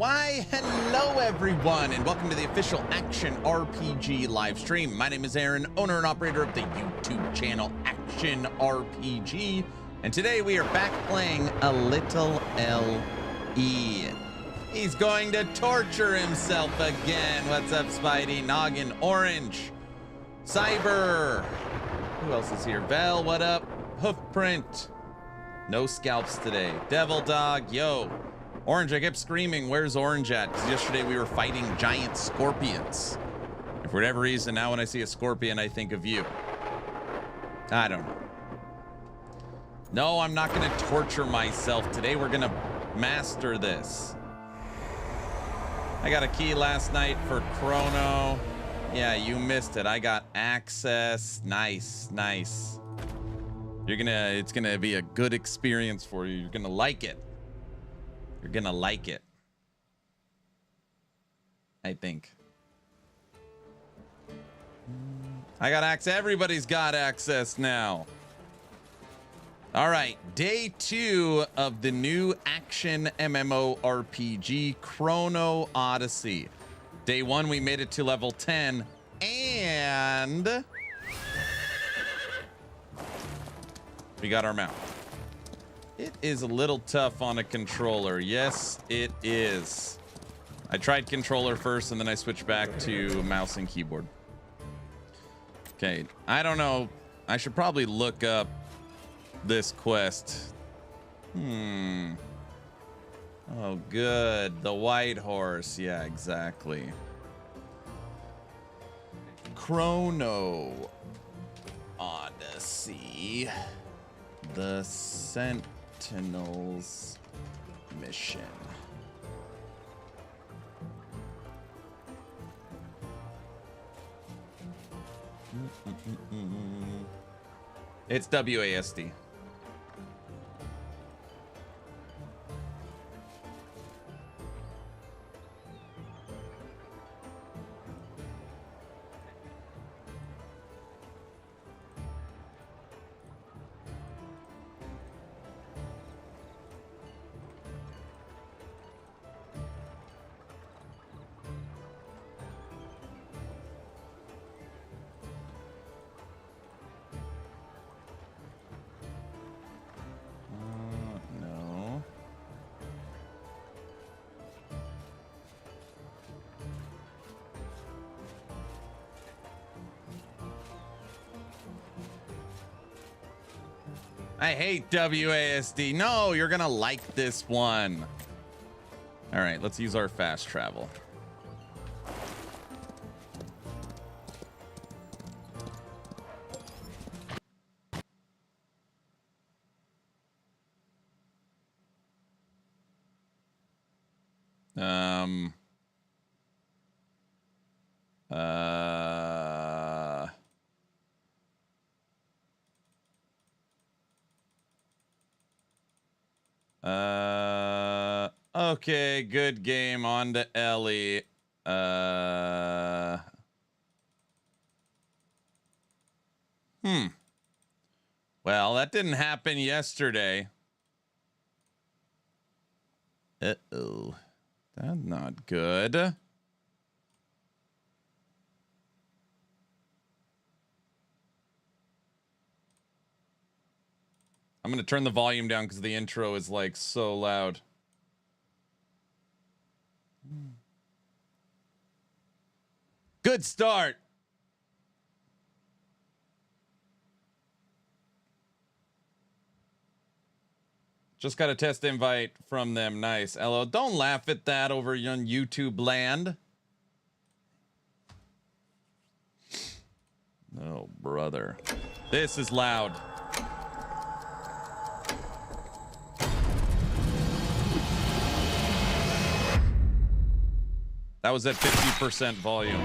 Why, hello everyone, and welcome to the official Action RPG live stream. My name is Aaron, owner and operator of the YouTube channel Action RPG, and today we are back playing a little LE. He's going to torture himself again. What's up, Spidey? Noggin, Orange, Cyber. Who else is here? Vel, what up? Hoofprint. No scalps today. Devil Dog, yo. Orange, I kept screaming, where's Orange at? Because yesterday we were fighting giant scorpions. And for whatever reason, now when I see a scorpion, I think of you. I don't know. No, I'm not going to torture myself today. We're going to master this. I got a key last night for Chrono. Yeah, you missed it. I got access. Nice, nice. It's gonna be a good experience for you. You're gonna like it. You're gonna like it, I think. I got access. Everybody's got access now. All right, day 2 of the new action MMORPG, Chrono Odyssey. Day 1, we made it to level 10, and we got our mount. It is a little tough on a controller. Yes, it is. I tried controller first, and then I switched back to mouse and keyboard. Okay, I don't know. I should probably look up this quest. Oh, good. The white horse. Yeah, exactly. Chrono Odyssey. The Sentinels mission. It's WASD. No. I hate WASD. No, you're gonna like this one. All right, let's use our fast travel. Okay, good game. On to Ellie. Well, that didn't happen yesterday. Uh-oh. That's not good. I'm gonna turn the volume down because the intro is like so loud. Good start. Just got a test invite from them. Nice. LO. Don't laugh at that over on YouTube land. Oh, brother. This is loud. That was at 50% volume.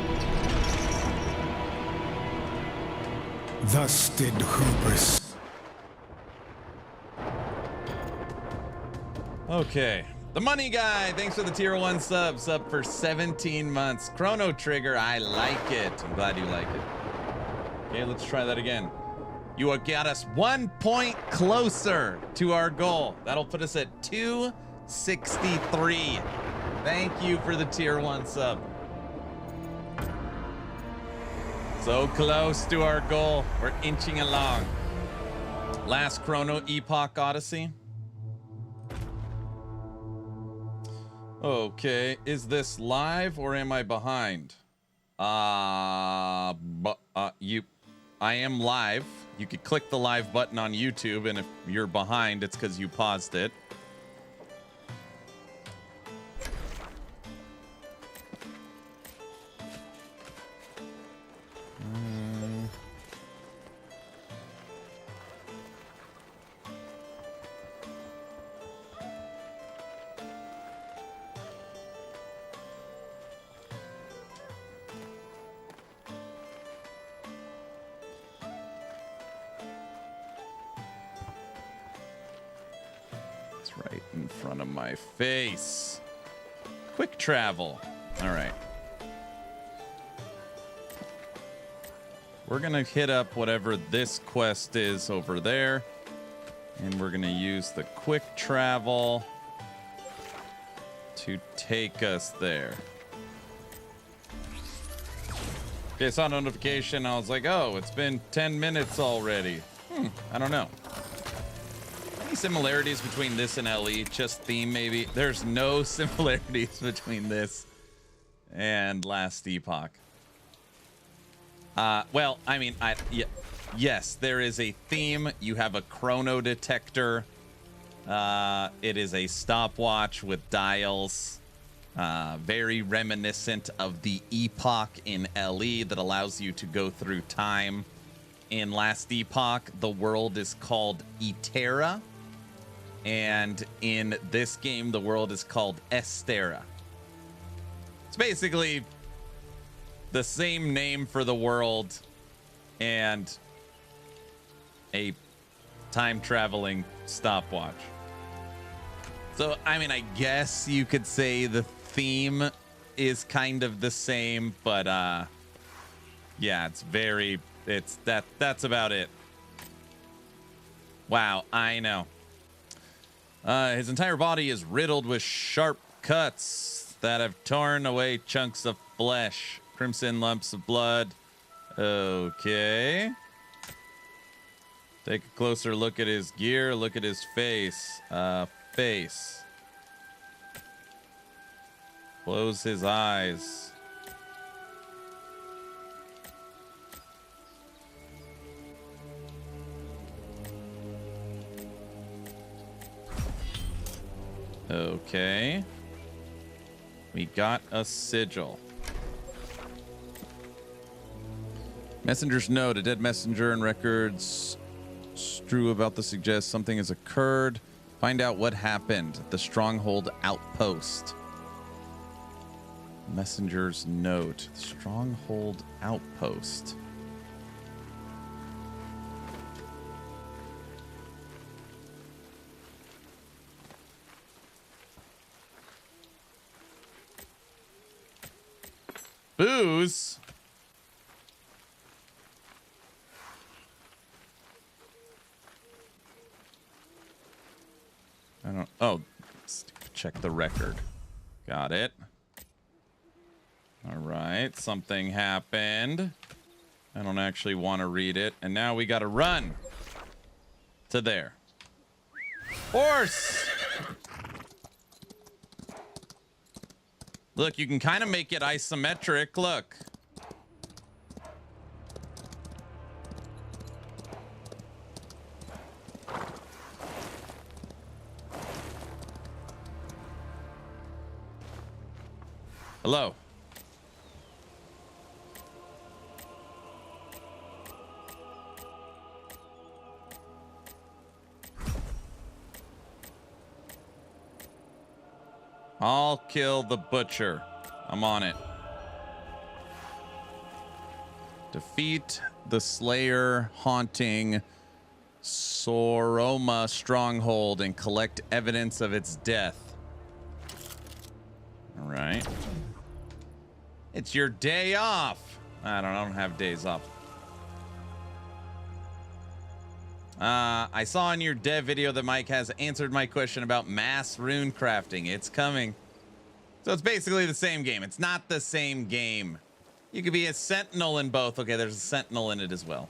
Thus did Hubris. Okay. The Money Guy, thanks for the tier 1 sub. Sub for 17 months. Chrono Trigger, I like it. I'm glad you like it. Okay, let's try that again. You got us 1 point closer to our goal. That'll put us at 263. Thank you for the tier 1 sub. So close to our goal. We're inching along. Last Chrono Odyssey. Okay, is this live or am I behind? I am live. You could click the live button on YouTube, and if you're behind, it's because you paused it. Right in front of my face. Quick travel. All right. We're gonna hit up whatever this quest is over there, and we're gonna use the quick travel to take us there. Okay, I saw a notification. I was like, oh, it's been 10 minutes already. I don't know. Any similarities between this and LE? Just theme, maybe? There's no similarities between this and Last Epoch. Well, I mean, yes, there is a theme. You have a chrono detector. It is a stopwatch with dials. Very reminiscent of the Epoch in LE that allows you to go through time. In Last Epoch, the world is called Etera. And in this game, the world is called Estera. It's basically the same name for the world and a time-traveling stopwatch. So, I mean, I guess you could say the theme is kind of the same, but yeah, that's about it. Wow, I know. His entire body is riddled with sharp cuts that have torn away chunks of flesh, crimson lumps of blood. Okay. Take a closer look at his gear. Look at his face. Face. Close his eyes. Okay. We got a sigil. Messenger's note. A dead messenger and records strew about the suggest something has occurred. Find out what happened. The Stronghold Outpost. Messenger's note. Stronghold Outpost. Booze? I don't... Oh, check the record. Got it. All right, something happened. I don't actually want to read it. And now we got to run to there. Horse! Look, you can kind of make it isometric. Look. Hello. I'll kill the butcher. I'm on it. Defeat the Slayer haunting Soroma stronghold and collect evidence of its death. All right. It's your day off. I don't have days off. I saw in your dev video that Mike has answered my question about mass rune crafting. It's coming. So it's basically the same game. It's not the same game. You could be a sentinel in both. Okay, there's a sentinel in it as well.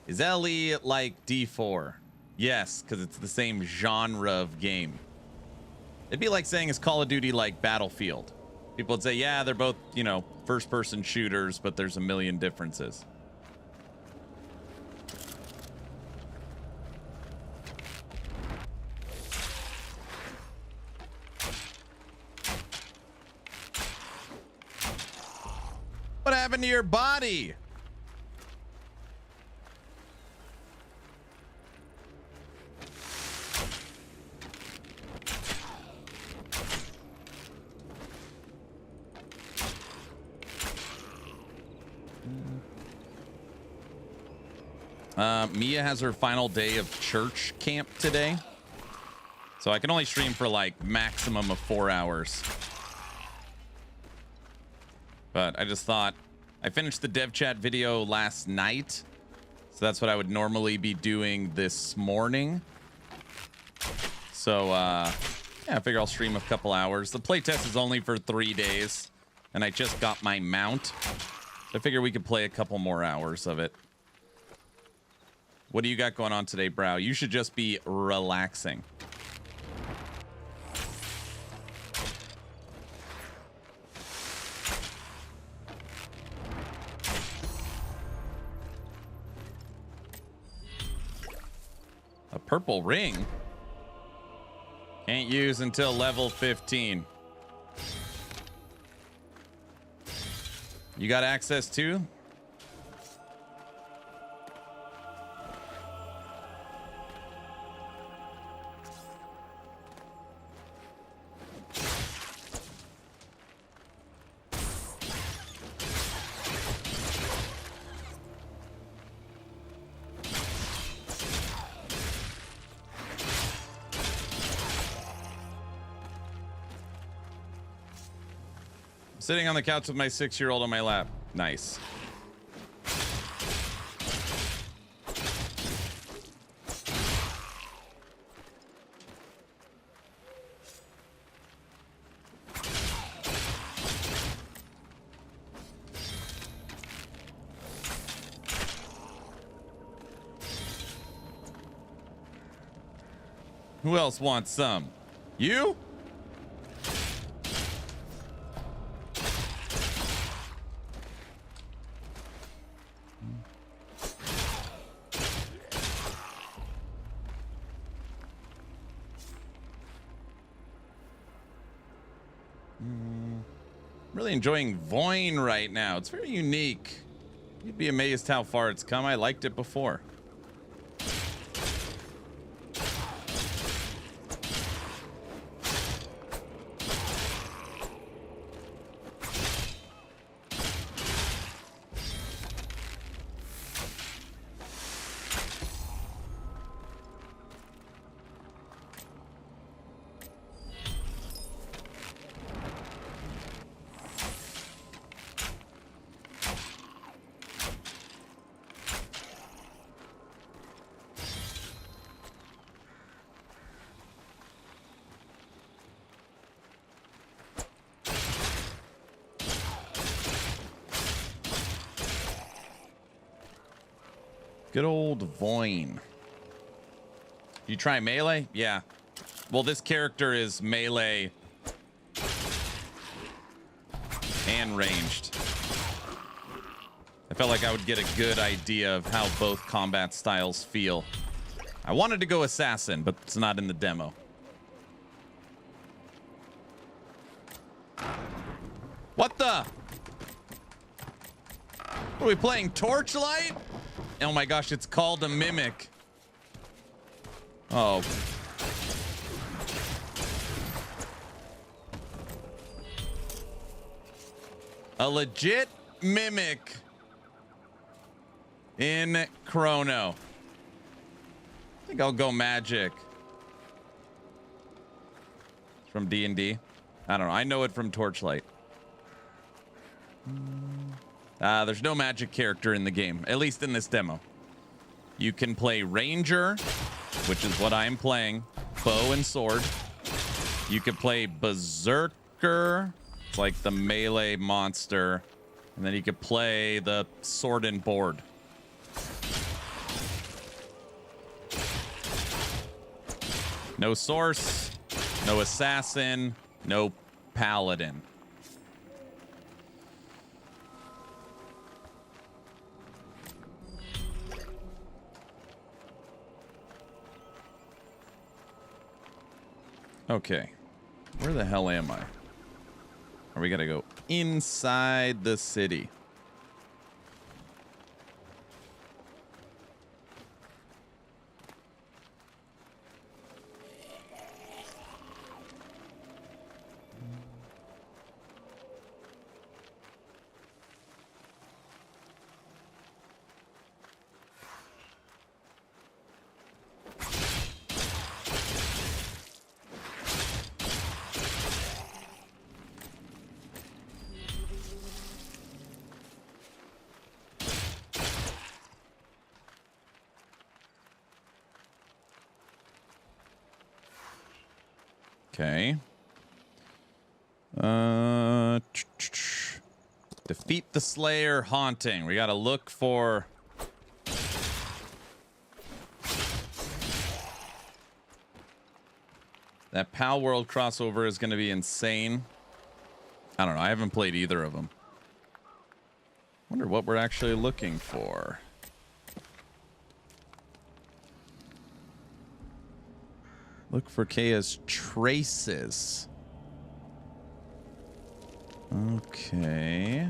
Is LE like D4? Yes, because it's the same genre of game. It'd be like saying, is Call of Duty like Battlefield? People would say, yeah, they're both, you know, first-person shooters, but there's a million differences. What happened to your body? Mia has her final day of church camp today. So I can only stream for like maximum of 4 hours. But I just thought, I finished the dev chat video last night. So that's what I would normally be doing this morning. So yeah, I figure I'll stream a couple hours. The playtest is only for 3 days. And I just got my mount. So I figure we could play a couple more hours of it. What do you got going on today, Brow? You should just be relaxing. A purple ring? Can't use until level 15. You got access to? Sitting on the couch with my 6-year-old on my lap. Nice. Who else wants some? You? Really enjoying Voin right now. It's very unique. You'd be amazed how far it's come. I liked it before. Good old Voin. You try melee? Yeah. Well, this character is melee and ranged. I felt like I would get a good idea of how both combat styles feel. I wanted to go assassin, but it's not in the demo. What the? Are we playing Torchlight? Oh my gosh, it's called a mimic. Oh. A legit mimic in Chrono. I think I'll go magic. It's from D&D. I don't know. I know it from Torchlight. There's no magic character in the game, at least in this demo. You can play Ranger, which is what I'm playing, bow and sword. You can play Berserker, It's like the melee monster. And then you could play the sword and board. No source, no assassin, no paladin. Okay, where the hell am I? Are we gonna go inside the city? Okay. Defeat the Slayer haunting. We gotta look for... That Pal World crossover is gonna be insane. I don't know. I haven't played either of them. Wonder what we're actually looking for. Look for Kaya's traces. Okay.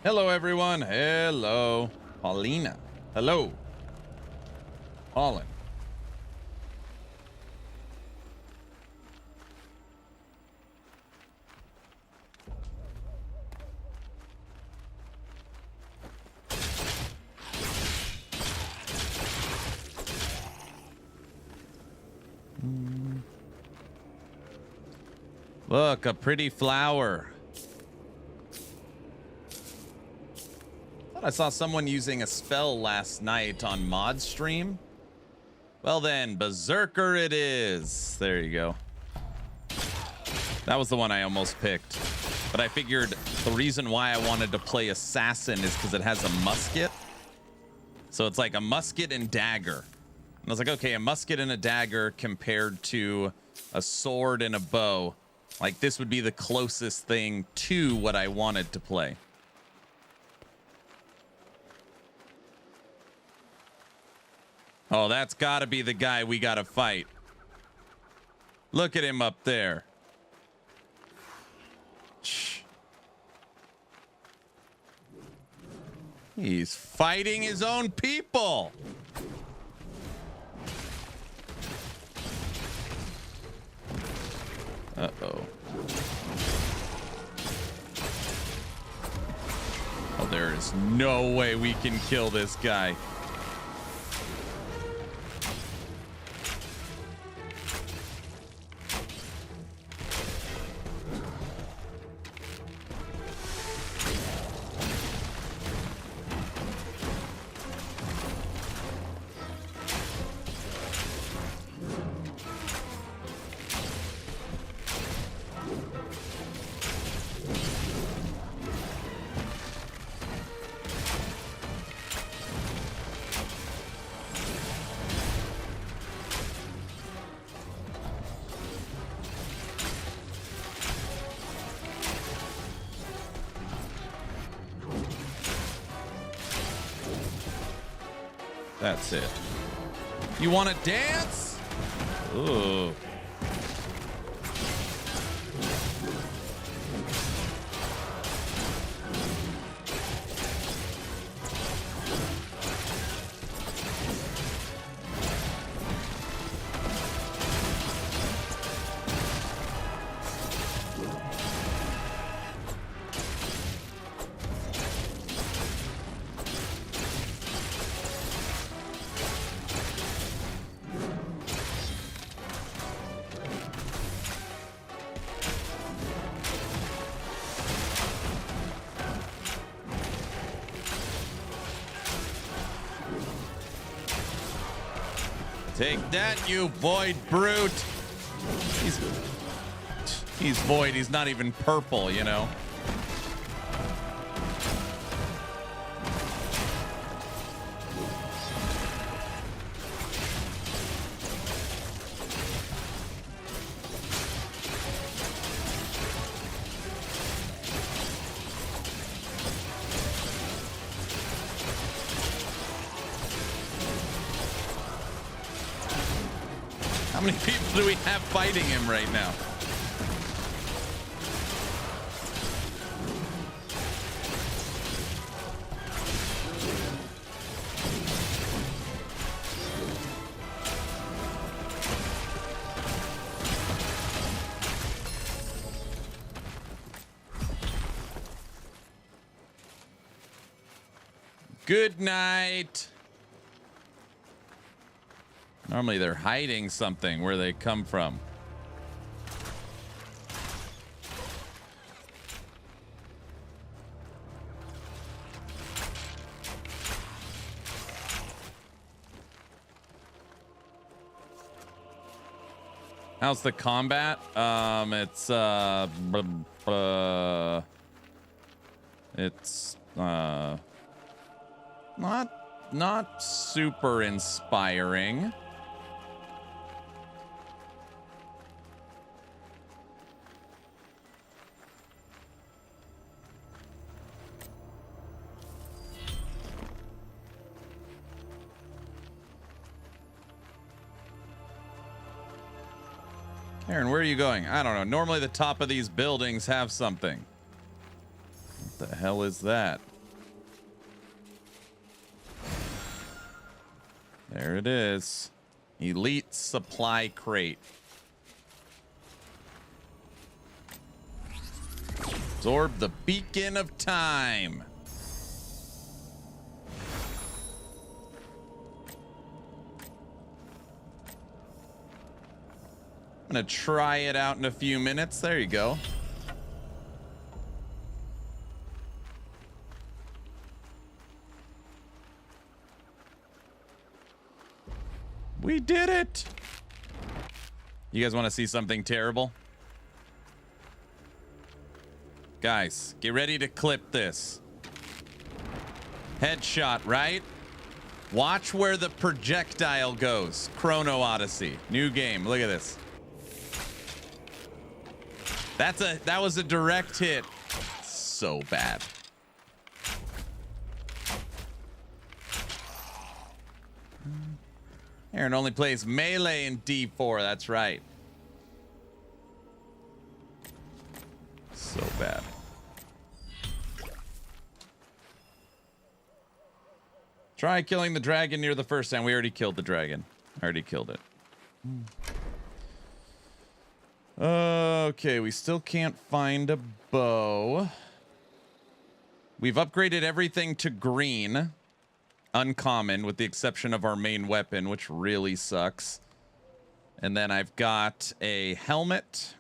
Hello, everyone. Hello. Paulina. Hello. Colin. Look, a pretty flower. Thought I saw someone using a spell last night on mod stream. Well then, Berserker it is. There you go. That was the one I almost picked. But I figured the reason why I wanted to play Assassin is because it has a musket. So it's like a musket and dagger. And I was like, okay, a musket and a dagger compared to a sword and a bow. Like, this would be the closest thing to what I wanted to play. Oh, that's got to be the guy we got to fight. Look at him up there. Shh. He's fighting his own people. Uh-oh. Oh, there is no way we can kill this guy. That's it. You want to dance? Ooh. Take that, you void brute. He's void. He's not even purple, you know? How many people do we have fighting him right now? Good night. Normally they're hiding something where they come from. How's the combat? It's not super inspiring. Aaron, where are you going? I don't know. Normally the top of these buildings have something. What the hell is that? There it is. Elite supply crate. Absorb the beacon of time. I'm gonna try it out in a few minutes. There you go. We did it. You guys want to see something terrible? Guys, get ready to clip this. Headshot, right? Watch where the projectile goes. Chrono Odyssey. New game. Look at this. That was a direct hit. So bad. Aaron only plays melee in D4. That's right. So bad. Try killing the dragon near the first time. We already killed the dragon. Already killed it. Okay, we still can't find a bow. We've upgraded everything to green. Uncommon, with the exception of our main weapon, which really sucks. And then I've got a helmet,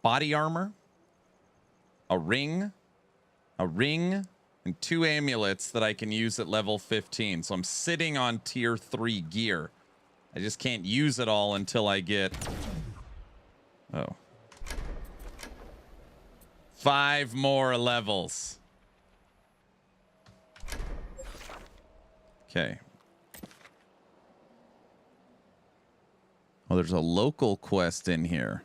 body armor, a ring, and 2 amulets that I can use at level 15. So I'm sitting on tier 3 gear. I just can't use it all until I get... Oh. 5 more levels. Okay. Oh, there's a local quest in here.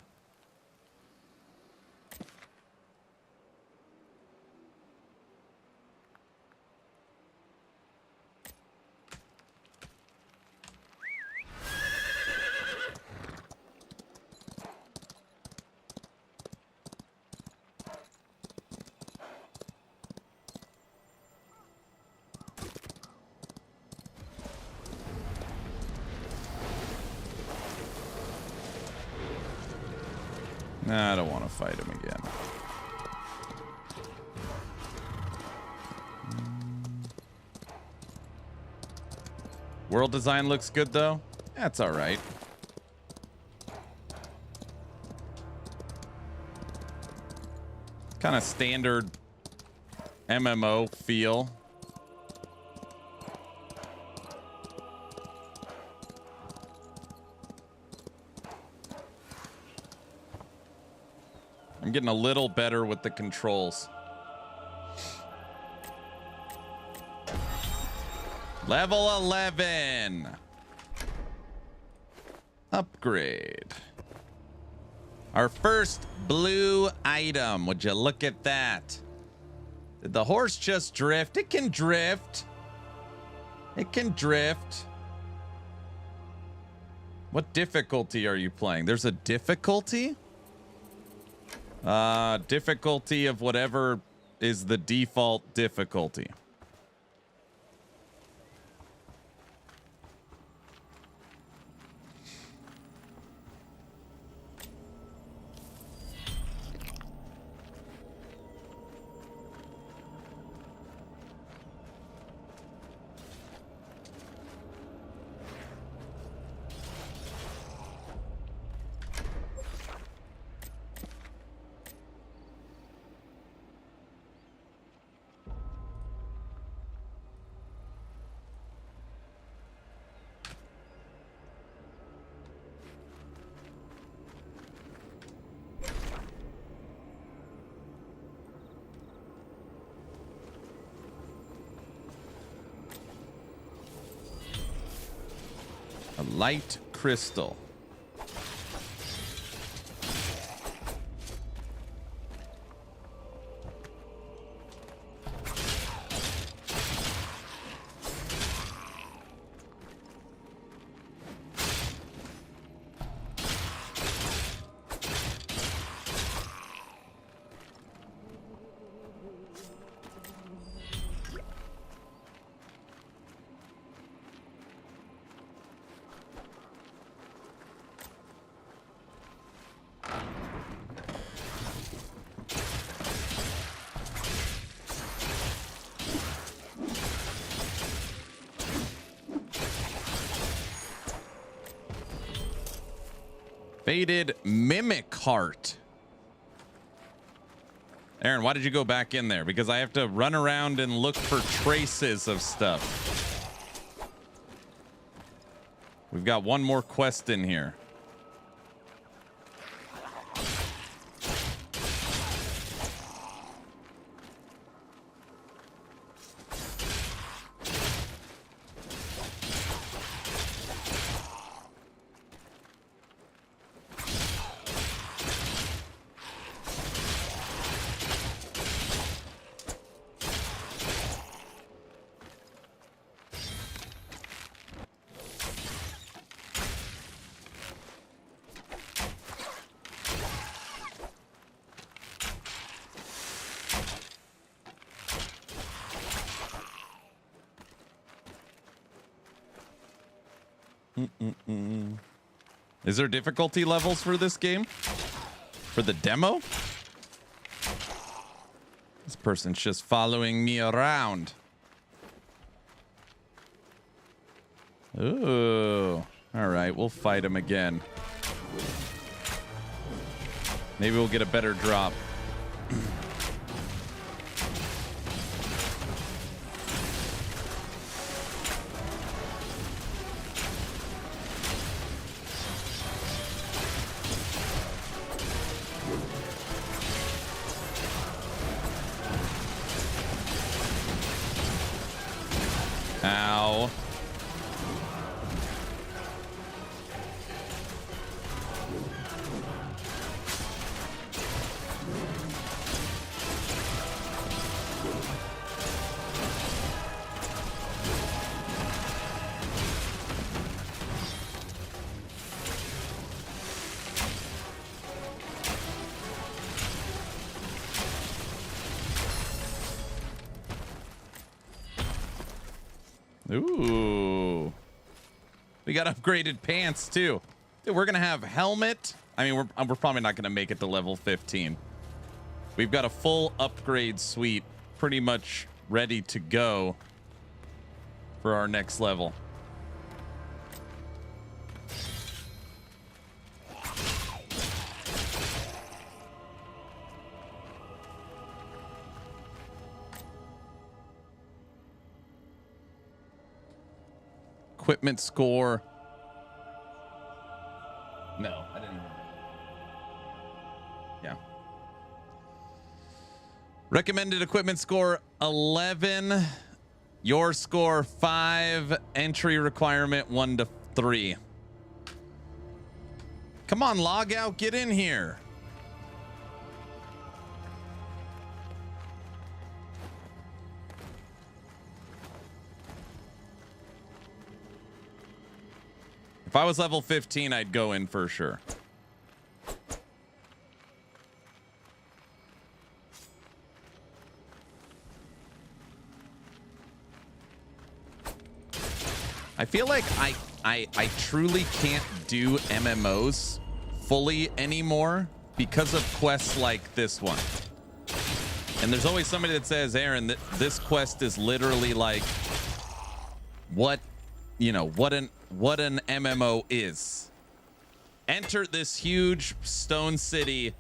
Nah, I don't want to fight him again. World design looks good, though. That's all right. Kind of standard MMO feel. I'm getting a little better with the controls. Level 11. Upgrade. Our first blue item. Would you look at that? Did the horse just drift? It can drift. It can drift. What difficulty are you playing? There's a difficulty? Difficulty of whatever is the default difficulty. A light crystal. Faded Mimic Heart. Aaron, why did you go back in there? Because I have to run around and look for traces of stuff. We've got one more quest in here. Is there difficulty levels for this game? For the demo? This person's just following me around. Ooh. All right, we'll fight him again. Maybe we'll get a better drop. Ow. Ooh. We got upgraded pants too. Dude, we're gonna have helmet. I mean, we're probably not gonna make it to level 15. We've got a full upgrade suite pretty much ready to go for our next level. Equipment score. No, I didn't even. Yeah. Recommended equipment score 11. Your score 5. Entry requirement 1 to 3. Come on, log out. Get in here. If I was level 15, I'd go in for sure. I feel like I truly can't do MMOs fully anymore because of quests like this one. And there's always somebody that says, Aaron, that this quest is literally like what, you know, what an MMO is. Enter this huge stone city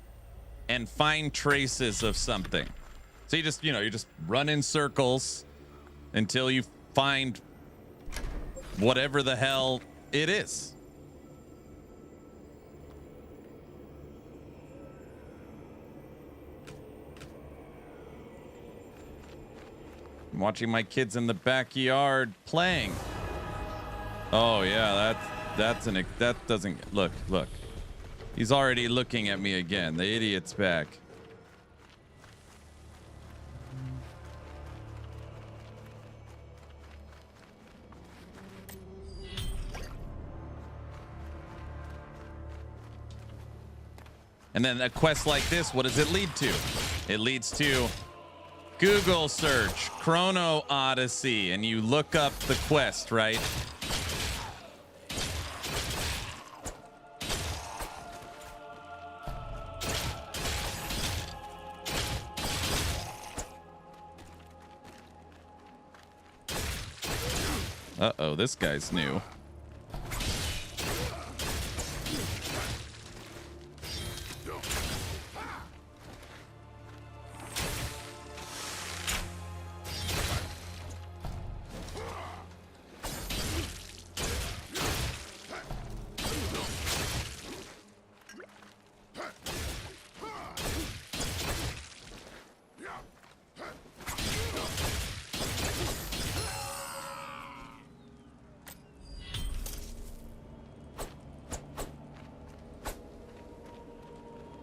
and find traces of something. So you just, you just run in circles until you find whatever the hell it is. I'm watching my kids in the backyard playing. Oh yeah, that doesn't look. He's already looking at me again. The idiot's back. And then a quest like this, what does it lead to? It leads to Google search, Chrono Odyssey, and you look up the quest, right? Uh-oh, this guy's new.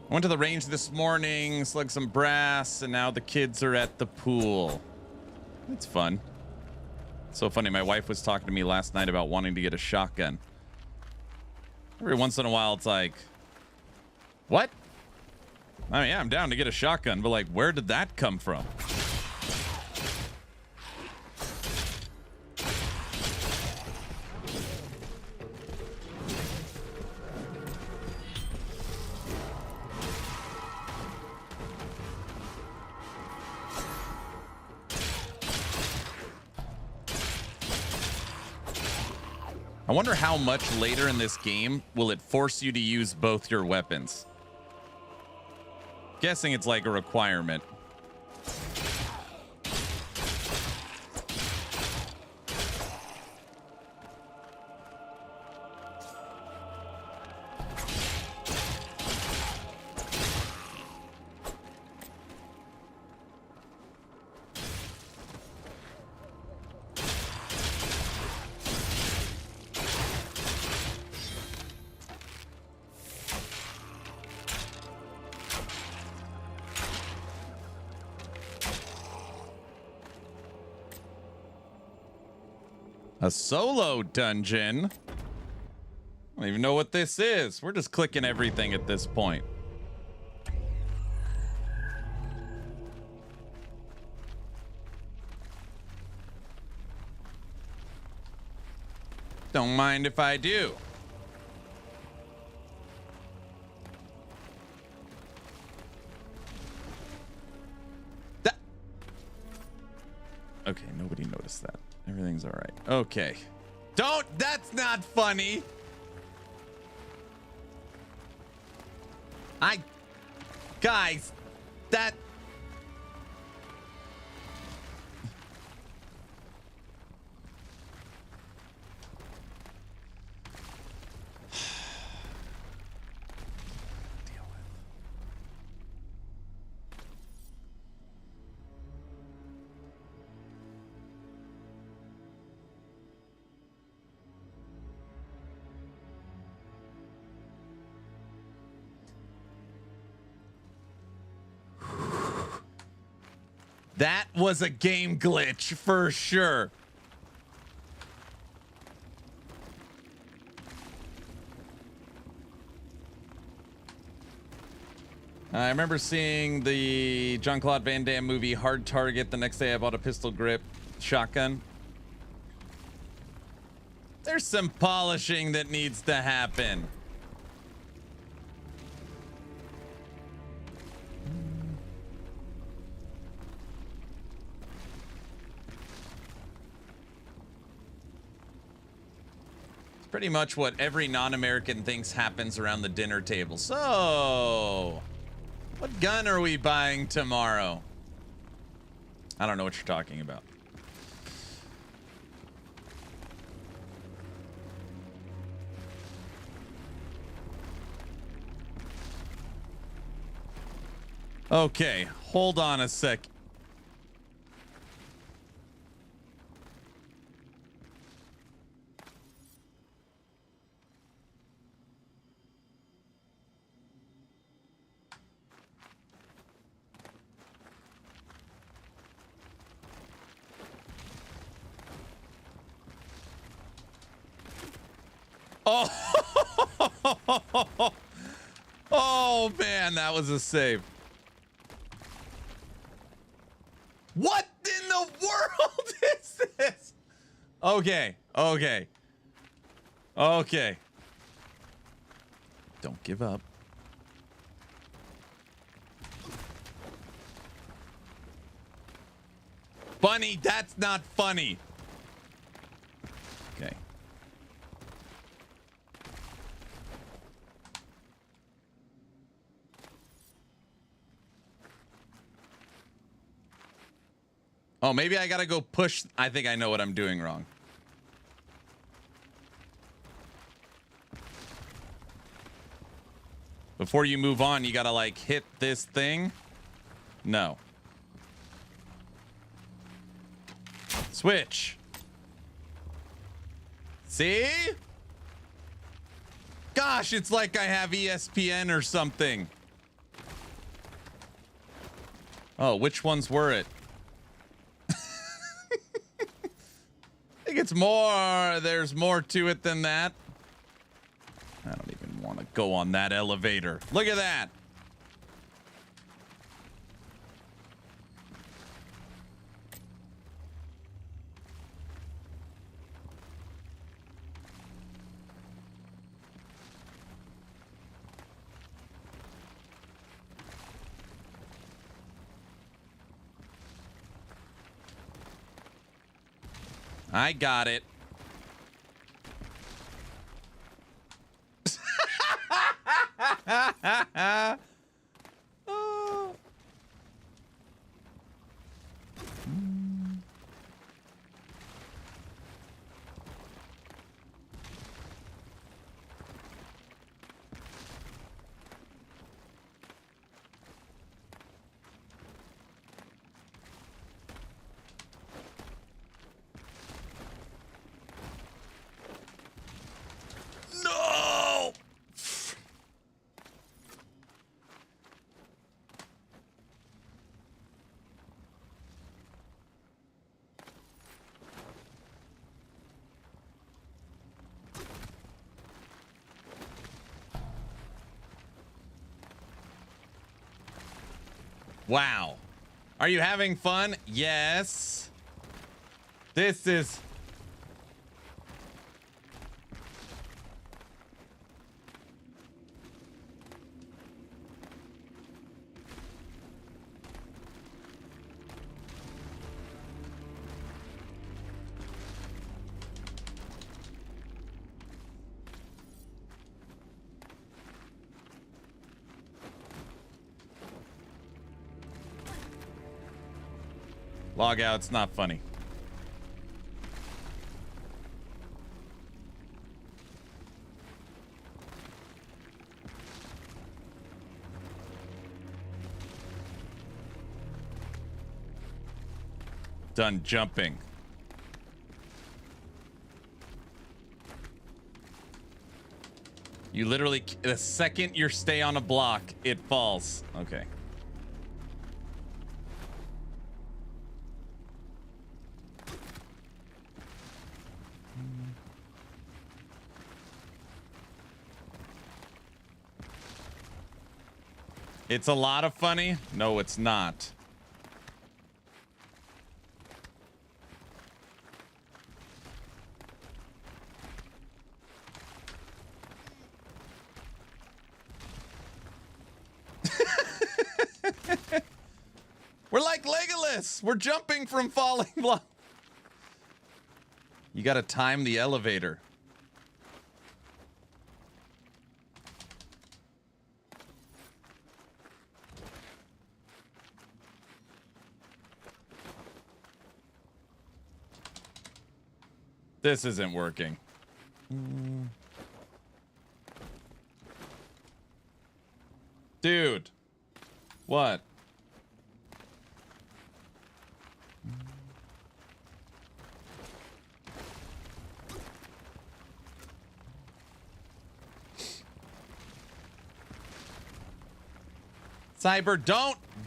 Went to the range this morning, slugged some brass, and now the kids are at the pool. It's fun. So funny, my wife was talking to me last night about wanting to get a shotgun. Every once in a while, it's like, what? I mean, yeah, I'm down to get a shotgun, but like, where did that come from? I wonder how much later in this game will it force you to use both your weapons. Guessing it's like a requirement. A solo dungeon? I don't even know what this is. We're just clicking everything at this point. Don't mind if I do. Okay, nobody noticed that. Everything's all right. Okay. That's not funny. Guys, that. That was a game glitch for sure. I remember seeing the Jean-Claude Van Damme movie Hard Target. The next day I bought a pistol grip shotgun. There's some polishing that needs to happen. It's pretty much what every non-American thinks happens around the dinner table. So, what gun are we buying tomorrow? I don't know what you're talking about. Okay, hold on a sec. Oh, oh man, that was a save. What in the world is this? Okay, okay. Okay. Don't give up. Bunny, that's not funny. Okay. Oh, maybe I gotta go push. I think I know what I'm doing wrong. Before you move on, you gotta like hit this thing. No. Switch. See? Gosh, it's like I have ESPN or something. Oh, which ones were it? I think it's more. There's more to it than that. I don't even want to go on that elevator. Look at that. I got it. Oh. No! Wow. Are you having fun? Yes. This is... Log out, it's not funny. Done jumping. You literally, the second you stay on a block, it falls. Okay. It's a lot of funny. No, it's not. We're like Legolas. We're jumping from falling blocks. You got to time the elevator. This isn't working. Dude. What? Cyber,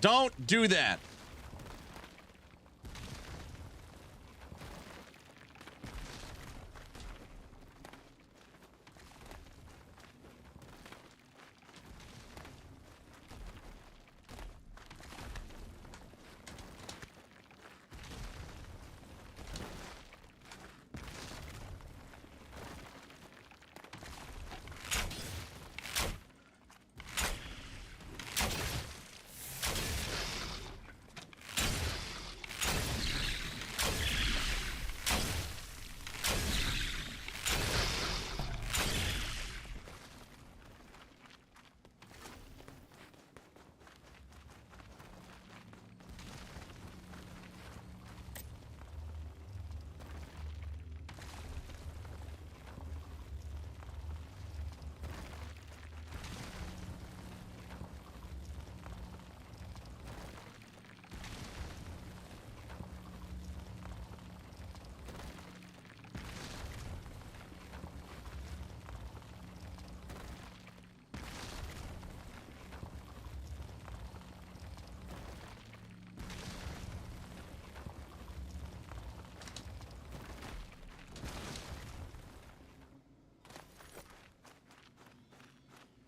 don't do that.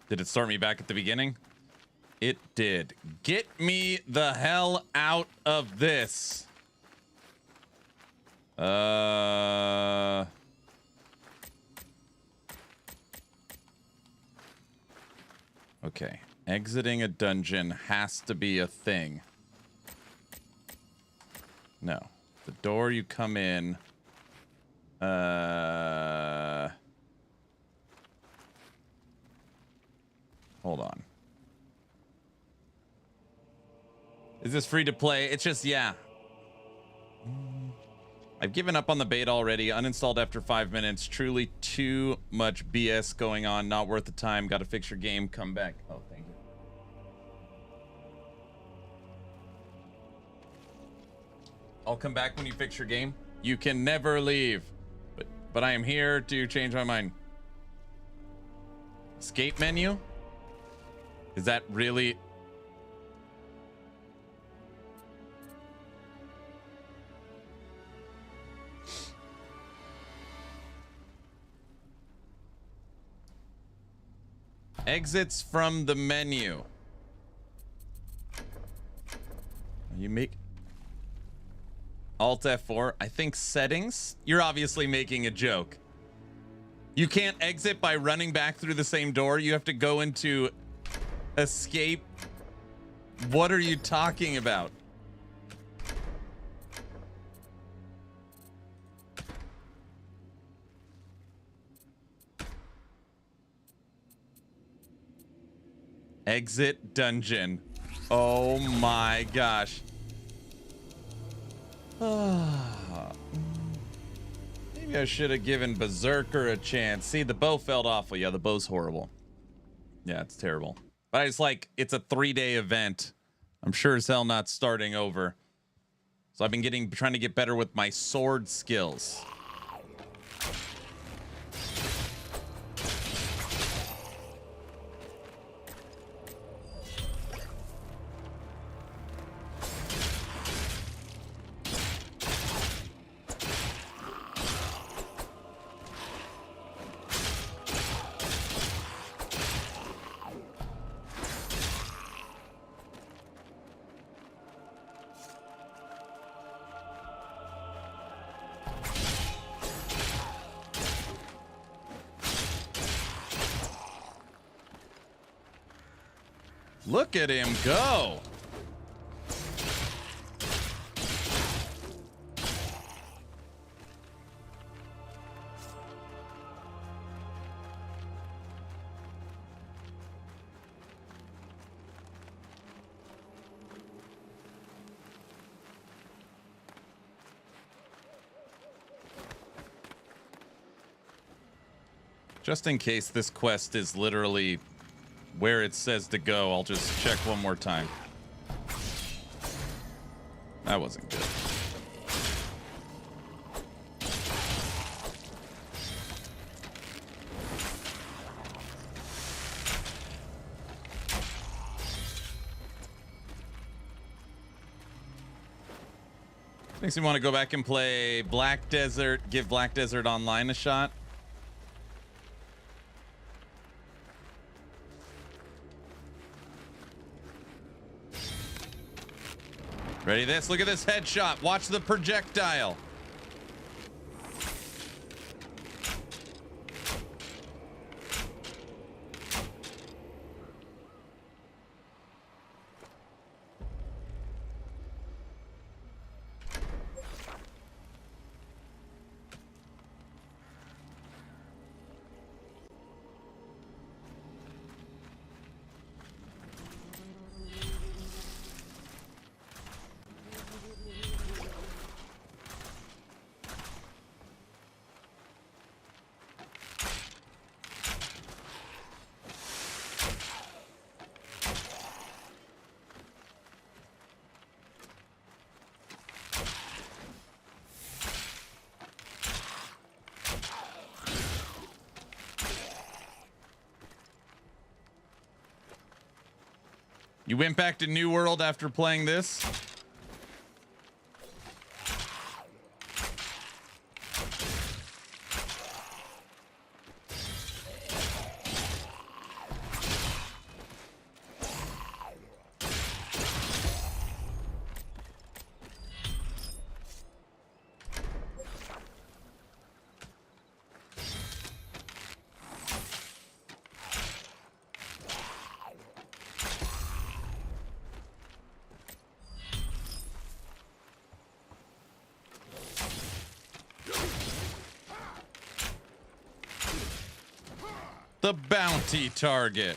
Did it start me back at the beginning? It did. Get me the hell out of this. Okay. Exiting a dungeon has to be a thing. No. The door you come in. Hold on. Is this free to play? It's just, yeah. I've given up on the beta already. Uninstalled after 5 minutes. Truly too much BS going on. Not worth the time. Got to fix your game. Come back. Oh, thank you. I'll come back when you fix your game. You can never leave. But I am here to change my mind. Escape menu? Is that really... Exits from the menu. You make... Alt F4. I think settings. You're obviously making a joke. You can't exit by running back through the same door. You have to go into... Escape. What are you talking about? Exit dungeon. Oh my gosh. Maybe I should have given Berserker a chance. See, the bow felt awful. Yeah, the bow's horrible. Yeah, it's terrible. But it's like, it's a 3-day event. I'm sure as hell not starting over. So I've been trying to get better with my sword skills. Look at him go. Just in case this quest is literally where it says to go, I'll just check one more time. That wasn't good. Makes me want to go back and play Black Desert, give Black Desert Online a shot. Ready this? Look at this headshot. Watch the projectile. You went back to New World after playing this? The bounty target.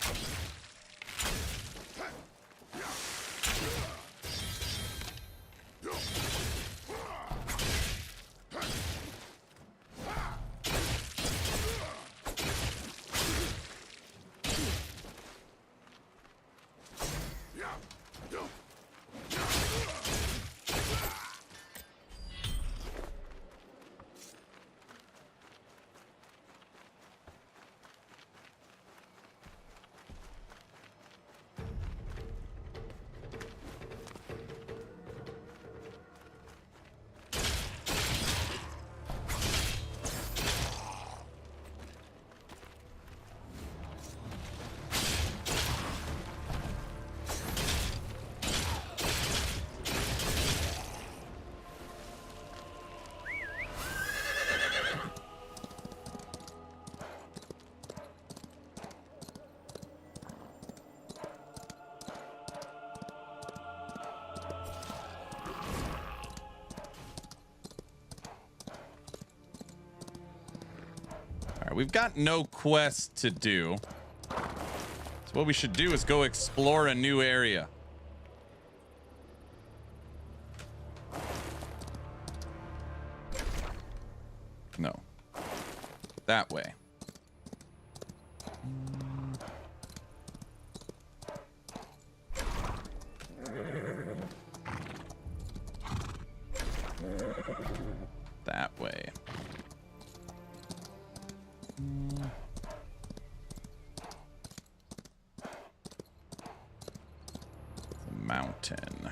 We've got no quest to do. So what we should do is go explore a new area. No. That way. That way. Mountain.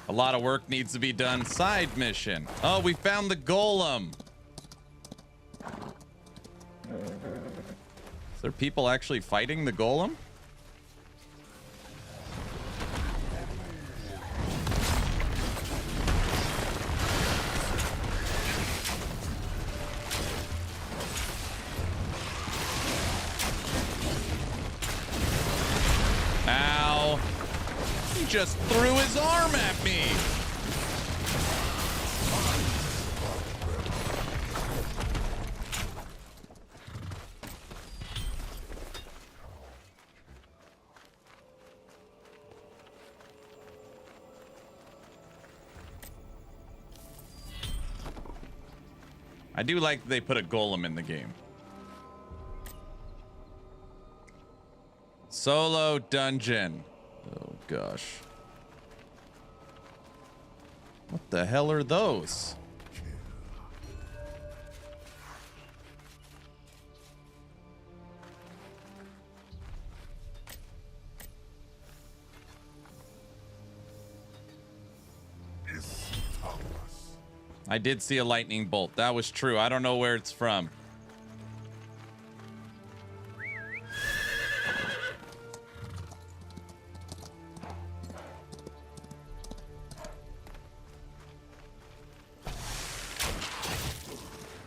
A lot of work needs to be done. Side mission. Oh, we found the golem. Is there people actually fighting the golem? just threw his arm at me. I do like that they put a golem in the game. Solo dungeon. Oh gosh. What the hell are those? I did see a lightning bolt. That was true. I don't know where it's from.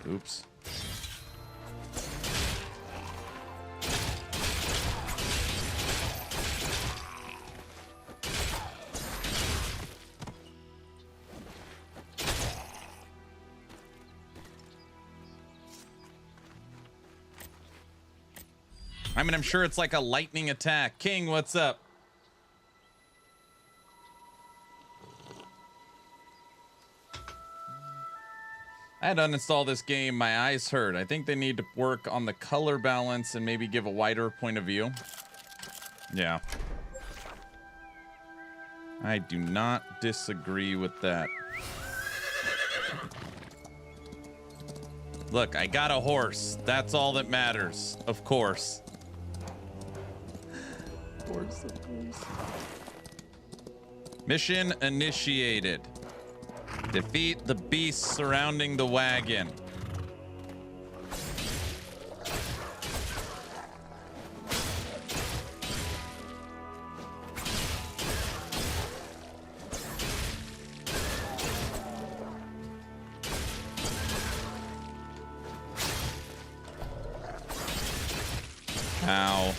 Oops. I mean, I'm sure it's like a lightning attack. King, what's up? I had to uninstall this game. My eyes hurt. I think they need to work on the color balance and maybe give a wider point of view. Yeah. I do not disagree with that. Look, I got a horse. That's all that matters. Of course. Of course. Mission initiated. Defeat the beasts surrounding the wagon. Ow.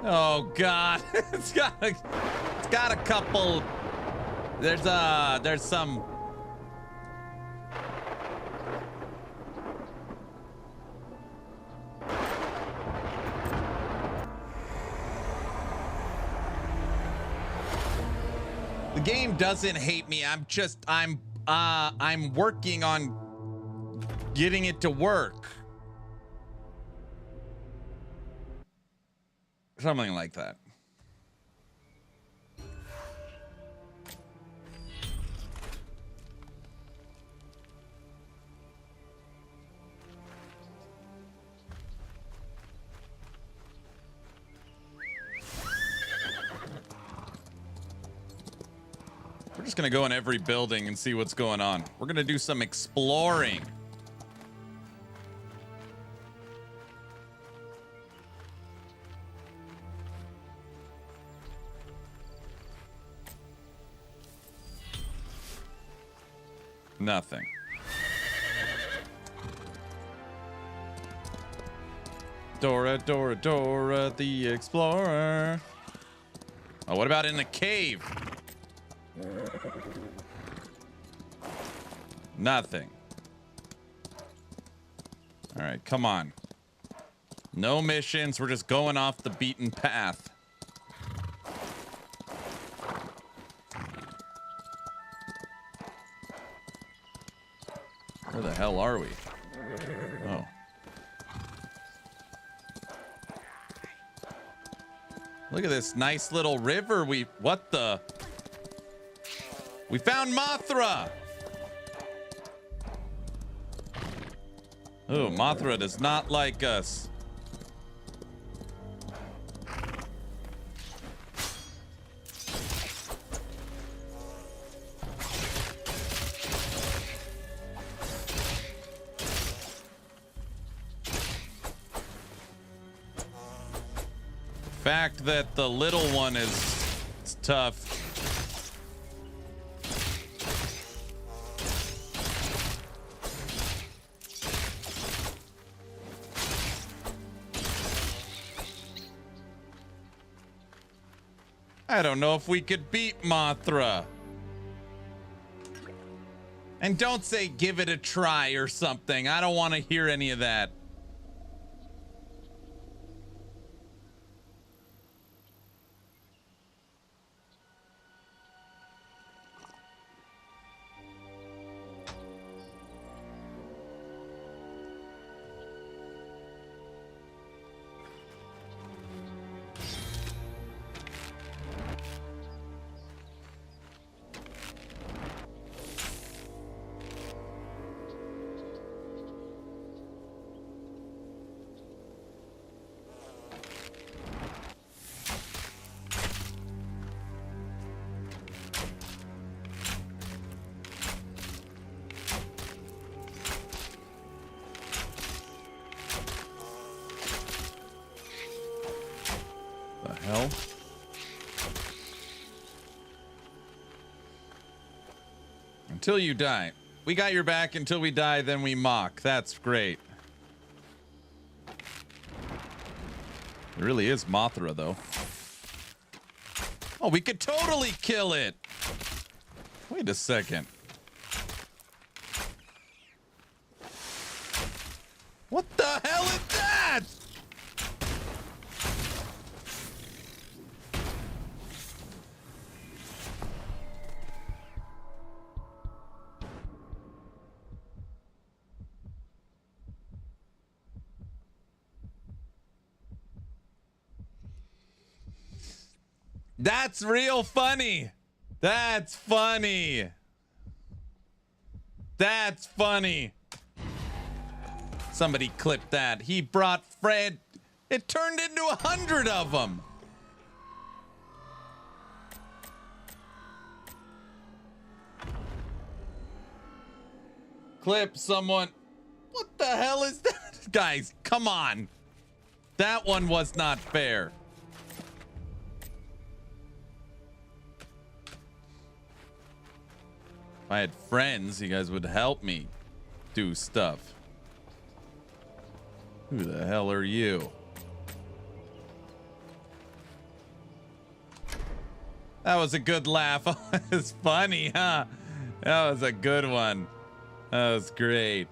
Oh God, it's got a couple. There's some. The game doesn't hate me. I'm working on getting it to work. Something like that. We're just gonna go in every building and see what's going on. We're gonna do some exploring. Nothing. Dora, Dora, Dora, the Explorer. Oh, what about in the cave? Nothing. All right, come on. No missions. We're just going off the beaten path. Where the hell are we? Oh. Look at this nice little river. What the? We found Mothra. Oh, Mothra does not like us. The fact that the little one is tough. I don't know if we could beat Mothra. And don't say give it a try or something. I don't want to hear any of that. Hell. Until you die. We got your back until we die, then we mock. That's great. It really is Mothra, though. Oh, we could totally kill it. Wait a second. What the hell is that? That's real funny. That's funny. That's funny. Somebody clipped that. He brought Fred. It turned into 100 of them. Clip someone. What the hell is that? Guys, come on. That one was not fair. If I had friends, you guys would help me do stuff. Who the hell are you? That was a good laugh. It's funny, huh? That was a good one. That was great.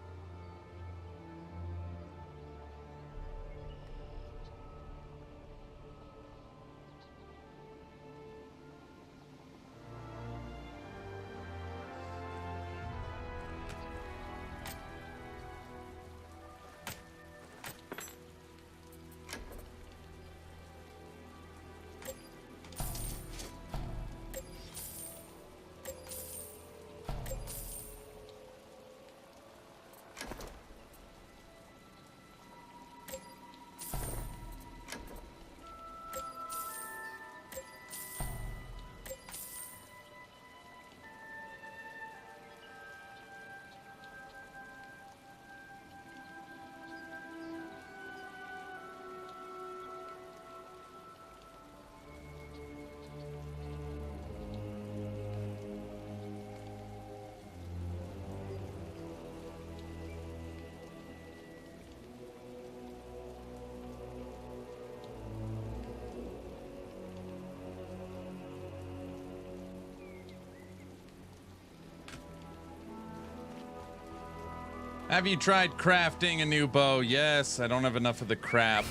Have you tried crafting a new bow? Yes, I don't have enough of the crap.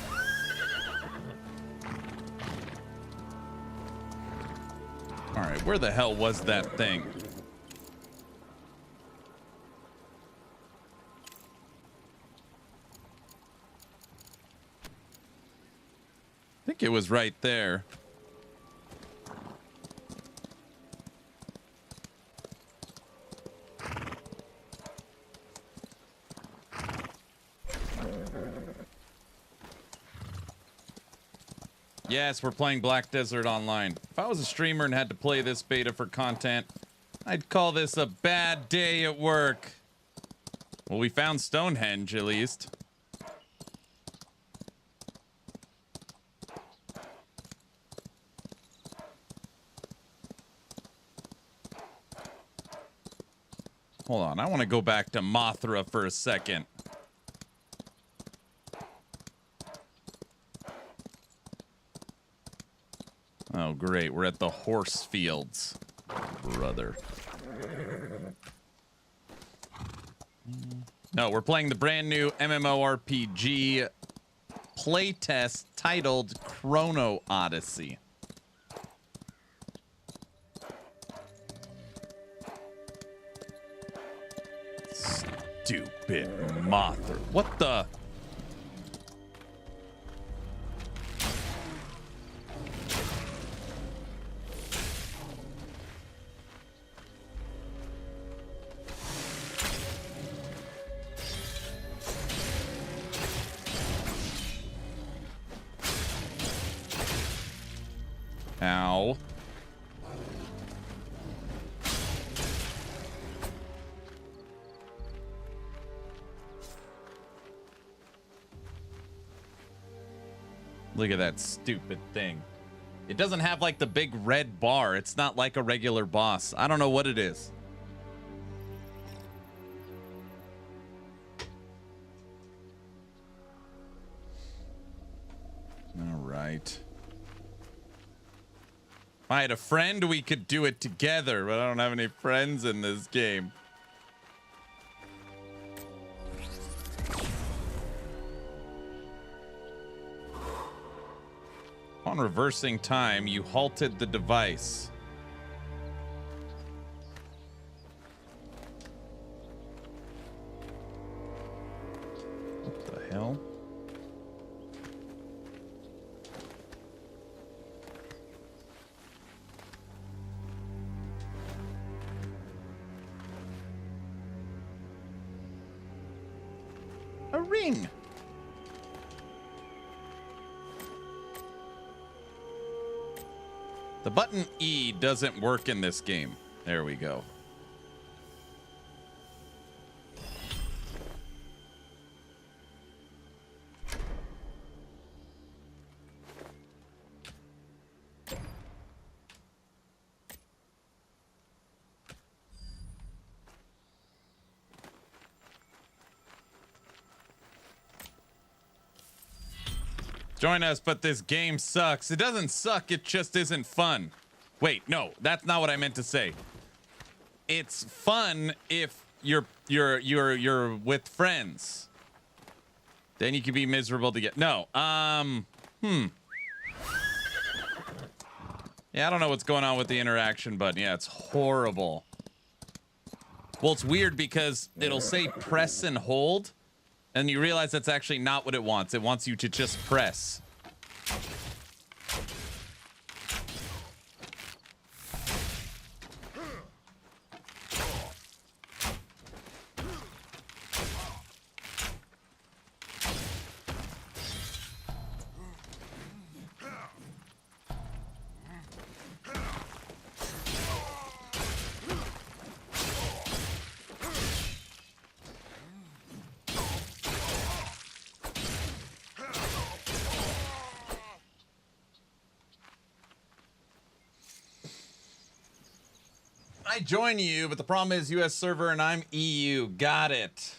All right, where the hell was that thing? I think it was right there. Yes, we're playing Black Desert Online. If I was a streamer and had to play this beta for content, I'd call this a bad day at work. Well, we found Stonehenge, at least. Hold on, I want to go back to Mothra for a second. Oh, great. We're at the horse fields, brother. No, we're playing the brand new MMORPG playtest titled Chrono Odyssey. Stupid Mothra. What the? Ow. Look at that stupid thing. It doesn't have like the big red bar. It's not like a regular boss. I don't know what it is. All right. If I had a friend, we could do it together, but I don't have any friends in this game. On reversing time, you halted the device. What the hell? A ring. The button E doesn't work in this game. There we go. Join us, but this game sucks. It doesn't suck, it just isn't fun. Wait, no, that's not what I meant to say. It's fun if you're with friends. Then you can be miserable to get. No, Yeah, I don't know what's going on with the interaction button. Yeah, it's horrible. Well, it's weird because it'll say press and hold, and you realize that's actually not what it wants. It wants you to just press. I join you, but the problem is US server and I'm EU. Got it.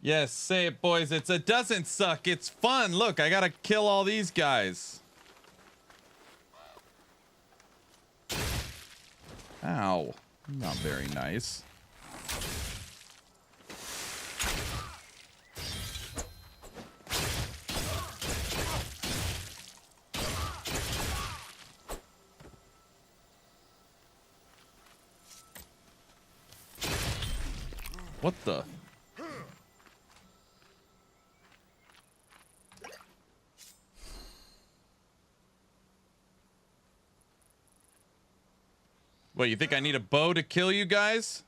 Yes, say it, boys. It doesn't suck. It's fun. Look, I gotta kill all these guys. Ow. Not very nice. What the? What, you think I need a bow to kill you guys?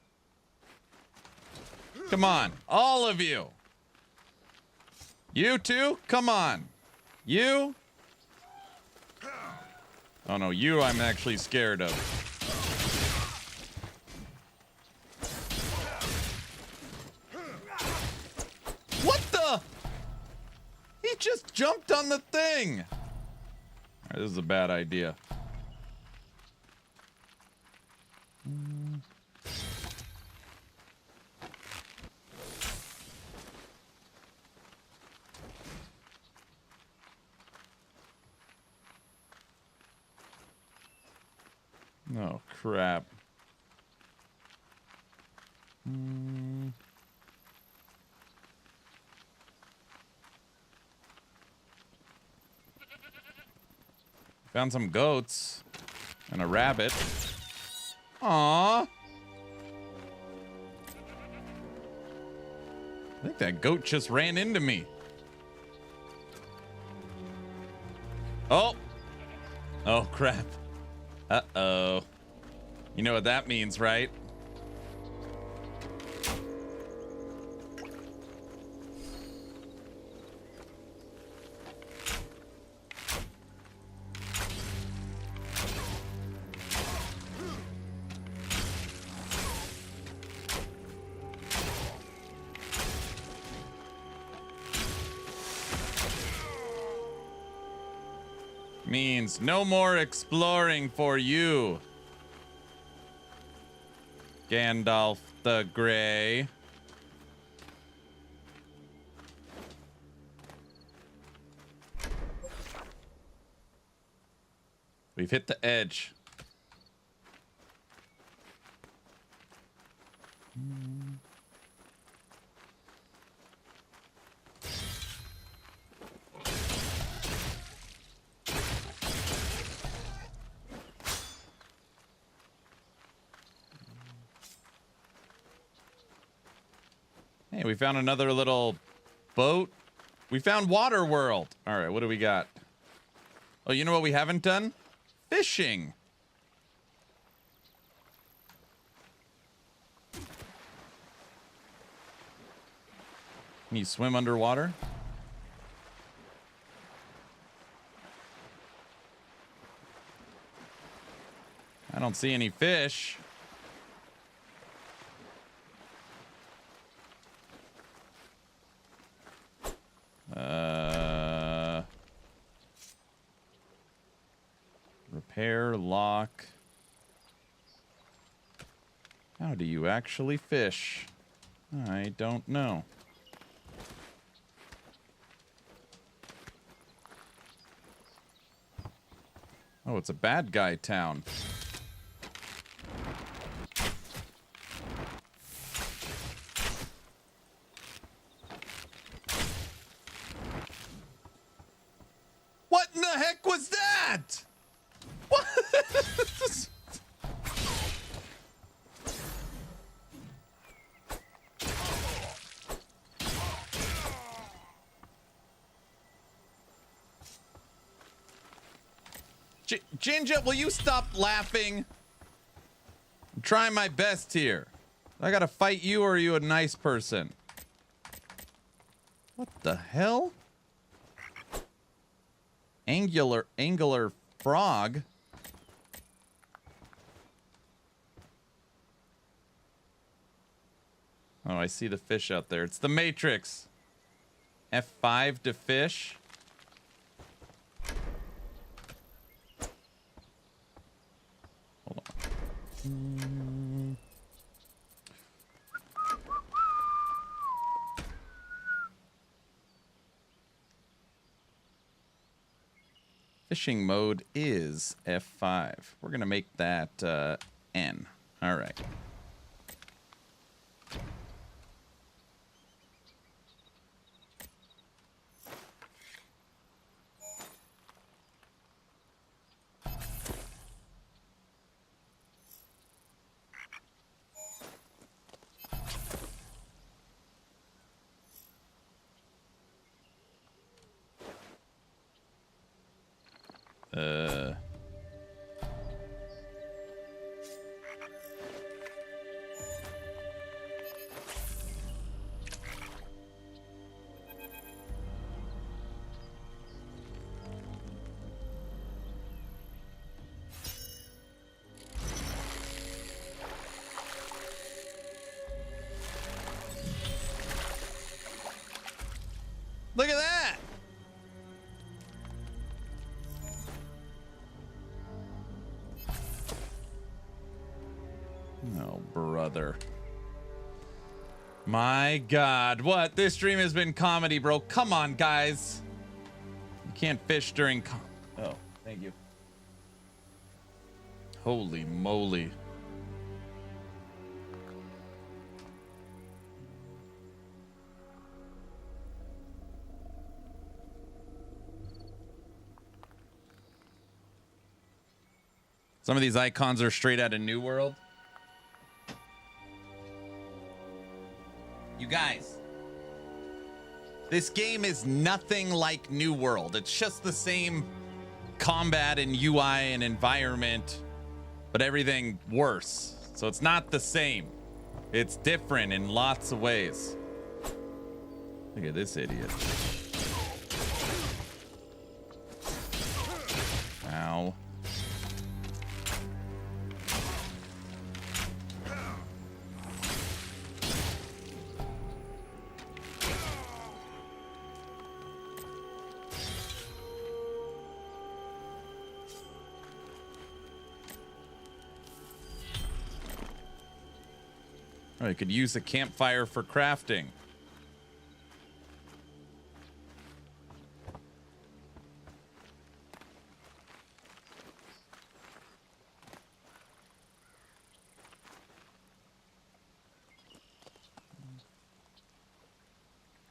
Come on, all of you. You two, come on. You? Oh no, you I'm actually scared of. What the? He just jumped on the thing. This is a bad idea. Oh, crap. Found some goats and a rabbit. Aww. I think that goat just ran into me. Oh. Oh, crap. Uh-oh. You know what that means, right? Means no more exploring for you, Gandalf the Grey. We've hit the edge. Hey, we found another little boat. We found Water World. All right, what do we got? Oh, you know what we haven't done? Fishing. Can you swim underwater? I don't see any fish. Repair lock. How do you actually fish? I don't know. Oh, it's a bad guy town. What in the heck was that? What? Ginger, will you stop laughing? I'm trying my best here. I gotta fight you, or are you a nice person? What the hell? Angular frog? Oh, I see the fish out there. It's the Matrix. F5 to fish. Hold on. Fishing mode is F5. We're gonna make that N. All right. Oh, brother. My God. What? This stream has been comedy, bro. Come on, guys. You can't fish during... Oh, thank you. Holy moly. Some of these icons are straight out of New World. You guys, this game is nothing like New World. It's just the same combat and UI and environment, but everything worse. So it's not the same. It's different in lots of ways. Look at this idiot. Ow. Oh, you could use a campfire for crafting.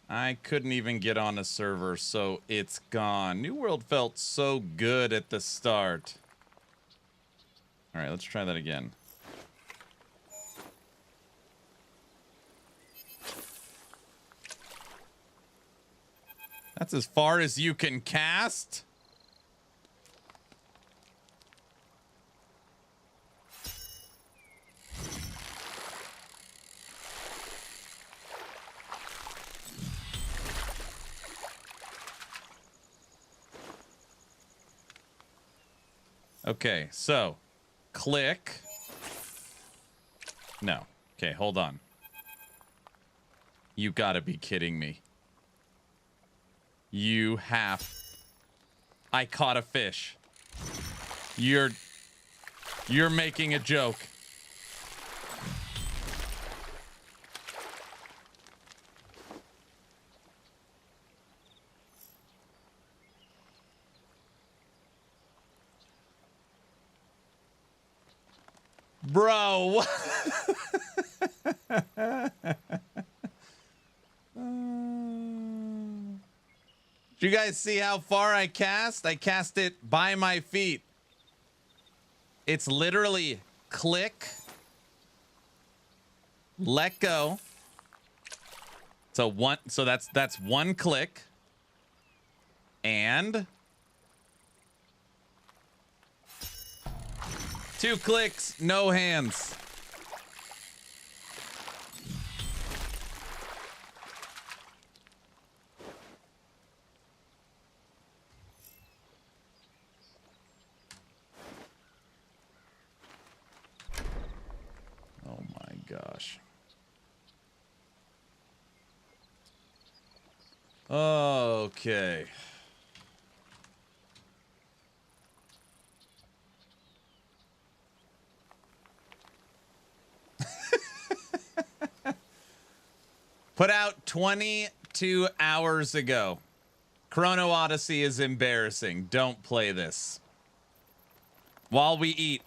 I couldn't even get on a server, so it's gone. New World felt so good at the start. All right, let's try that again. That's as far as you can cast? Okay, so click. No. Okay, hold on. You gotta be kidding me. You have... I caught a fish. You're making a joke. Bro. Do you guys see how far I cast? I cast it by my feet. It's literally click, let go. So that's one click. And 2 clicks, no hands. Oh my gosh. Okay. Put out 22 hours ago. Chrono Odyssey is embarrassing. Don't play this. While we eat.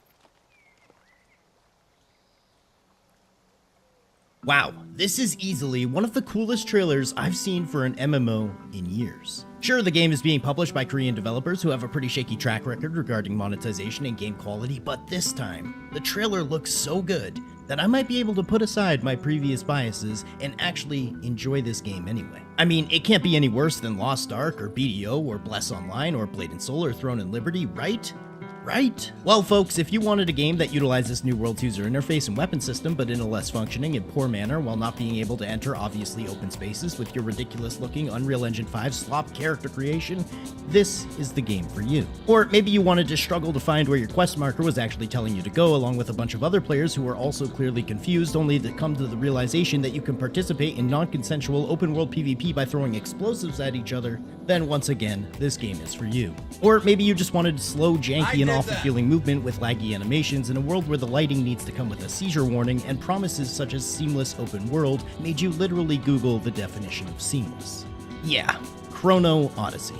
Wow, this is easily one of the coolest trailers I've seen for an MMO in years. Sure, the game is being published by Korean developers who have a pretty shaky track record regarding monetization and game quality, but this time, the trailer looks so good that I might be able to put aside my previous biases and actually enjoy this game anyway. I mean, it can't be any worse than Lost Ark or BDO or Bless Online or Blade and Soul or Throne and Liberty, right? Right? Well, folks, if you wanted a game that utilizes New World's user interface and weapon system, but in a less functioning and poor manner while not being able to enter obviously open spaces with your ridiculous-looking Unreal Engine 5 slop character creation, this is the game for you. Or maybe you wanted to struggle to find where your quest marker was actually telling you to go, along with a bunch of other players who are also clearly confused, only to come to the realization that you can participate in non-consensual open-world PvP by throwing explosives at each other, then once again, this game is for you. Or maybe you just wanted slow, janky, and awful feeling movement with laggy animations in a world where the lighting needs to come with a seizure warning, and promises such as seamless open world made you literally Google the definition of seamless. Yeah, Chrono Odyssey.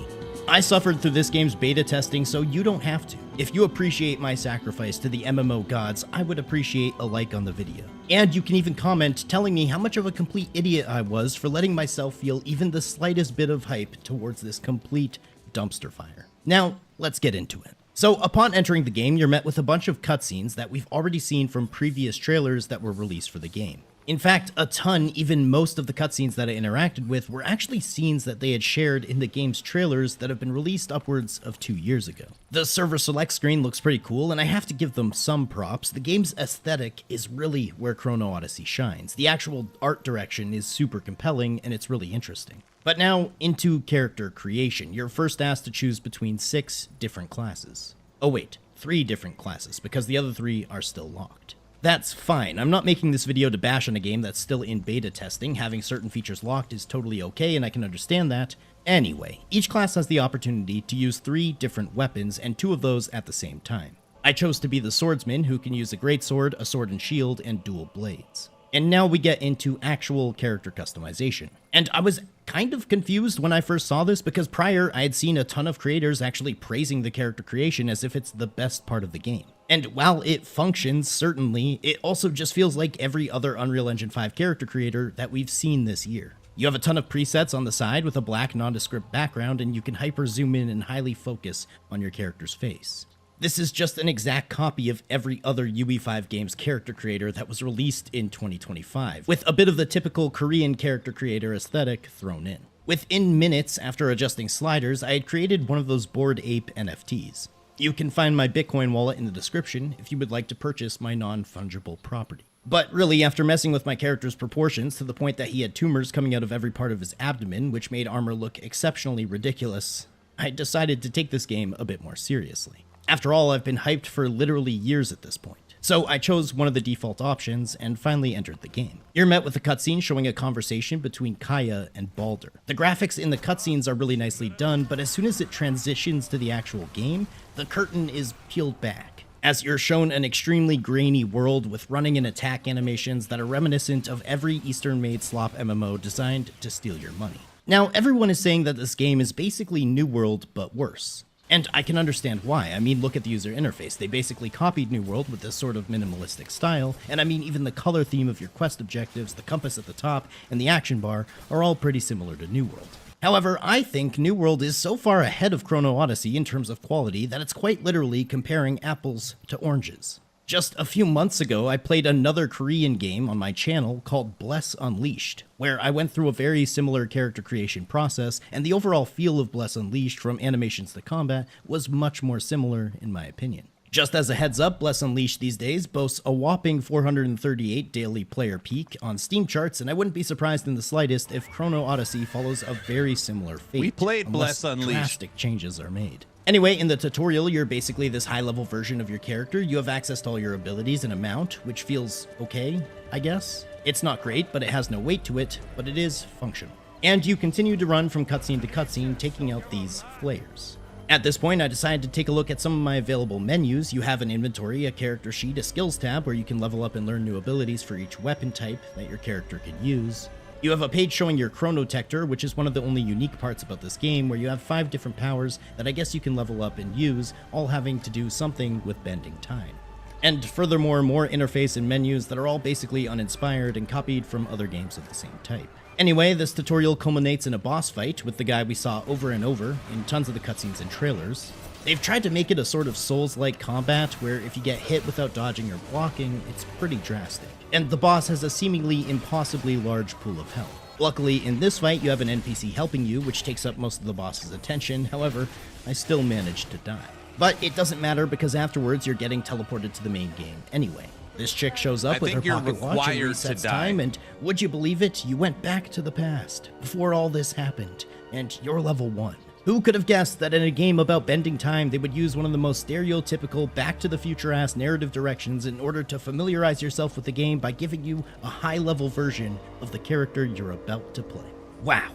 I suffered through this game's beta testing, so you don't have to. If you appreciate my sacrifice to the MMO gods, I would appreciate a like on the video. And you can even comment telling me how much of a complete idiot I was for letting myself feel even the slightest bit of hype towards this complete dumpster fire. Now, let's get into it. So, upon entering the game, you're met with a bunch of cutscenes that we've already seen from previous trailers that were released for the game. In fact, a ton, even most of the cutscenes that I interacted with, were actually scenes that they had shared in the game's trailers that have been released upwards of 2 years ago. The server select screen looks pretty cool, and I have to give them some props. The game's aesthetic is really where Chrono Odyssey shines. The actual art direction is super compelling, and it's really interesting. But now, into character creation. You're first asked to choose between 6 different classes. Oh wait, 3 different classes, because the other 3 are still locked. That's fine. I'm not making this video to bash on a game that's still in beta testing. Having certain features locked is totally okay, and I can understand that. Anyway, each class has the opportunity to use 3 different weapons, and 2 of those at the same time. I chose to be the swordsman, who can use a greatsword, a sword and shield, and dual blades. And now we get into actual character customization. And I was kind of confused when I first saw this, because prior I had seen a ton of creators actually praising the character creation as if it's the best part of the game. And while it functions, certainly, it also just feels like every other Unreal Engine 5 character creator that we've seen this year. You have a ton of presets on the side with a black nondescript background, and you can hyper zoom in and highly focus on your character's face. This is just an exact copy of every other UE5 game's character creator that was released in 2025, with a bit of the typical Korean character creator aesthetic thrown in. Within minutes after adjusting sliders, I had created one of those Bored Ape NFTs. You can find my Bitcoin wallet in the description if you would like to purchase my non-fungible property. But really, after messing with my character's proportions to the point that he had tumors coming out of every part of his abdomen, which made armor look exceptionally ridiculous, I decided to take this game a bit more seriously. After all, I've been hyped for literally years at this point. So I chose one of the default options and finally entered the game. You're met with a cutscene showing a conversation between Kaya and Balder. The graphics in the cutscenes are really nicely done, but as soon as it transitions to the actual game, the curtain is peeled back, as you're shown an extremely grainy world with running and attack animations that are reminiscent of every Eastern-made slop MMO designed to steal your money. Now, everyone is saying that this game is basically New World, but worse. And I can understand why. I mean, look at the user interface. They basically copied New World with this sort of minimalistic style, and I mean, even the color theme of your quest objectives, the compass at the top, and the action bar are all pretty similar to New World. However, I think New World is so far ahead of Chrono Odyssey in terms of quality that it's quite literally comparing apples to oranges. Just a few months ago, I played another Korean game on my channel called Bless Unleashed, where I went through a very similar character creation process, and the overall feel of Bless Unleashed, from animations to combat, was much more similar in my opinion. Just as a heads up, Bless Unleashed these days boasts a whopping 438 daily player peak on Steam charts, and I wouldn't be surprised in the slightest if Chrono Odyssey follows a very similar fate. We played Bless Unleashed. Drastic changes are made. Anyway, in the tutorial, you're basically this high-level version of your character. You have access to all your abilities and a mount, which feels okay, I guess. It's not great, but it has no weight to it, but it is functional. And you continue to run from cutscene to cutscene, taking out these flares. At this point, I decided to take a look at some of my available menus. You have an inventory, a character sheet, a skills tab where you can level up and learn new abilities for each weapon type that your character can use. You have a page showing your chronotector, which is one of the only unique parts about this game, where you have 5 different powers that I guess you can level up and use, all having to do something with bending time. And furthermore, more interface and menus that are all basically uninspired and copied from other games of the same type. Anyway, this tutorial culminates in a boss fight with the guy we saw over and over in tons of the cutscenes and trailers. They've tried to make it a sort of Souls-like combat where if you get hit without dodging or blocking, it's pretty drastic. And the boss has a seemingly impossibly large pool of health. Luckily, in this fight, you have an NPC helping you, which takes up most of the boss's attention. However, I still managed to die. But it doesn't matter, because afterwards you're getting teleported to the main game anyway. This chick shows up with her pocket watch and resets time, and would you believe it, you went back to the past, before all this happened, and you're level 1. Who could have guessed that in a game about bending time, they would use one of the most stereotypical back-to-the-future-ass narrative directions in order to familiarize yourself with the game by giving you a high-level version of the character you're about to play. Wow,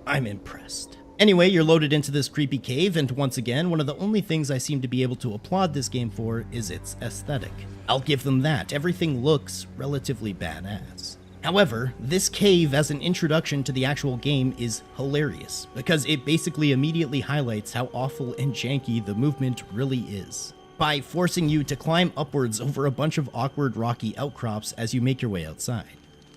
I'm impressed. Anyway, you're loaded into this creepy cave, and once again, one of the only things I seem to be able to applaud this game for is its aesthetic. I'll give them that, everything looks relatively badass. However, this cave as an introduction to the actual game is hilarious, because it basically immediately highlights how awful and janky the movement really is, by forcing you to climb upwards over a bunch of awkward rocky outcrops as you make your way outside.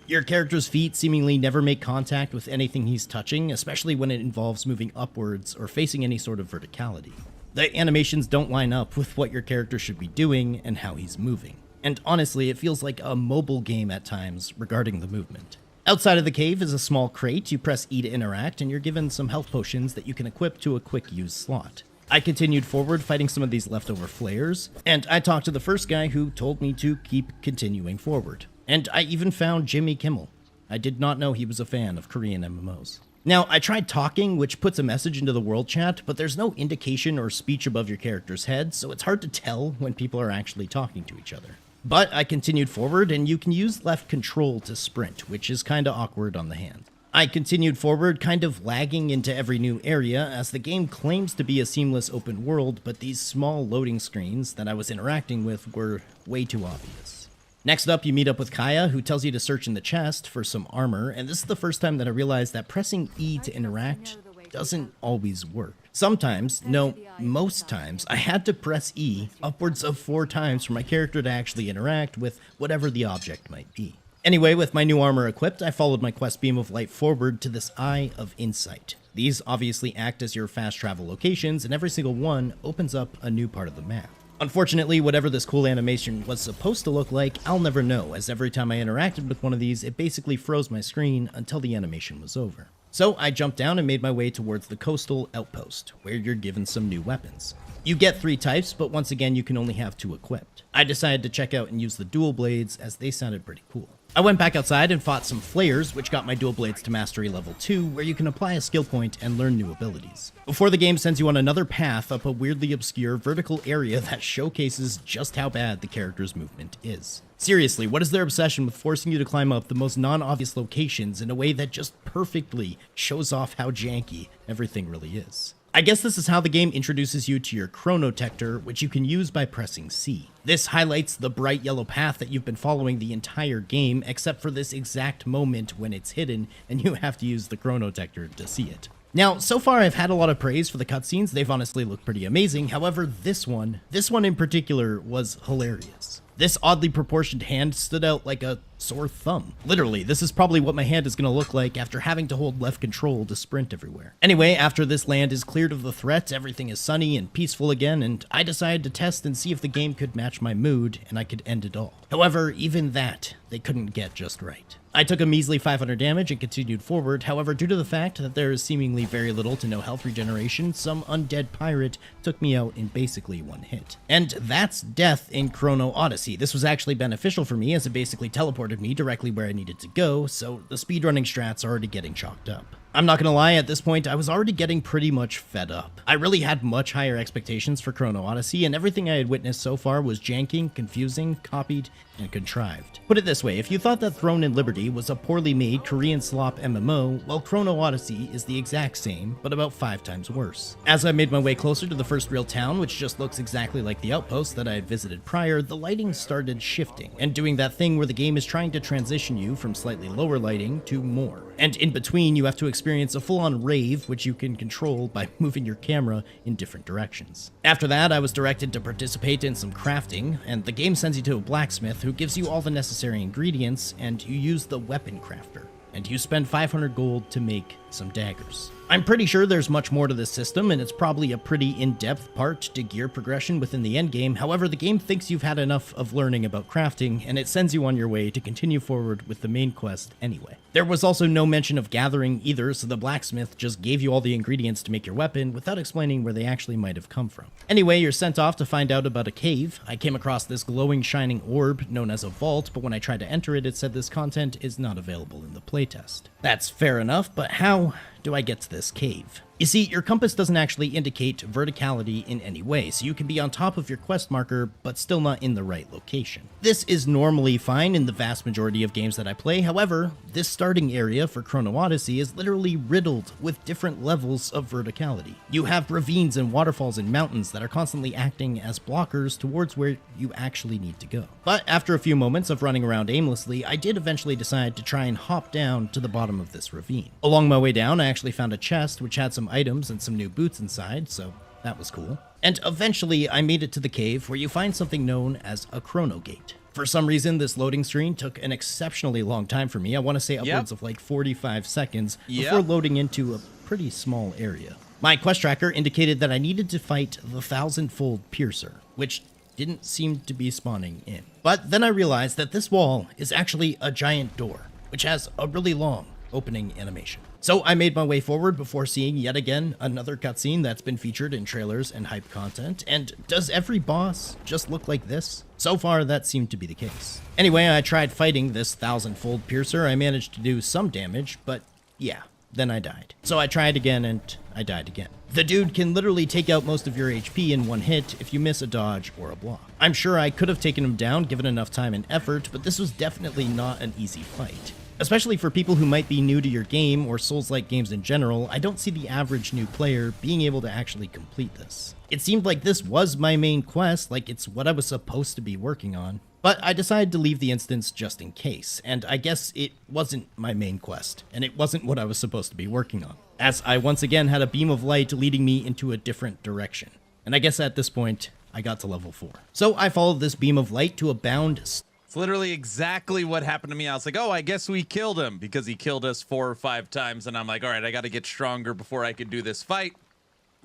Your character's feet seemingly never make contact with anything he's touching, especially when it involves moving upwards or facing any sort of verticality. The animations don't line up with what your character should be doing and how he's moving. And honestly, it feels like a mobile game at times regarding the movement. Outside of the cave is a small crate. You press E to interact, and you're given some health potions that you can equip to a quick use slot. I continued forward fighting some of these leftover flares, and I talked to the first guy who told me to keep continuing forward. And I even found Jimmy Kimmel. I did not know he was a fan of Korean MMOs. Now, I tried talking, which puts a message into the world chat, but there's no indication or speech above your character's head, so it's hard to tell when people are actually talking to each other. But I continued forward, and you can use left control to sprint, which is kinda awkward on the hand. I continued forward, kind of lagging into every new area, as the game claims to be a seamless open world, but these small loading screens that I was interacting with were way too obvious. Next up, you meet up with Kaya, who tells you to search in the chest for some armor, and this is the first time that I realized that pressing E to interact doesn't always work. Sometimes, no, most times, I had to press E upwards of 4 times for my character to actually interact with whatever the object might be. Anyway, with my new armor equipped, I followed my quest beam of light forward to this Eye of Insight. These obviously act as your fast travel locations, and every single one opens up a new part of the map. Unfortunately, whatever this cool animation was supposed to look like, I'll never know, as every time I interacted with one of these, it basically froze my screen until the animation was over. So I jumped down and made my way towards the coastal outpost, where you're given some new weapons. You get 3 types, but once again, you can only have 2 equipped. I decided to check out and use the dual blades, as they sounded pretty cool. I went back outside and fought some flayers, which got my dual blades to mastery level 2, where you can apply a skill point and learn new abilities. Before the game sends you on another path up a weirdly obscure vertical area that showcases just how bad the character's movement is. Seriously, what is their obsession with forcing you to climb up the most non-obvious locations in a way that just perfectly shows off how janky everything really is? I guess this is how the game introduces you to your chronotector, which you can use by pressing C. This highlights the bright yellow path that you've been following the entire game, except for this exact moment when it's hidden and you have to use the chronotector to see it. Now, so far I've had a lot of praise for the cutscenes. They've honestly looked pretty amazing. However, this one in particular was hilarious. This oddly proportioned hand stood out like a sore thumb. Literally, this is probably what my hand is going to look like after having to hold left control to sprint everywhere. Anyway, after this land is cleared of the threat, everything is sunny and peaceful again, and I decided to test and see if the game could match my mood and I could end it all. However, even that, they couldn't get just right. I took a measly 500 damage and continued forward. However, due to the fact that there is seemingly very little to no health regeneration, some undead pirate took me out in basically one hit. And that's death in Chrono Odyssey. This was actually beneficial for me as it basically teleported me directly where I needed to go, so the speedrunning strat's already getting chalked up. I'm not gonna lie, at this point, I was already getting pretty much fed up. I really had much higher expectations for Chrono Odyssey, and everything I had witnessed so far was janking, confusing, copied, and contrived. Put it this way, if you thought that Throne and Liberty was a poorly made Korean slop MMO, well, Chrono Odyssey is the exact same, but about 5 times worse. As I made my way closer to the first real town, which just looks exactly like the outpost that I had visited prior, the lighting started shifting, and doing that thing where the game is trying to transition you from slightly lower lighting to more. And in between, you have to experience a full-on rave, which you can control by moving your camera in different directions. After that, I was directed to participate in some crafting, and the game sends you to a blacksmith who gives you all the necessary ingredients, and you use the weapon crafter. And you spend 500 gold to make some daggers. I'm pretty sure there's much more to this system, and it's probably a pretty in-depth part to gear progression within the endgame. However, the game thinks you've had enough of learning about crafting, and it sends you on your way to continue forward with the main quest anyway. There was also no mention of gathering either, so the blacksmith just gave you all the ingredients to make your weapon without explaining where they actually might have come from. Anyway, you're sent off to find out about a cave. I came across this glowing shining orb known as a vault, but when I tried to enter it, it said this content is not available in the playtest. That's fair enough, but how do I get to this cave? You see, your compass doesn't actually indicate verticality in any way, so you can be on top of your quest marker, but still not in the right location. This is normally fine in the vast majority of games that I play. However, this starting area for Chrono Odyssey is literally riddled with different levels of verticality. You have ravines and waterfalls and mountains that are constantly acting as blockers towards where you actually need to go. But after a few moments of running around aimlessly, I did eventually decide to try and hop down to the bottom of this ravine. Along my way down, I actually found a chest which had some items and some new boots inside, so that was cool. And eventually I made it to the cave where you find something known as a chrono gate. For some reason, this loading screen took an exceptionally long time for me. I want to say upwards of like 45 seconds before loading into a pretty small area. My quest tracker indicated that I needed to fight the 1000-fold piercer, which didn't seem to be spawning in. But then I realized that this wall is actually a giant door, which has a really long opening animation. So I made my way forward before seeing yet again another cutscene that's been featured in trailers and hype content. And does every boss just look like this? So far, that seemed to be the case. Anyway, I tried fighting this 1000-fold piercer. I managed to do some damage, but yeah, then I died. So I tried again and I died again. The dude can literally take out most of your HP in one hit if you miss a dodge or a block. I'm sure I could have taken him down given enough time and effort, but this was definitely not an easy fight. Especially for people who might be new to your game or Souls-like games in general, I don't see the average new player being able to actually complete this. It seemed like this was my main quest, like it's what I was supposed to be working on. But I decided to leave the instance just in case, and I guess it wasn't my main quest, and it wasn't what I was supposed to be working on, as I once again had a beam of light leading me into a different direction. And I guess at this point, I got to level 4. So I followed this beam of light to a bound. It's literally exactly what happened to me. I was like, oh, I guess we killed him because he killed us 4 or 5 times. And I'm like, all right, I got to get stronger before I could do this fight.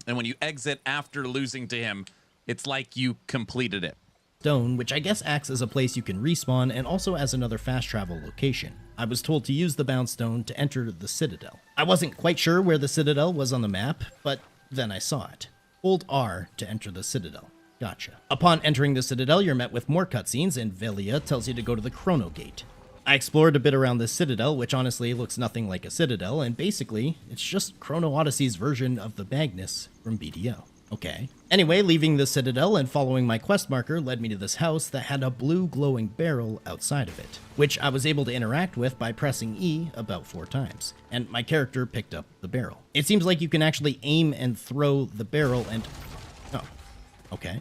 And when you exit after losing to him, it's like you completed it. Stone, which I guess acts as a place you can respawn and also as another fast travel location. I was told to use the bound stone to enter the Citadel. I wasn't quite sure where the Citadel was on the map, but then I saw it. Hold R to enter the Citadel. Gotcha. Upon entering the Citadel, you're met with more cutscenes, and Velia tells you to go to the Chrono Gate. I explored a bit around this Citadel, which honestly looks nothing like a Citadel, and basically, it's just Chrono Odyssey's version of the Magnus from BDO. Okay. Anyway, leaving the Citadel and following my quest marker led me to this house that had a blue glowing barrel outside of it, which I was able to interact with by pressing E about 4 times, and my character picked up the barrel. It seems like you can actually aim and throw the barrel and... oh. Okay.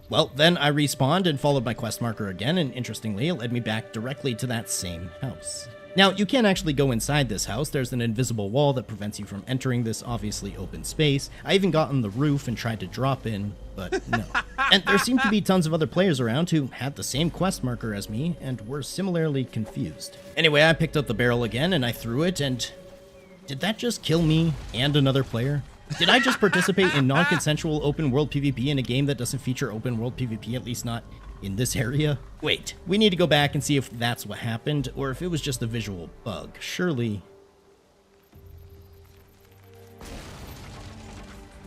Well, then I respawned and followed my quest marker again, and interestingly, it led me back directly to that same house. Now, you can't actually go inside this house. There's an invisible wall that prevents you from entering this obviously open space. I even got on the roof and tried to drop in, but no. And there seemed to be tons of other players around who had the same quest marker as me and were similarly confused. Anyway, I picked up the barrel again and I threw it, and did that just kill me and another player? Did I just participate in non-consensual open-world PvP in a game that doesn't feature open-world PvP, at least not in this area? Wait, we need to go back and see if that's what happened, or if it was just a visual bug. Surely...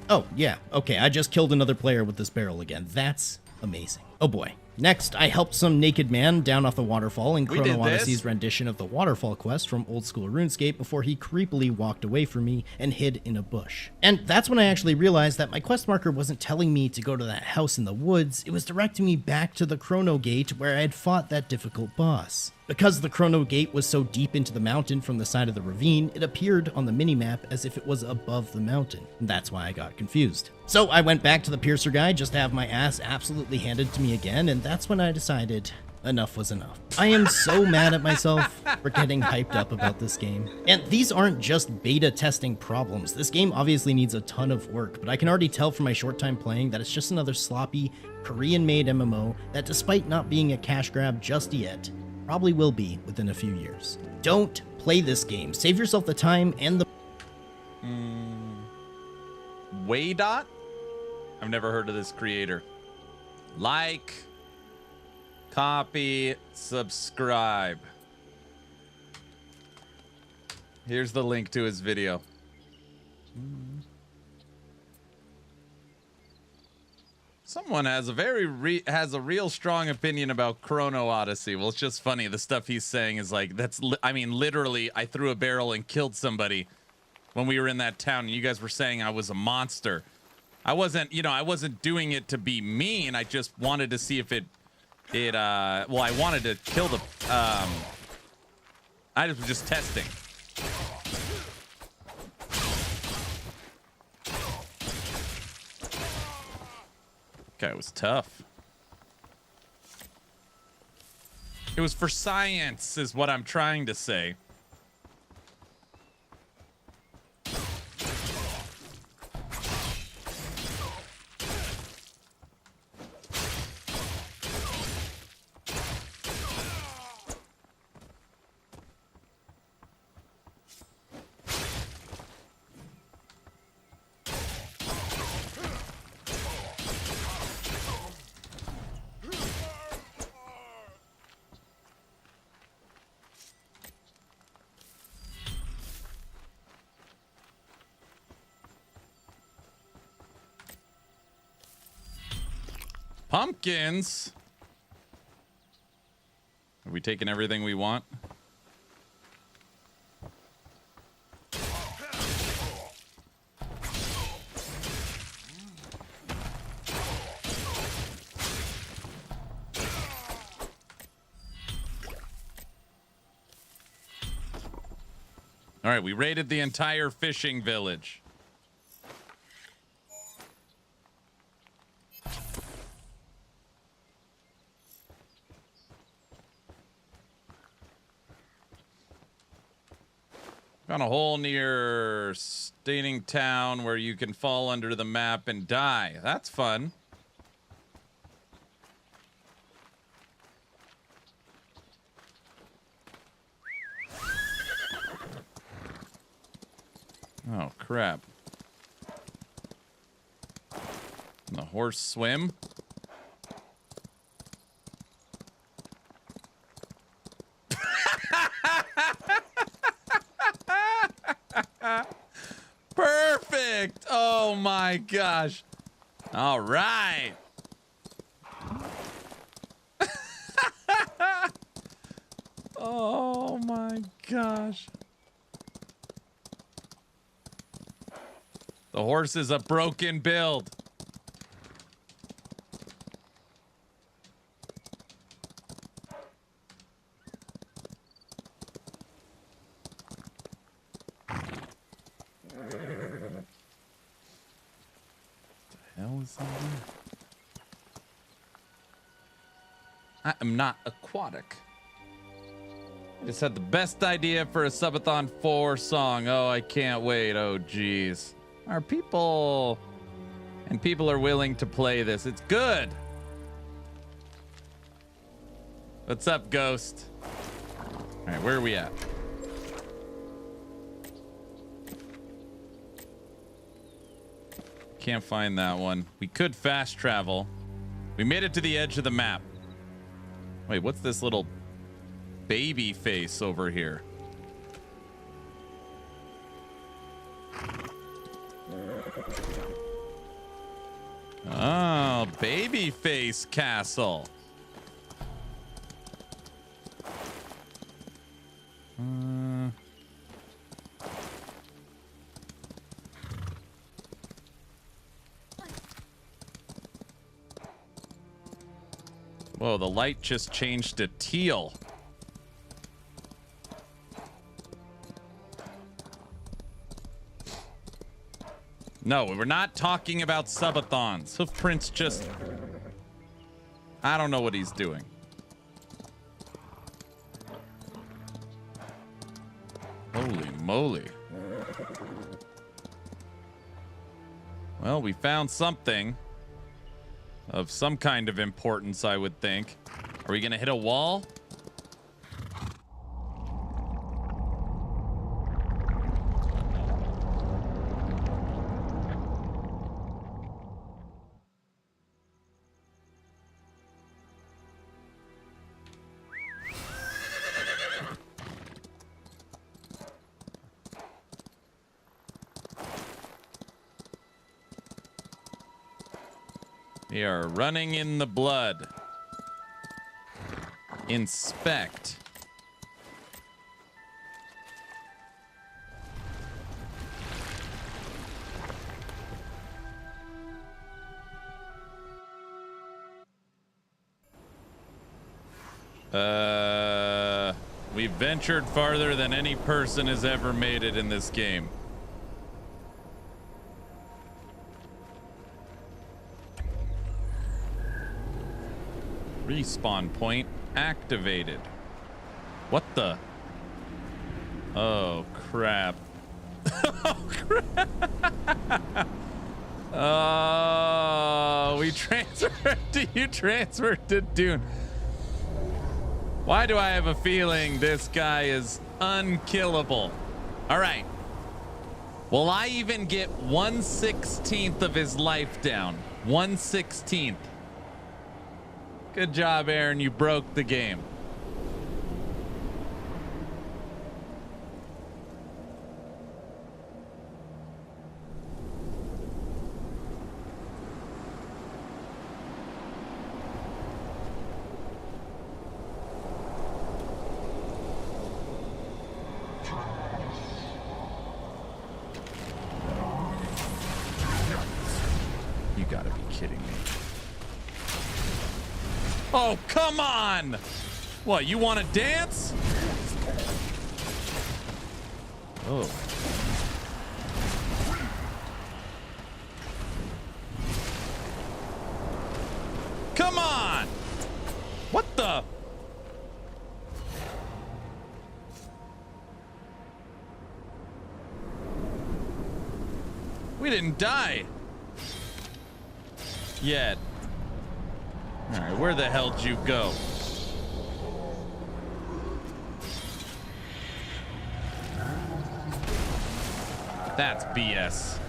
oh, yeah, okay, I just killed another player with this barrel again. That's amazing. Oh boy. Next, I helped some naked man down off the waterfall in Chrono Odyssey's rendition of the waterfall quest from old school RuneScape before he creepily walked away from me and hid in a bush. And that's when I actually realized that my quest marker wasn't telling me to go to that house in the woods, it was directing me back to the Chrono Gate where I had fought that difficult boss. Because the Chrono Gate was so deep into the mountain from the side of the ravine, it appeared on the minimap as if it was above the mountain. And that's why I got confused. So I went back to the Piercer guy just to have my ass absolutely handed to me again, and that's when I decided enough was enough. I am so mad at myself for getting hyped up about this game. And these aren't just beta testing problems. This game obviously needs a ton of work, but I can already tell from my short time playing that it's just another sloppy, Korean-made MMO that, despite not being a cash grab just yet, probably will be within a few years. Don't play this game. Save yourself the time and the... Waydot? I've never heard of this creator. Like, copy, subscribe. Here's the link to his video. Someone has a real strong opinion about Chrono Odyssey. Well, it's just funny. The stuff he's saying is like, I mean, literally, I threw a barrel and killed somebody. when we were in that town and you guys were saying I was a monster. I wasn't, you know, I wasn't doing it to be mean. I just wanted to see if well, I wanted to kill the, I was just testing. Okay, it was tough. It was for science, is what I'm trying to say. Pumpkins. Are we taking everything we want? All right, we raided the entire fishing village. Found a hole near Staining Town where you can fall under the map and die. That's fun. Oh, crap. Can the horse swim? Perfect. Oh my gosh. All right. Oh my gosh. The horse is a broken build. I am not aquatic. I just had the best idea for a Subathon 4 song. Oh, I can't wait. Oh, geez. Are people... And people are willing to play this. It's good. What's up, Ghost? All right, where are we at? Can't find that one. We could fast travel. We made it to the edge of the map. Wait, what's this little baby face over here? Oh, baby face castle. Whoa, the light just changed to teal. No, we're not talking about subathons. Hoofprint's just... I don't know what he's doing. Holy moly. Well, we found something of some kind of importance, I would think. Are we gonna hit a wall? We are running in the blood. Inspect. We've ventured farther than any person has ever made it in this game. Respawn point activated. What the? Oh, crap. Oh, crap. Oh, we transferred. You transferred to Dune. Why do I have a feeling this guy is unkillable? All right. Will I even get 1/16 of his life down? 1/16. Good job, Aaron. You broke the game. You gotta be kidding me. Oh, come on! What, you want to dance? Oh. Come on! What the? We didn't die yet. All right, where the hell did you go? That's BS.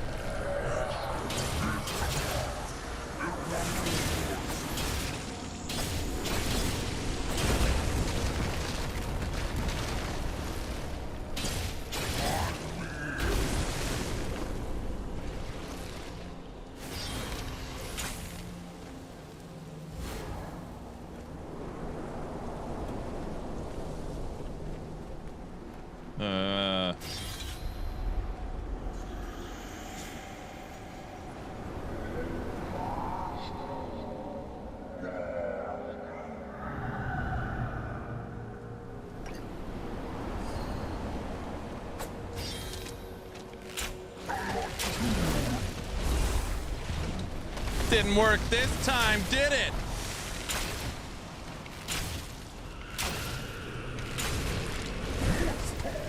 Didn't work this time, did it?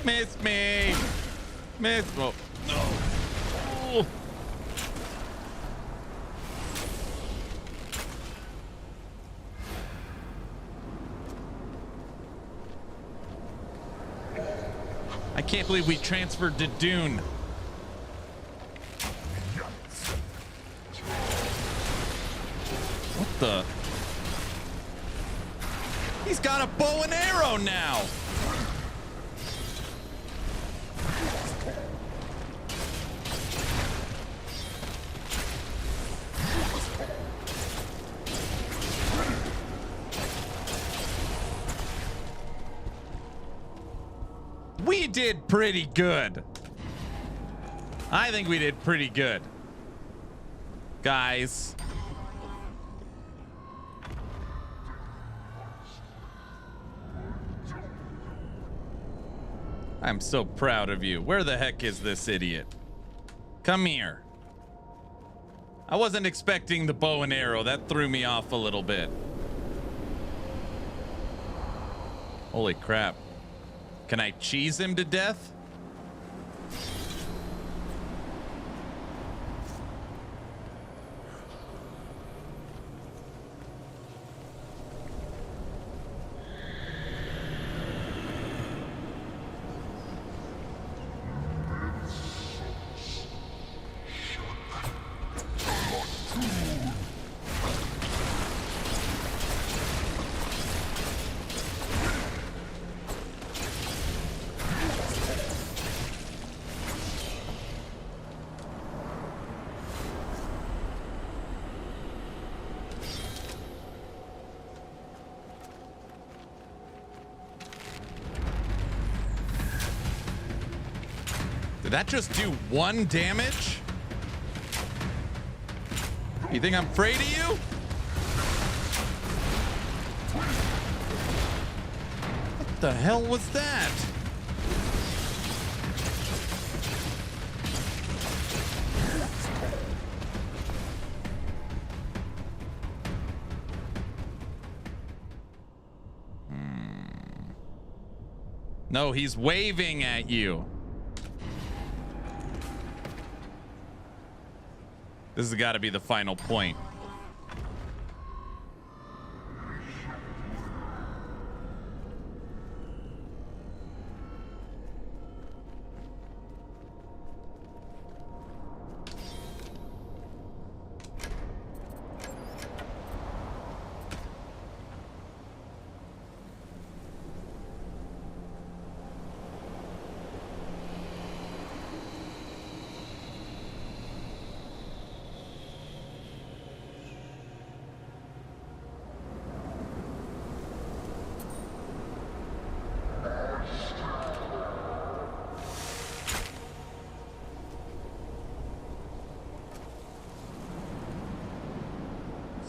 Miss me. Miss. Oh, no. Oh. I can't believe we transferred to Dune. What the? He's got a bow and arrow now. We did pretty good. I think we did pretty good, guys. I'm so proud of you. Where the heck is this idiot? Come here. I wasn't expecting the bow and arrow. That threw me off a little bit. Holy crap. Can I cheese him to death? Did that just do 1 damage? You think I'm afraid of you? What the hell was that? No, he's waving at you. This has got to be the final point.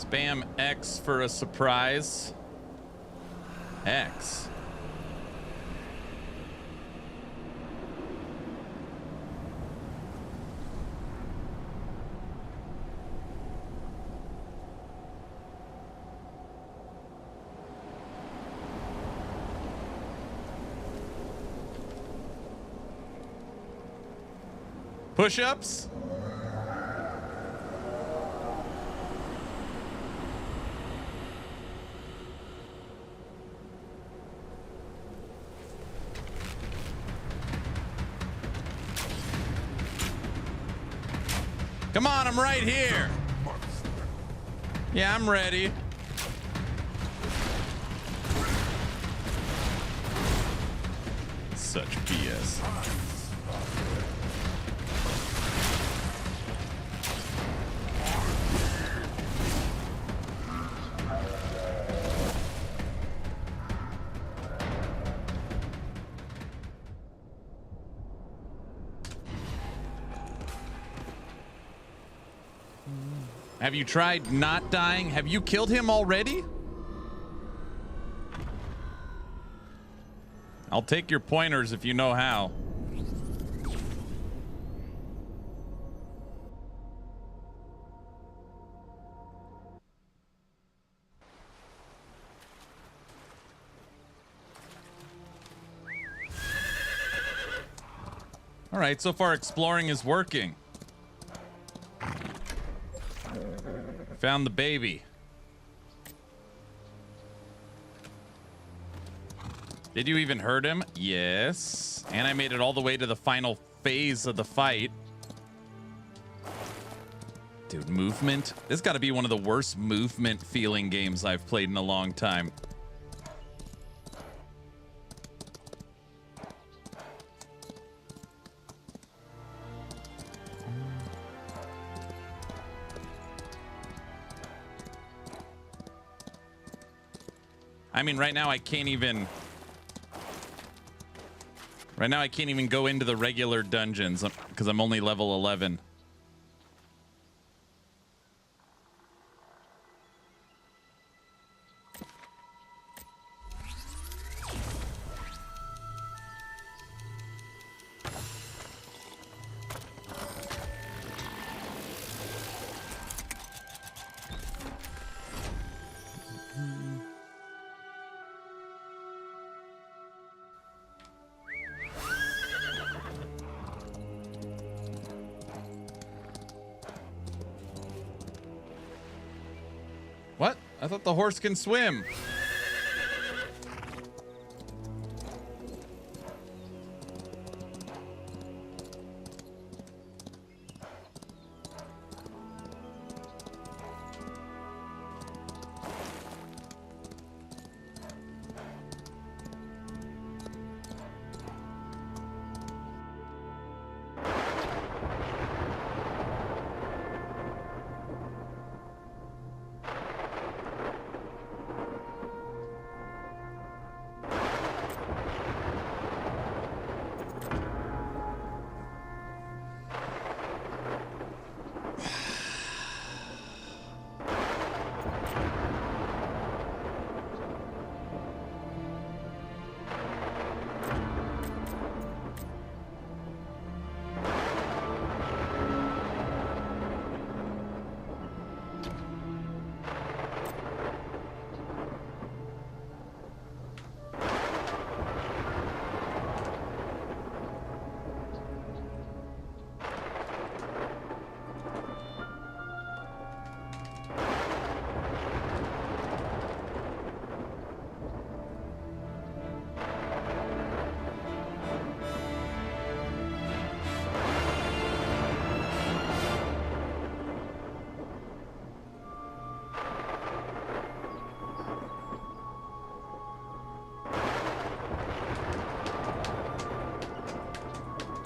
Spam X for a surprise. X. Push-ups? Come on, I'm right here. Yeah, I'm ready. Such BS. Have you tried not dying? Have you killed him already? I'll take your pointers if you know how. All right, so far exploring is working. Found the baby. Did you even hurt him? Yes. And I made it all the way to the final phase of the fight. Dude, movement. This has got to be one of the worst movement feeling games I've played in a long time. I mean, right now I can't even go into the regular dungeons because I'm only level 11. What? I thought the horse can swim.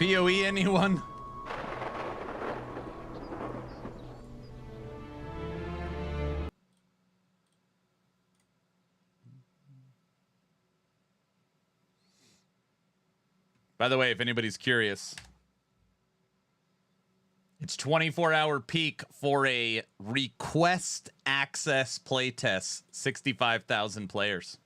PoE, anyone? By the way, if anybody's curious, it's 24-hour peak for a request access playtest, 65,000 players.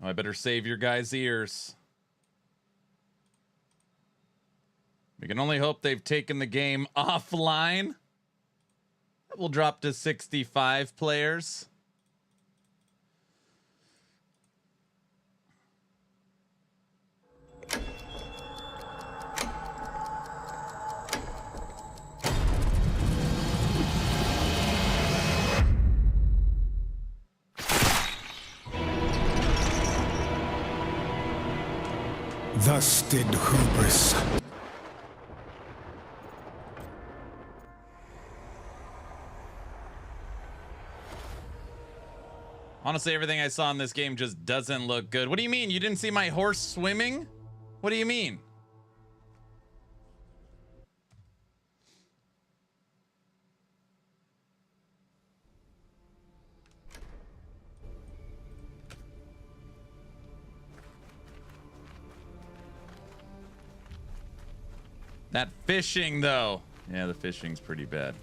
I better save your guys' ears. We can only hope they've taken the game offline. We'll drop to 65 players. Thus did hubris. Honestly, everything I saw in this game just doesn't look good. What do you mean? You didn't see my horse swimming? What do you mean? That fishing, though. Yeah, the fishing's pretty bad.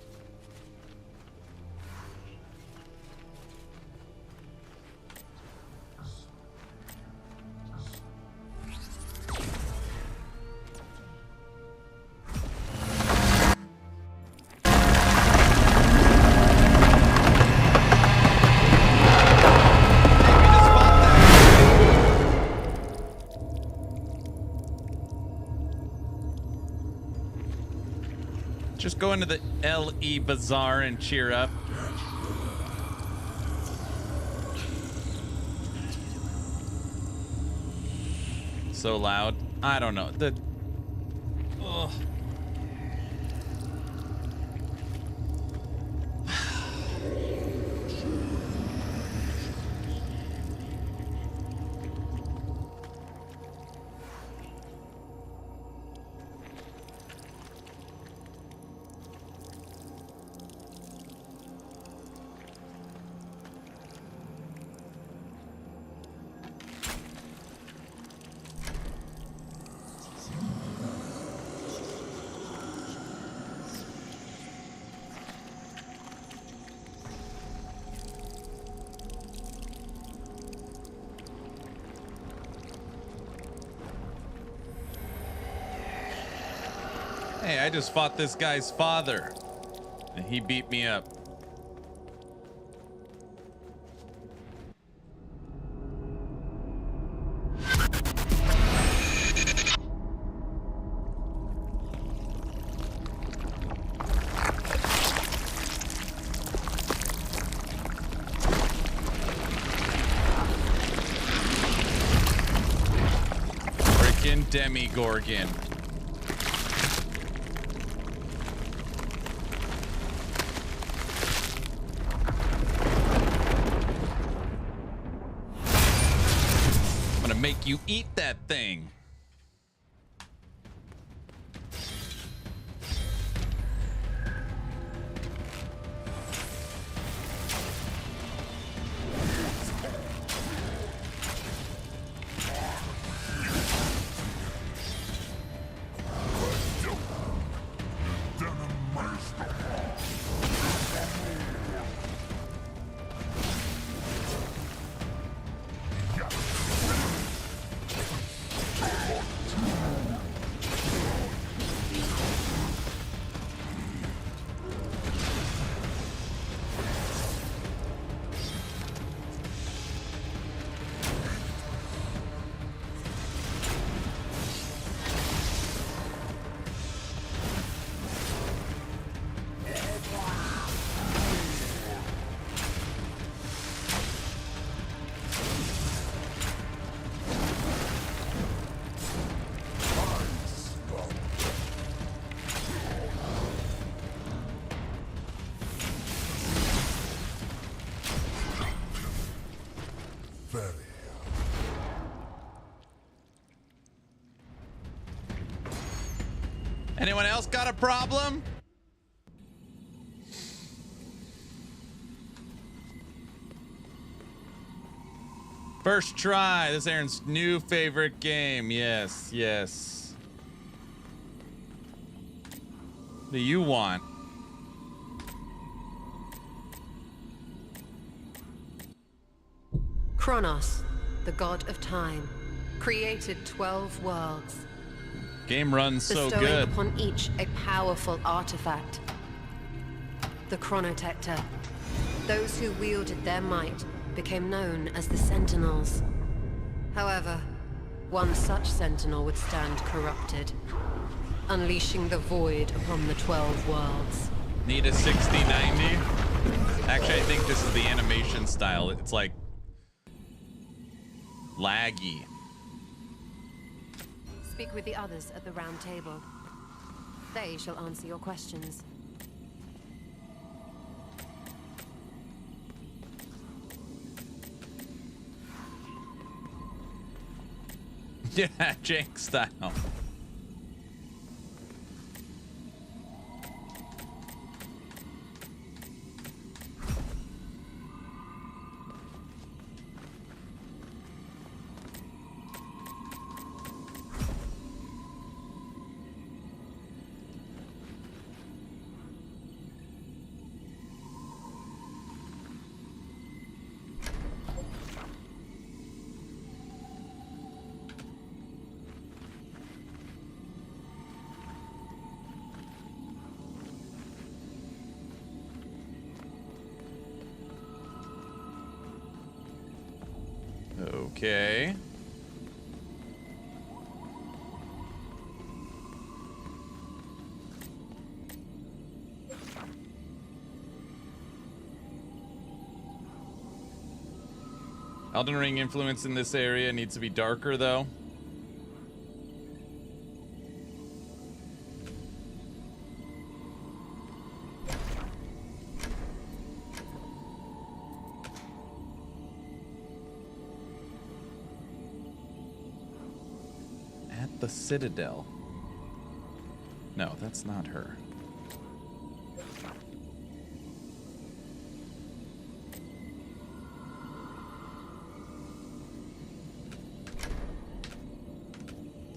Just go into the LE Bazaar and cheer up. So loud. I don't know. Ugh. Hey, I just fought this guy's father, and he beat me up. Freaking Demigorgon. Make you eat that thing. Anyone else got a problem? First try. This is Aaron's new favorite game. Yes, yes. What do you want? Chronos, the god of time, created 12 worlds. Game runs so bestowing good. upon each a powerful artifact. The Chronotector. Those who wielded their might became known as the Sentinels. However, one such Sentinel would stand corrupted, unleashing the void upon the 12 worlds. Need a 6090? Actually, I think this is the animation style. It's like laggy. Speak with the others at the round table. They shall answer your questions. Yeah, Jank style. Okay. Elden Ring influence in this area needs to be darker, though. At the Citadel. No, that's not her.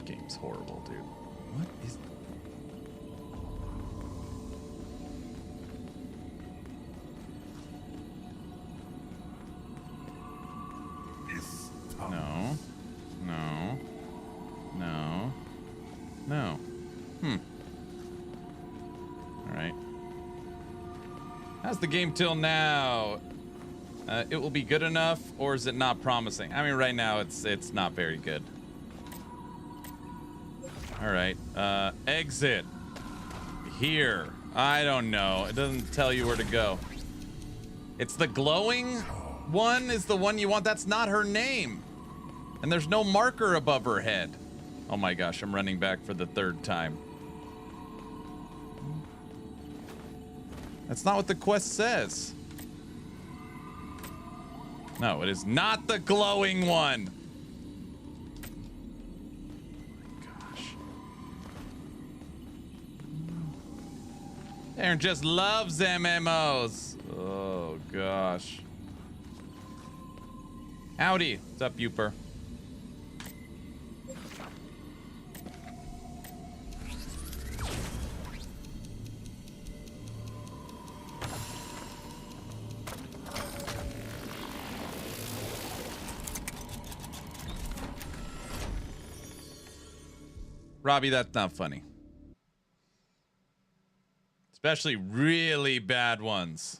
Game's horrible, dude. What is... No. No. No. No. Alright. How's the game till now? It will be good enough, or is it not promising? I mean, right now, it's not very good. Alright. Exit. Here. I don't know. It doesn't tell you where to go. It's the glowing one is the one you want. That's not her name. And there's no marker above her head. Oh my gosh, I'm running back for the third time. That's not what the quest says. No, it is not the glowing one. Oh my gosh. Aaron just loves MMOs. Oh gosh. Howdy. What's up, Youper? Robbie, that's not funny. Especially really bad ones.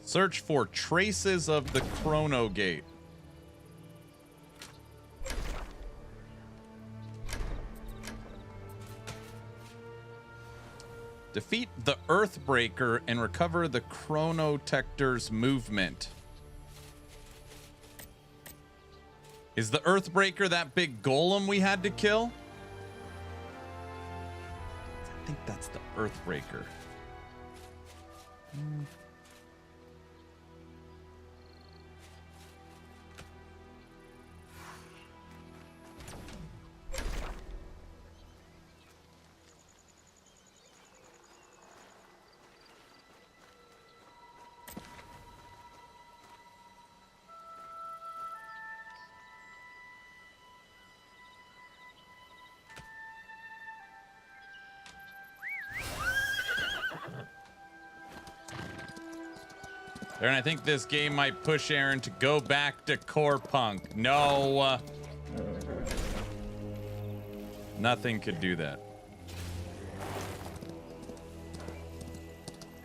Search for traces of the Chrono Gate. Defeat the Earthbreaker and recover the Chronotector's movement. Is the Earthbreaker that big golem we had to kill? I think that's the Earthbreaker. And I think this game might push Aaron to go back to core punk. No. Nothing could do that.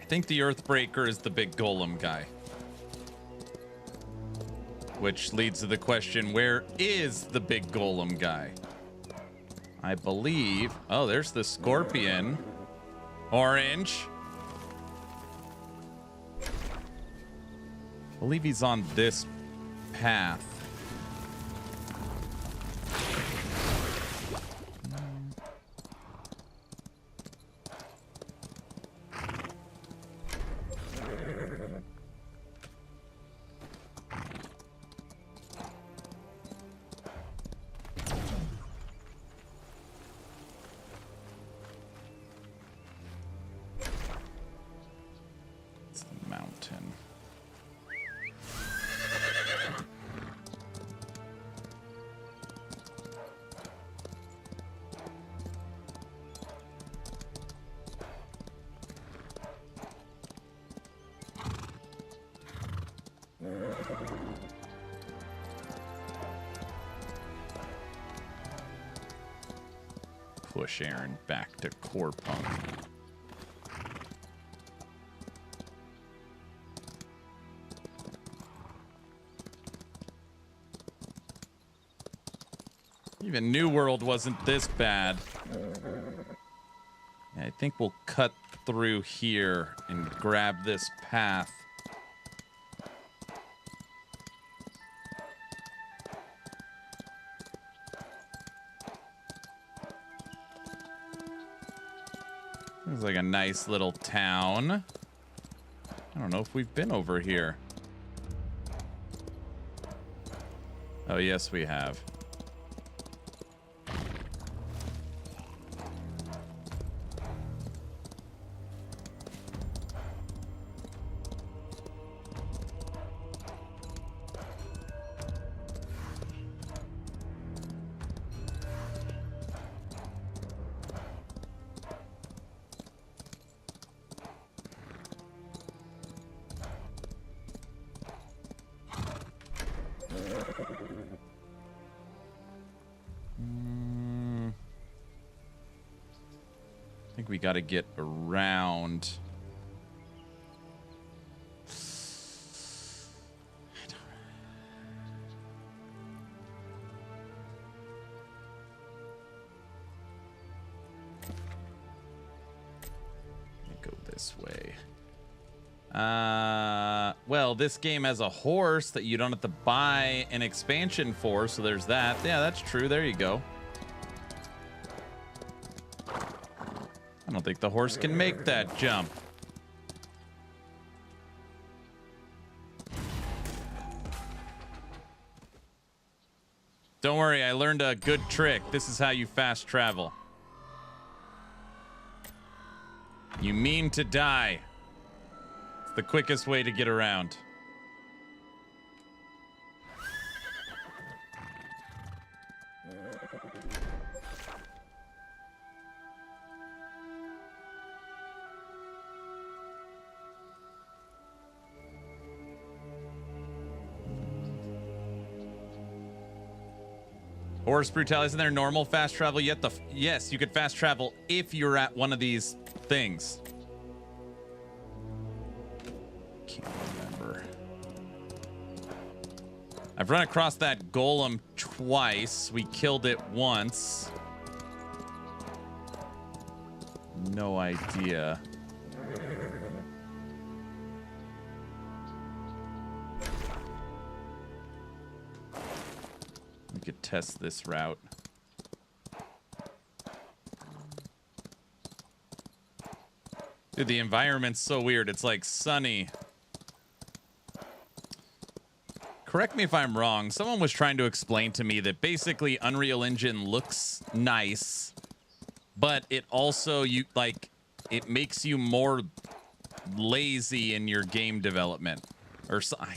I think the Earthbreaker is the big golem guy. Which leads to the question, where is the big golem guy? I believe... Oh, there's the Scorpion. Orange. I believe he's on this path. It's the mountain. Push Aaron back to core punk. Even New World wasn't this bad. I think we'll cut through here and grab this path. It's like a nice little town. I don't know if we've been over here. Oh, yes, we have. I think we got to get around. Go this way. Well, this game has a horse that you don't have to buy an expansion for, so there's that. Yeah, that's true. There you go. I don't think the horse can make that jump. Don't worry, I learned a good trick. This is how you fast travel. You mean to die. It's the quickest way to get around. Horse brutality, isn't there normal fast travel yet? Yes, you could fast travel if you're at one of these things. Can't remember. I've run across that golem twice. We killed it once. No idea. We could test this route. Dude, the environment's so weird. It's like sunny. Correct me if I'm wrong. Someone was trying to explain to me that basically Unreal Engine looks nice, but it also it makes you more lazy in your game development. Or so, I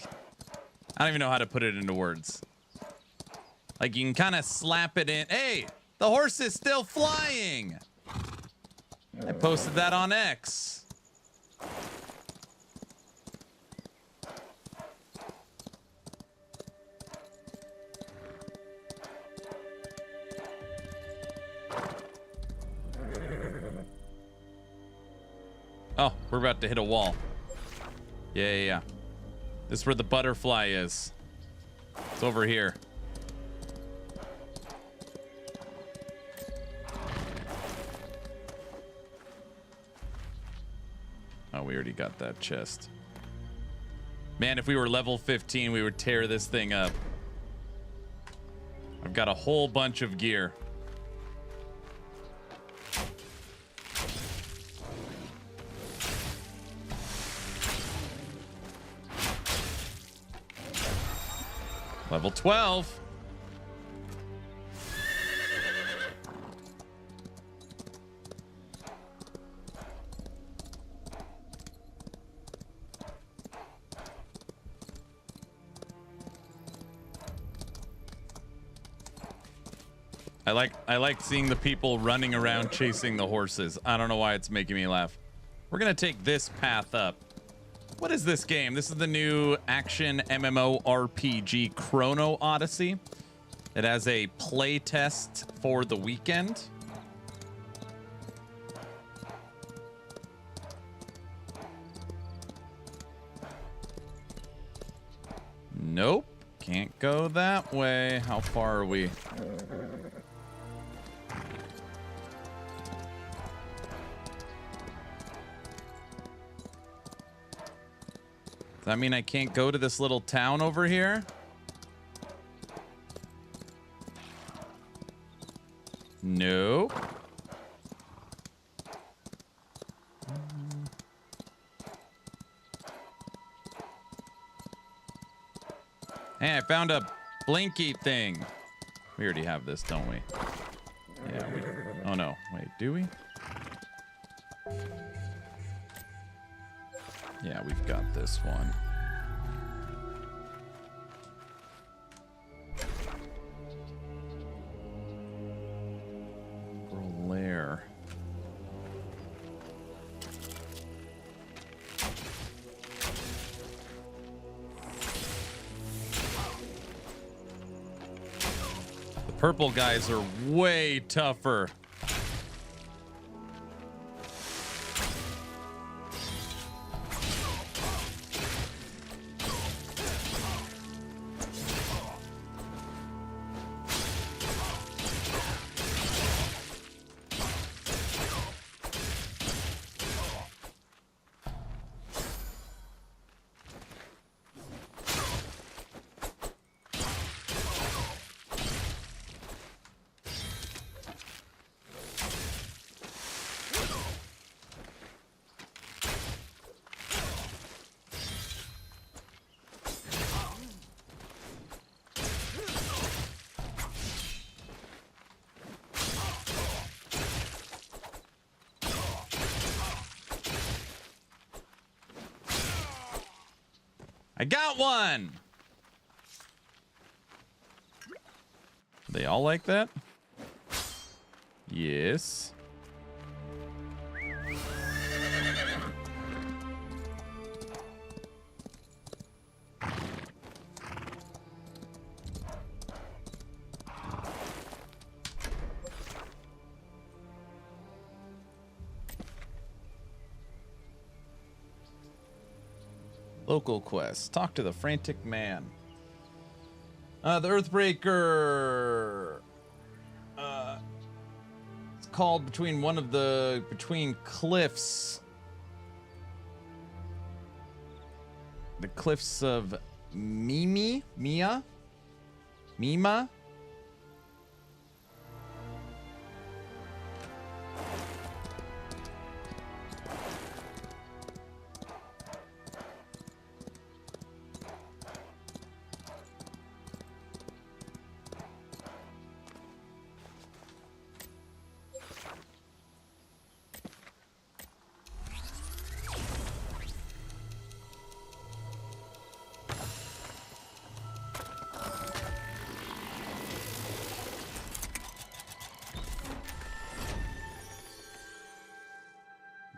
don't even know how to put it into words. Like you can kind of slap it in. Hey, the horse is still flying. I posted that on X. Oh, we're about to hit a wall. Yeah. This is where the butterfly is. It's over here. Oh, we already got that chest. Man, if we were level 15, we would tear this thing up. I've got a whole bunch of gear. Level 12. I like seeing the people running around chasing the horses. I don't know why it's making me laugh. We're gonna take this path up. What is this game? This is the new action MMORPG Chrono Odyssey. It has a play test for the weekend. Nope. Can't go that way. How far are we? Does that mean I can't go to this little town over here? Nope. Hey, I found a blinky thing. We already have this, don't we? Yeah, we do. Oh no, wait, do we? Yeah, we've got this one. Lair. The purple guys are way tougher. I got one! Are they all like that? Yes. Local quest. Talk to the frantic man. The Earthbreaker. It's called between cliffs. The cliffs of Mima.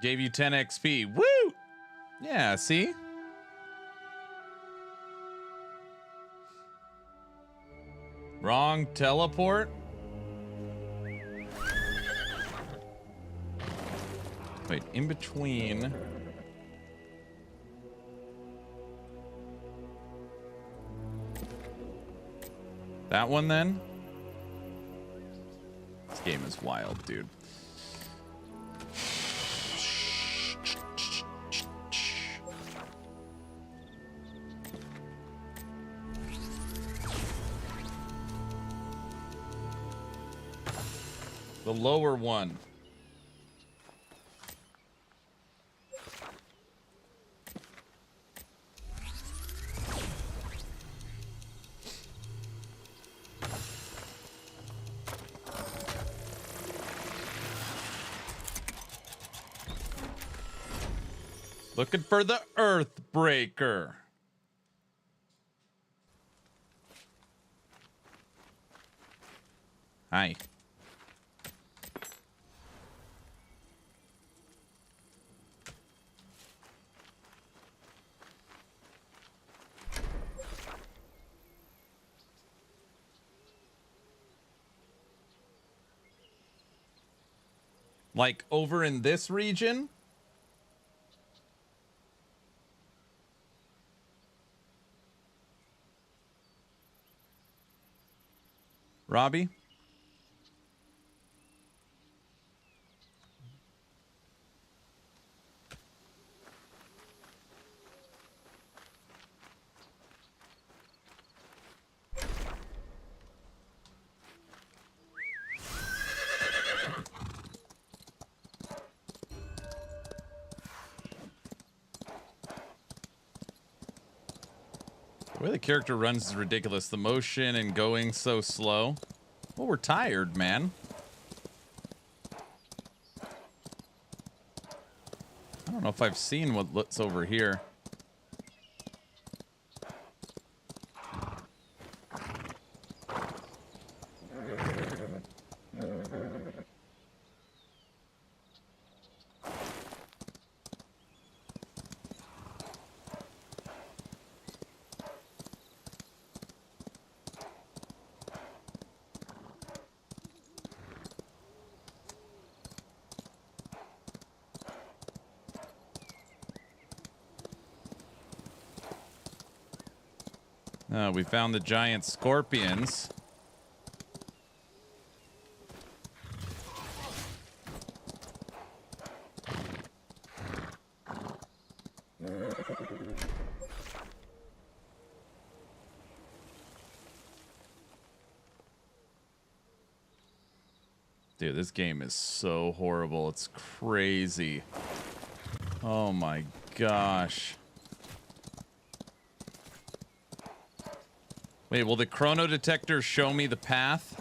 Gave you 10 XP. Woo! Yeah, see? Wrong teleport? Wait, in between... That one, then? This game is wild, dude. The lower one. Looking for the Earthbreaker. Hi. Like over in this region? Robbie? The way the character runs is ridiculous. The motion and going so slow. Well, we're tired, man. I don't know if I've seen what's over here. We found the giant scorpions. Dude, this game is so horrible. It's crazy. Oh my gosh. Wait, will the chrono detector show me the path?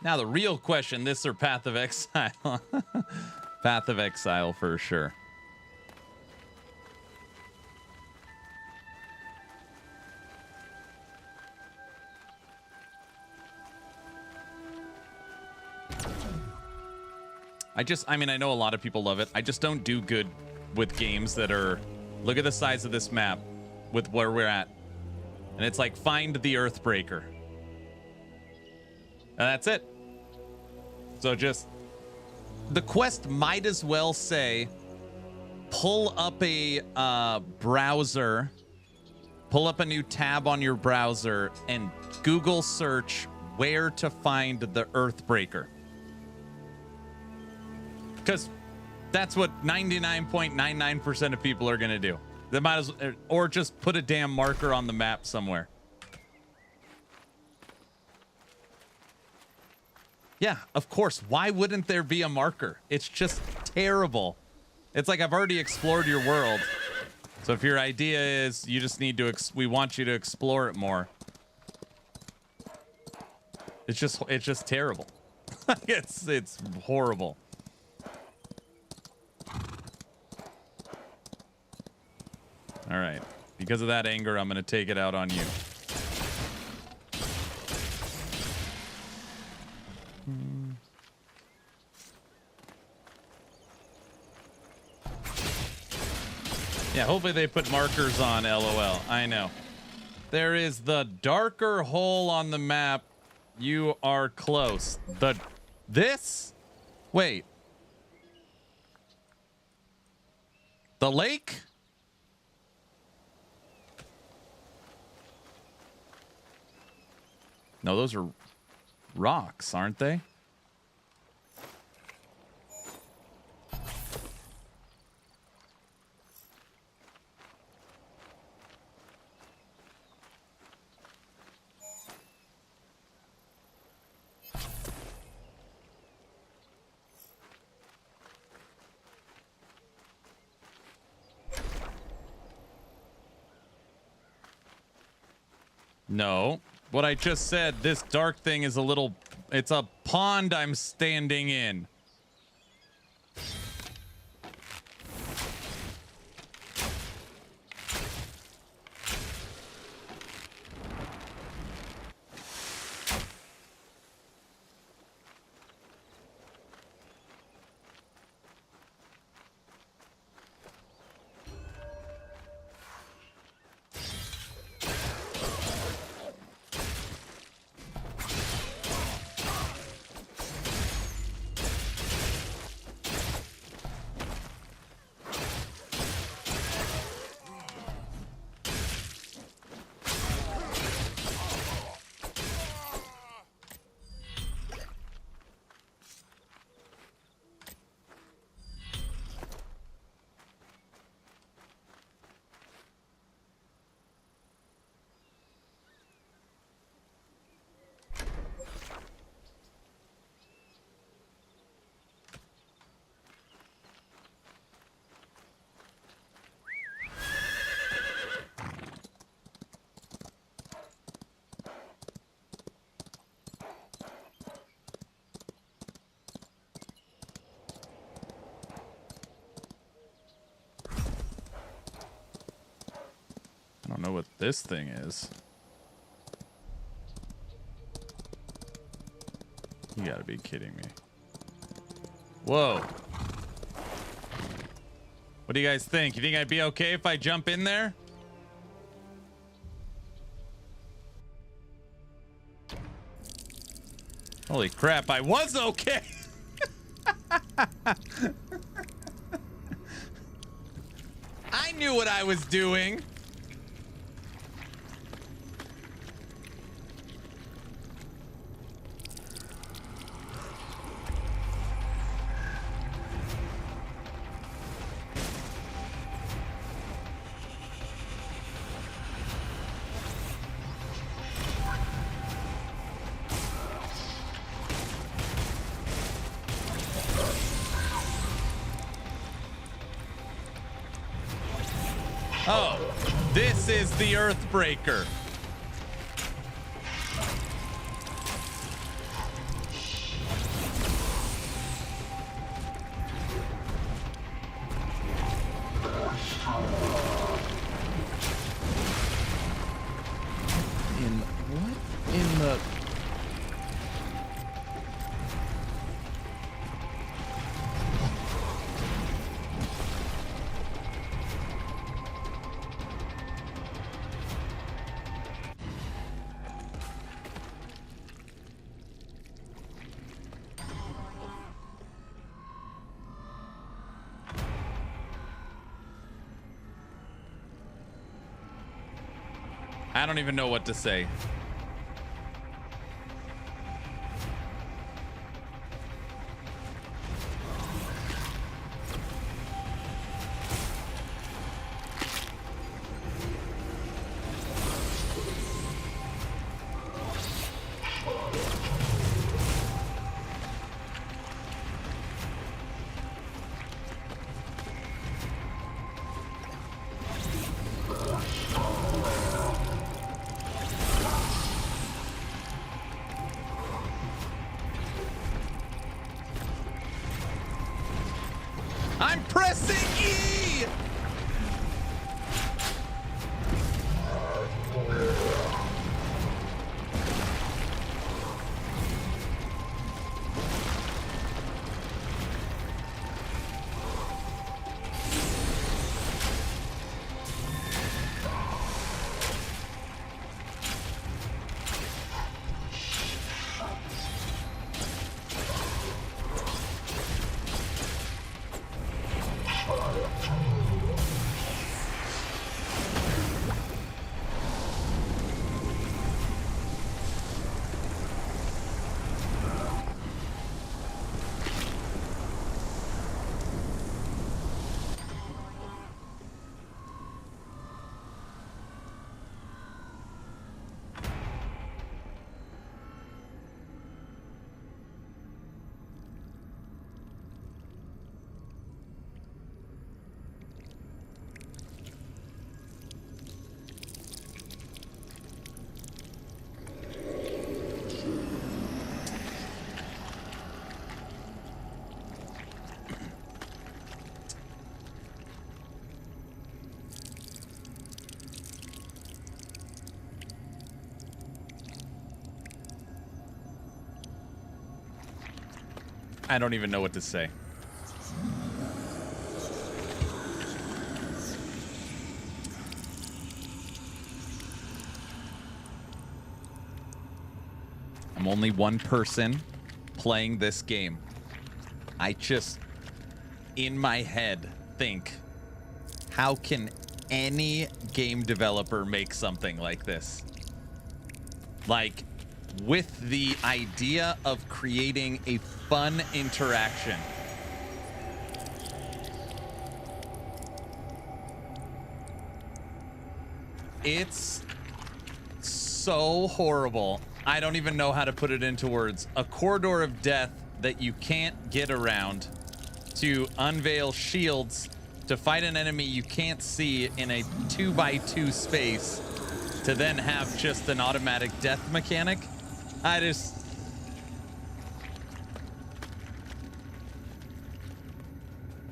Now the real question, this or Path of Exile? Path of Exile for sure. I mean, I know a lot of people love it. I just don't do good with games that are, look at the size of this map with where we're at. And it's like, find the Earthbreaker. And that's it. So just, the quest might as well say, pull up a browser, pull up a new tab on your browser, and Google search where to find the Earthbreaker. Because that's what 99.99% of people are going to do. They might as well, or just put a damn marker on the map somewhere. Yeah, of course. Why wouldn't there be a marker? It's just terrible. It's like, I've already explored your world. So if your idea is you just need to, we want you to explore it more, It's just terrible. It's horrible. All right. Because of that anger, I'm going to take it out on you. Yeah, hopefully they put markers on, LOL. I know. There is the darker hole on the map. You are close. This? Wait. The lake? No, those are rocks, aren't they? No. What I just said, this dark thing is it's a pond I'm standing in. I don't know what this thing is. You gotta be kidding me. Whoa. What do you guys think? You think I'd be okay if I jump in there? Holy crap, I was okay. I knew what I was doing. Oh, this is the Earthbreaker. What in the... I don't even know what to say. pressing E! I don't even know what to say. I'm only one person playing this game. I just, in my head, think, how can any game developer make something like this? Like, with the idea of creating a fun interaction. It's so horrible. I don't even know how to put it into words. A corridor of death that you can't get around, to unveil shields, to fight an enemy you can't see in a 2x2 space, to then have just an automatic death mechanic. I just...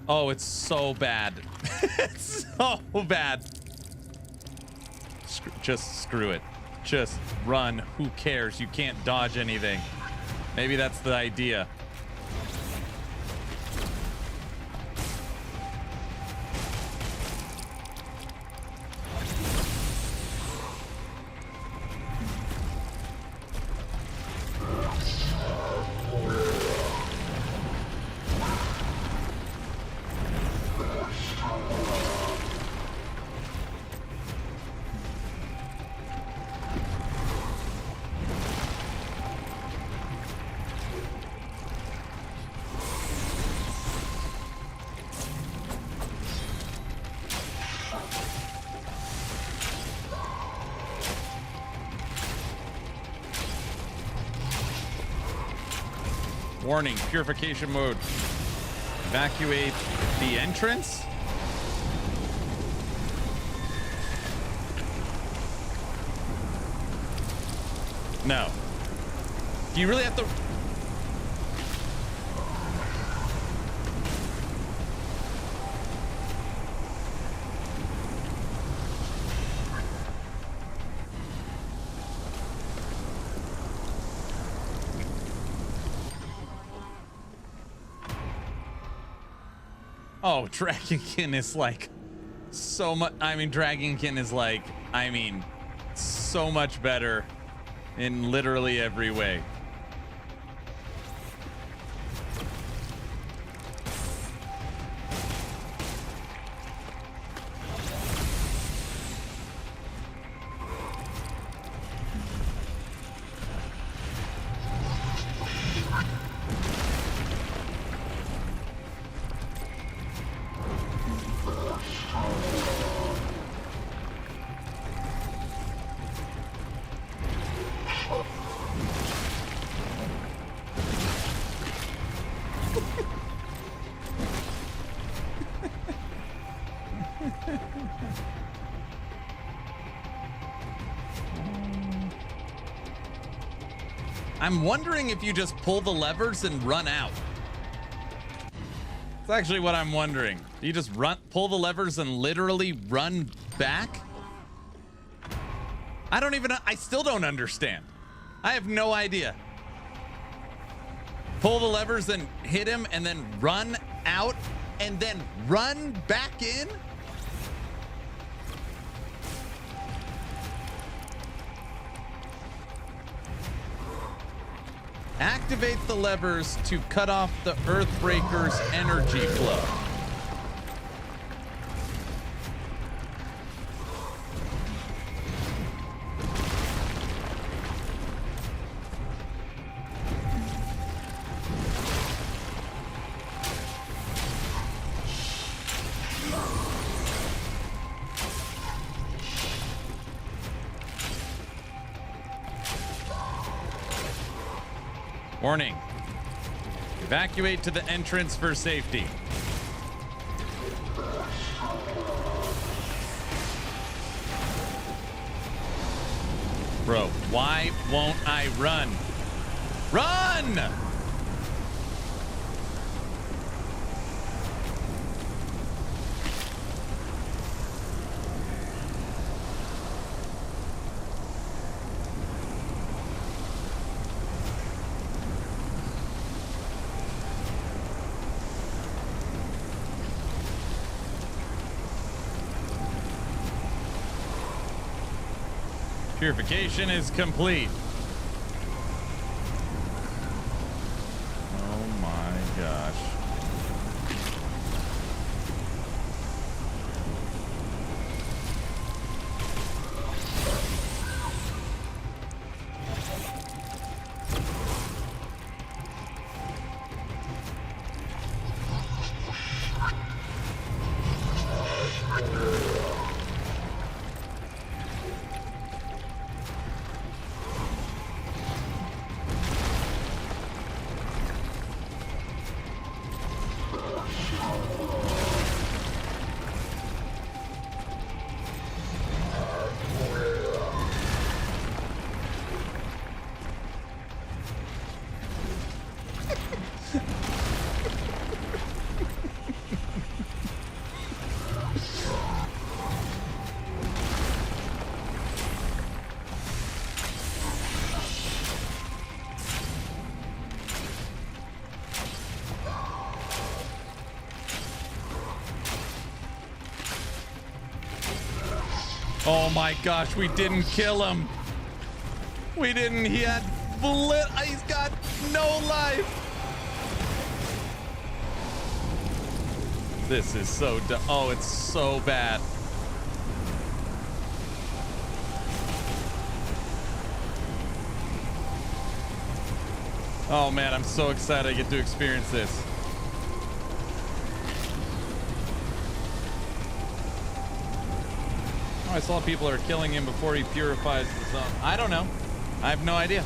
Oh, it's so bad. It's so bad. Just screw it. Just run. Who cares? You can't dodge anything. Maybe that's the idea. Warning, purification mode. Evacuate the entrance. No. Do you really have to... Oh, Dragonkin is like so much. I mean, Dragonkin is like, I mean, so much better in literally every way. I'm wondering if you just pull the levers and run out. It's actually what I'm wondering. Do you just pull the levers and literally run back? I still don't understand. I have no idea. Pull the levers and hit him and then run out and then run back in? Activate the levers to cut off the Earthbreaker's energy flow. Warning. Evacuate to the entrance for safety. Bro, why won't I run? Run! Purification is complete. Oh my gosh. Oh my gosh, we didn't kill him. We didn't. He had he's got no life. This is so oh, it's so bad. Oh man, I'm so excited I get to experience this. Oh, I saw people are killing him before he purifies the zone. I don't know. I have no idea.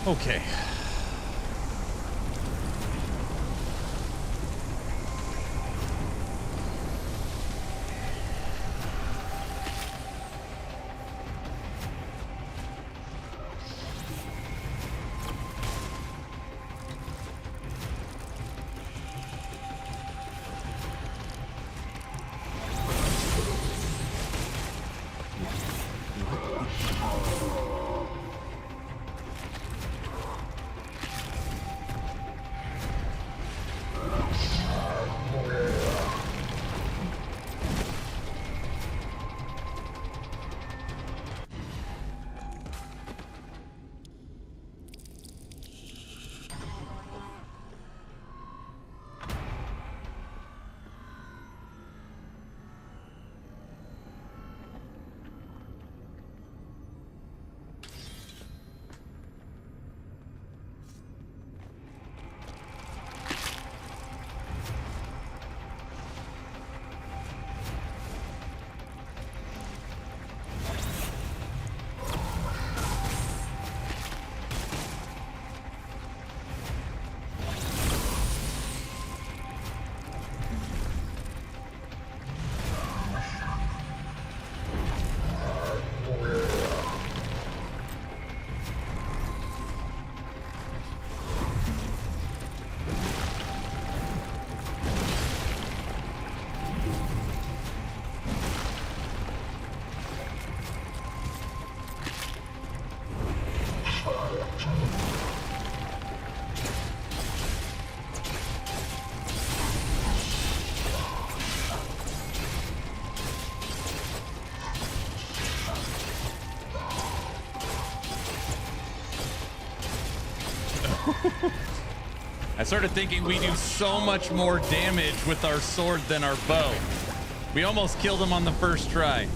Okay. I started thinking we do so much more damage with our sword than our bow. We almost killed him on the first try.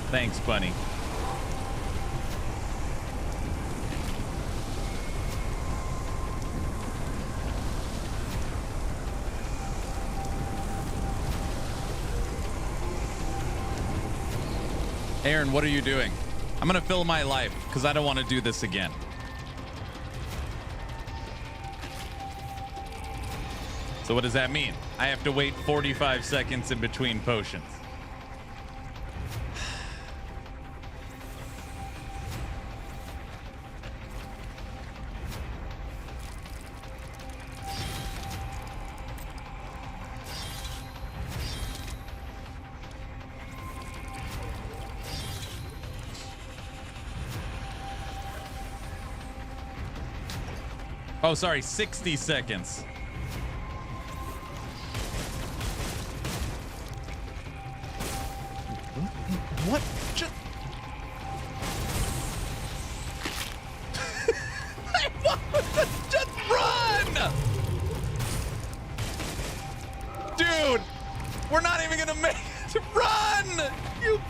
Thanks, Bunny. Aaron, what are you doing? I'm gonna fill my life because I don't want to do this again. So what does that mean? I have to wait 45 seconds in between potions. Oh, sorry, 60 seconds. What? Just... Just run! Dude, we're not even gonna make it. Run! You...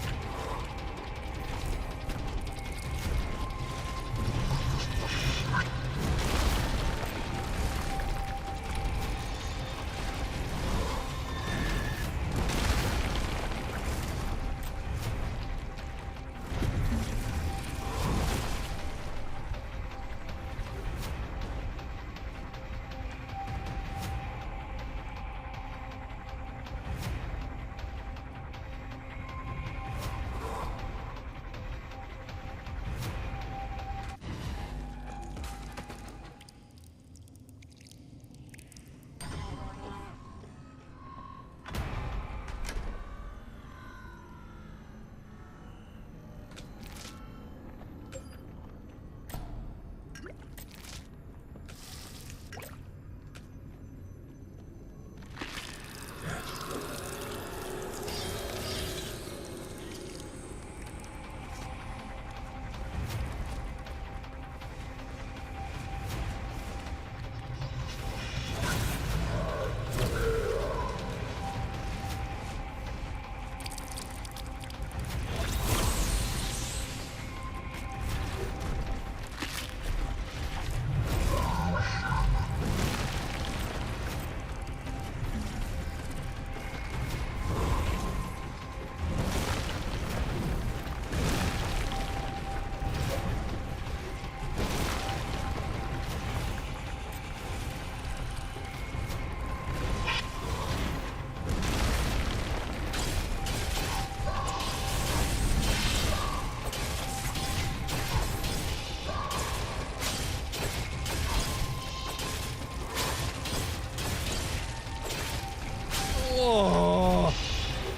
Oh,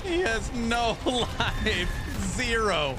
he has no life. Zero.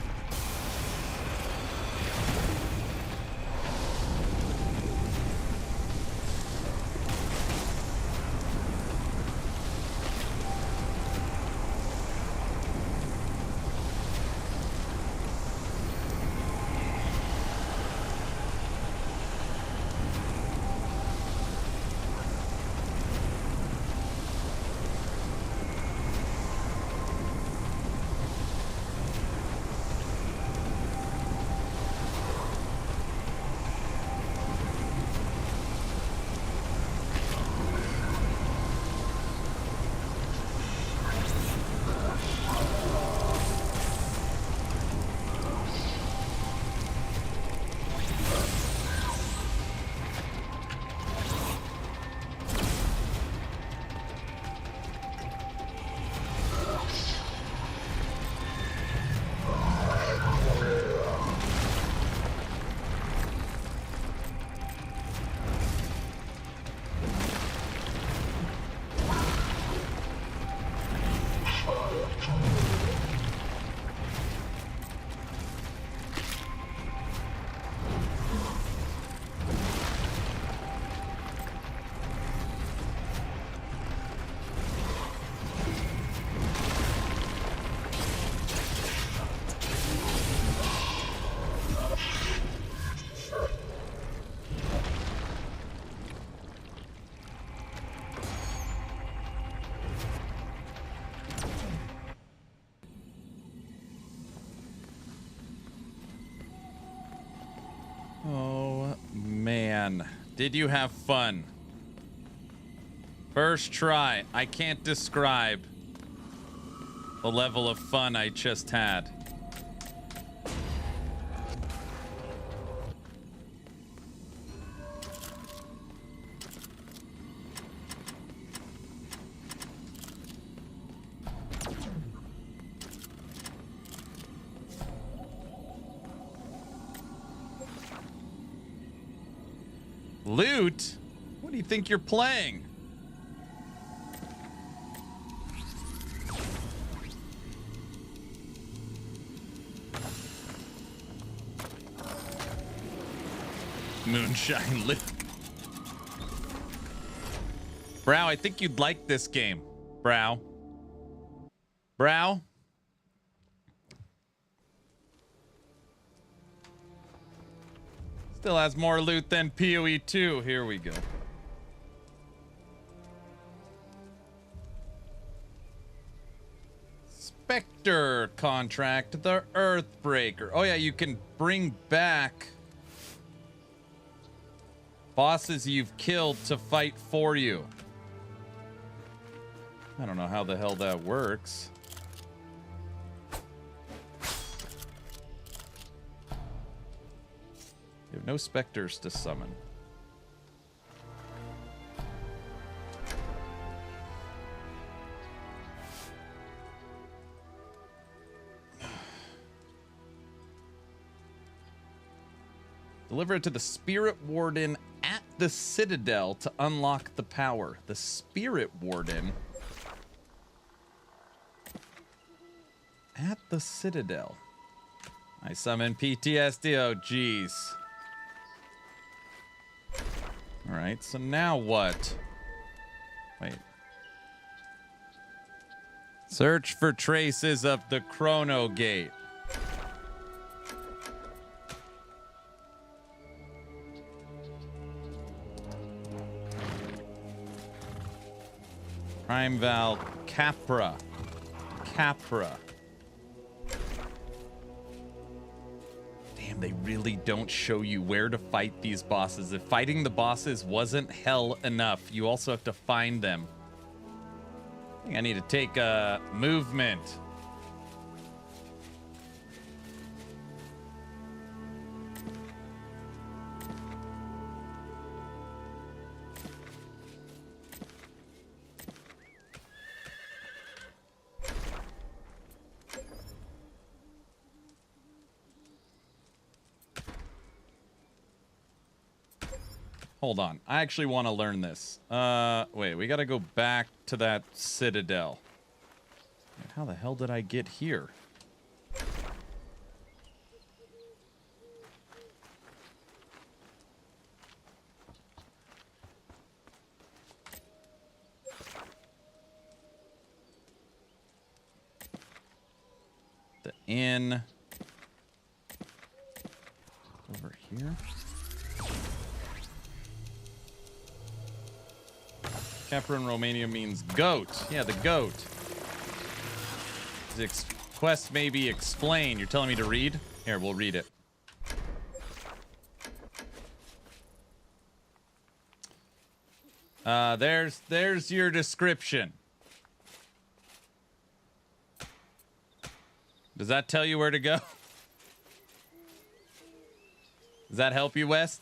man. Did you have fun? First try. I can't describe the level of fun I just had. Loot? What do you think you're playing? Moonshine loot. Brow, I think you'd like this game. Brow. Brow? Still has more loot than PoE 2. Here we go. Spectre contract, the Earthbreaker. Oh yeah, you can bring back bosses you've killed to fight for you. I don't know how the hell that works. You have no specters to summon. Deliver it to the Spirit Warden at the Citadel to unlock the power. The Spirit Warden at the Citadel. I summon PTSD. Oh, jeez. All right, so now what? Wait. Search for traces of the Chrono Gate. Prime Val Capra. Capra. Damn, they really don't show you where to fight these bosses. If fighting the bosses wasn't hell enough, you also have to find them. I think I need to take a movement. Hold on. I actually want to learn this. Wait, we got to go back to that Citadel. How the hell did I get here? The inn. Over here. Capra in Romania means goat. Yeah, the goat. Quest maybe explain. You're telling me to read? Here, we'll read it. There's your description. Does that tell you where to go? Does that help you, Wes?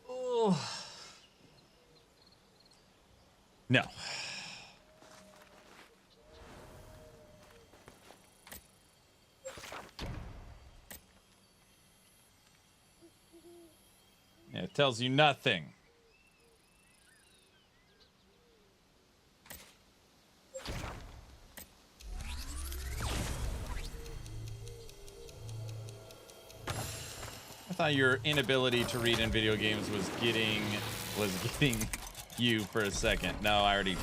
Oh. No. Yeah, it tells you nothing. I thought your inability to read in video games was getting you for a second. No, I already...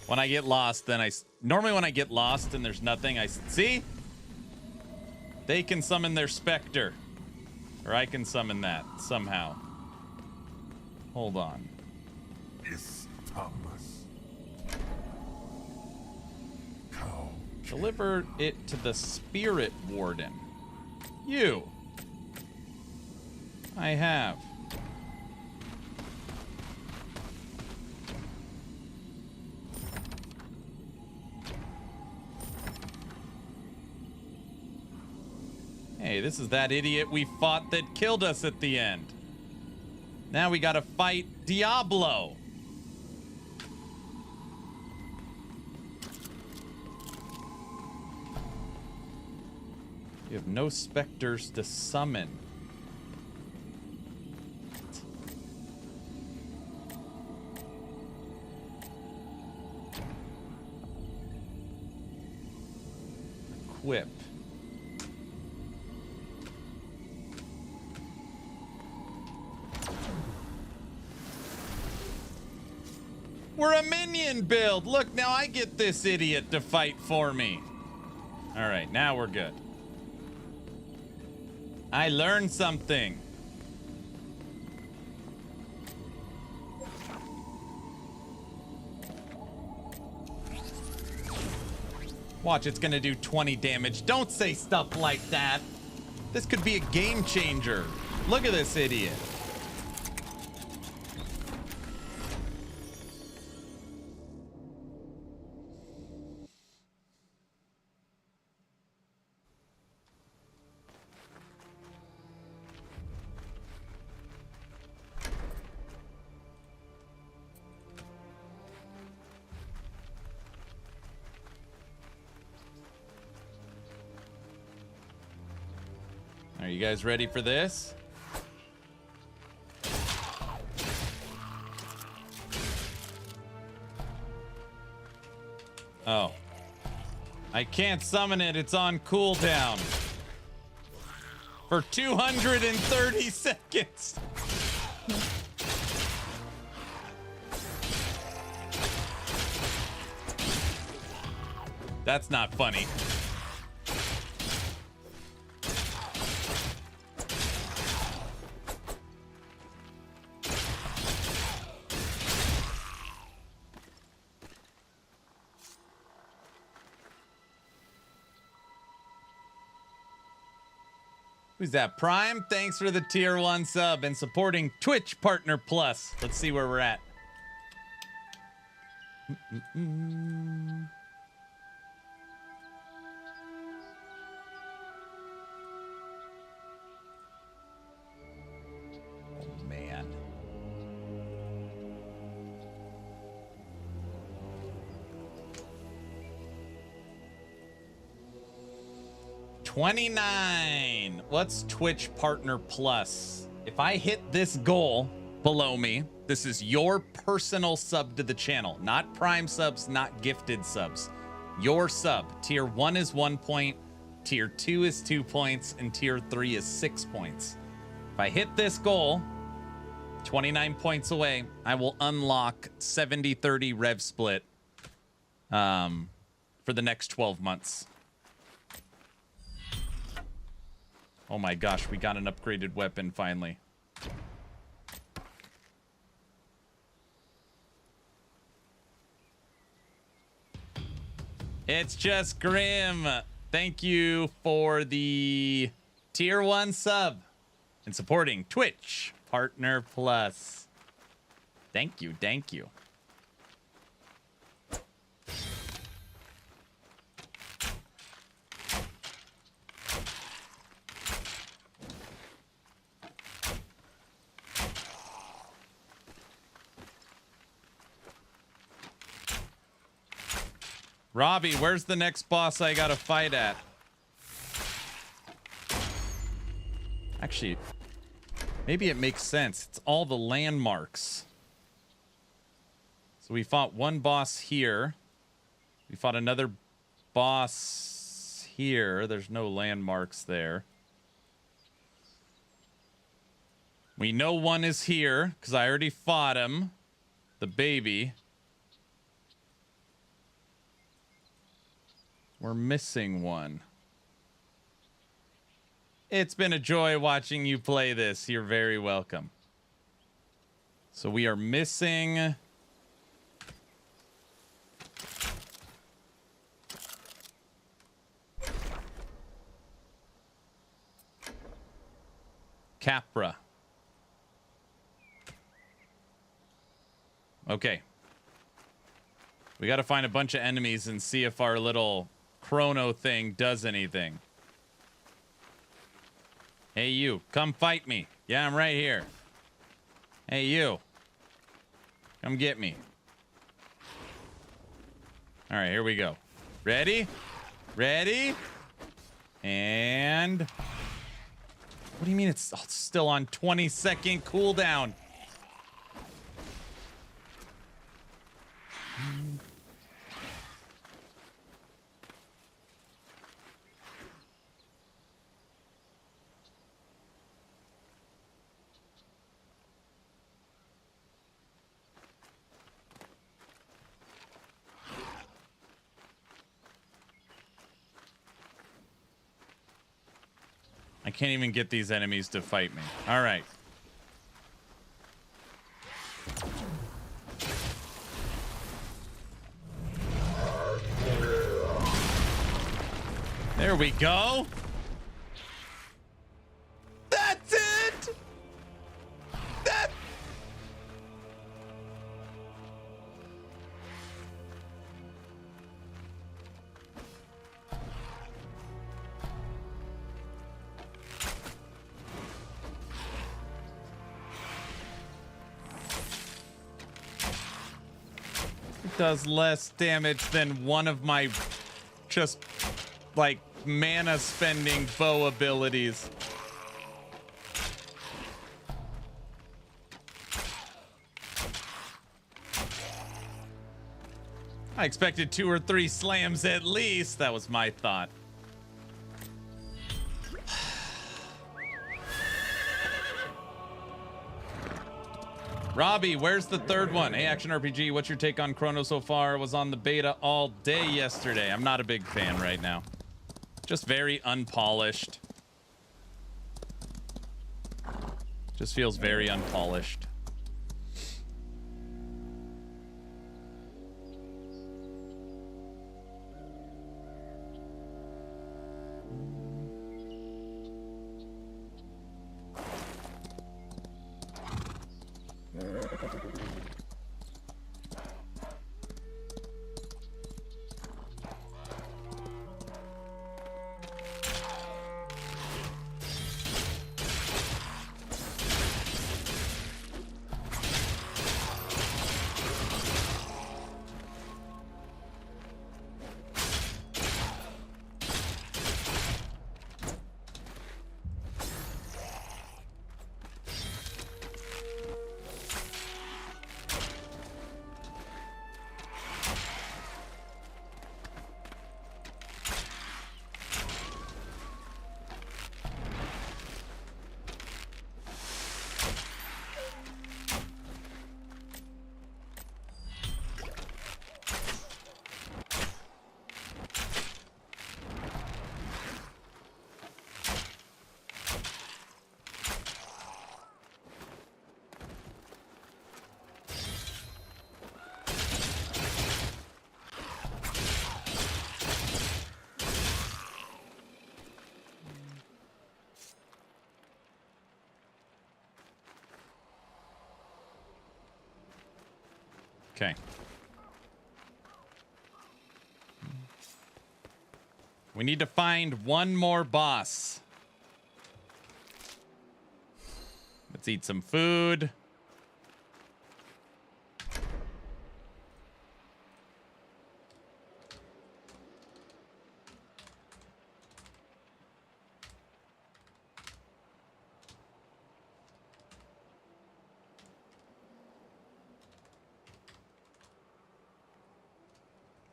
When I get lost, then normally when I get lost and there's nothing, see? They can summon their Spectre. Or I can summon that, somehow. Hold on. Deliver it to the Spirit Warden. You. I have. Hey, this is that idiot we fought that killed us at the end. Now we gotta fight Diablo. You have no specters to summon. Equip. We're a minion build. Look, now I get this idiot to fight for me. All right, now we're good. I learned something. Watch, it's gonna do 20 damage. Don't say stuff like that. This could be a game changer. Look at this idiot. Are you guys ready for this? Oh. I can't summon it. It's on cooldown. For 230 seconds. That's not funny. Who's that? Prime? Thanks for the tier 1 sub and supporting Twitch Partner Plus. Let's see where we're at. Oh, man. $29. What's Twitch Partner Plus? If I hit this goal below me, this is your personal sub to the channel, not Prime subs, not gifted subs. Your sub. Tier 1 is 1 point, Tier 2 is 2 points, and Tier 3 is 6 points. If I hit this goal, 29 points away, I will unlock 70-30 rev split for the next 12 months. Oh my gosh, we got an upgraded weapon finally. It's just Grim. Thank you for the tier 1 sub and supporting Twitch Partner Plus. Thank you, thank you. Robbie, where's the next boss I gotta fight at? Actually, maybe it makes sense. It's all the landmarks. So we fought one boss here. We fought another boss here. There's no landmarks there. We know one is here because I already fought him. The baby. We're missing one. It's been a joy watching you play this. You're very welcome. So we are missing... Capra. Okay. We got to find a bunch of enemies and see if our little Chrono thing does anything. Hey, you. Come fight me. Yeah, I'm right here. Hey, you. Come get me. All right, here we go. Ready? Ready? And... What do you mean it's still on 20-second cooldown? I can't even get these enemies to fight me. All right. There we go. That's it. That. It does less damage than one of my just like mana spending bow abilities. I expected 2 or 3 slams at least. That was my thought. Robbie, where's the third one? Hey, Action RPG, what's your take on Chrono so far? Was on the beta all day yesterday. I'm not a big fan right now. Just very unpolished. Just feels very unpolished. Okay. We need to find one more boss. Let's eat some food.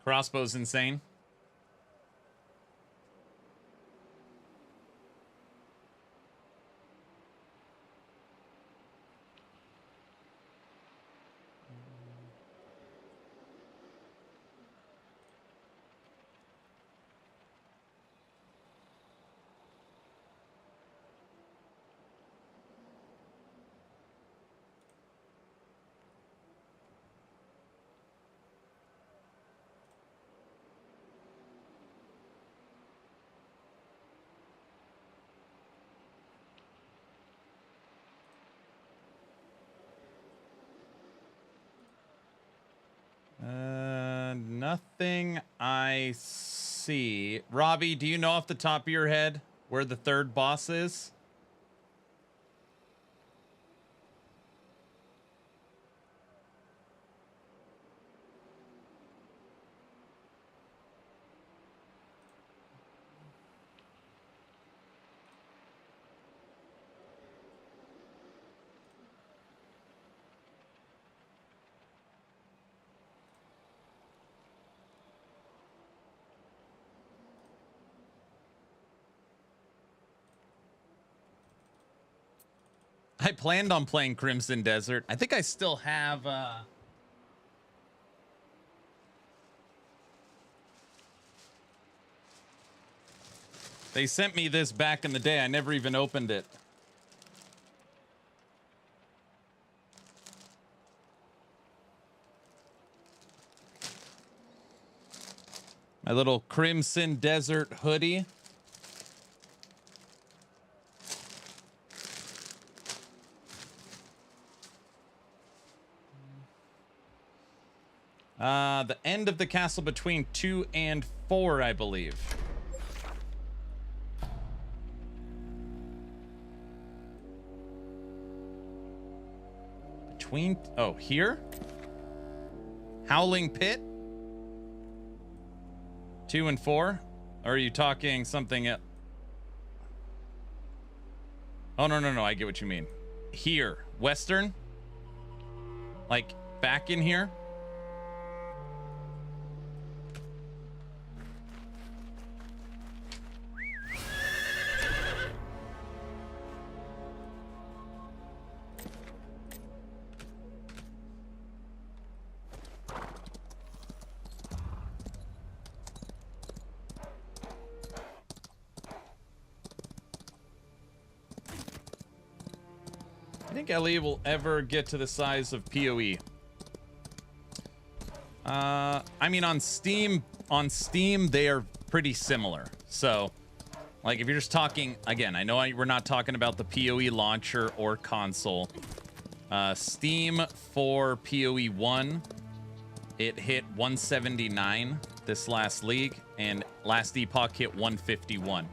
Crossbow's insane. Nothing I see. Robbie, do you know off the top of your head where the third boss is? I planned on playing Crimson Desert. I think I still have they sent me this back in the day. I never even opened it. My little Crimson Desert hoodie. The end of the castle between 2 and 4, I believe. Between, oh, here? Howling Pit? 2 and 4? Or are you talking something else? Oh, no, I get what you mean. Here, Western? Like, back in here? I think LE will ever get to the size of PoE. I mean, on Steam, they are pretty similar. So, like, if you're just talking, again, I know we're not talking about the PoE launcher or console. Steam for PoE 1, it hit 179 this last league, and last Epoch hit 151.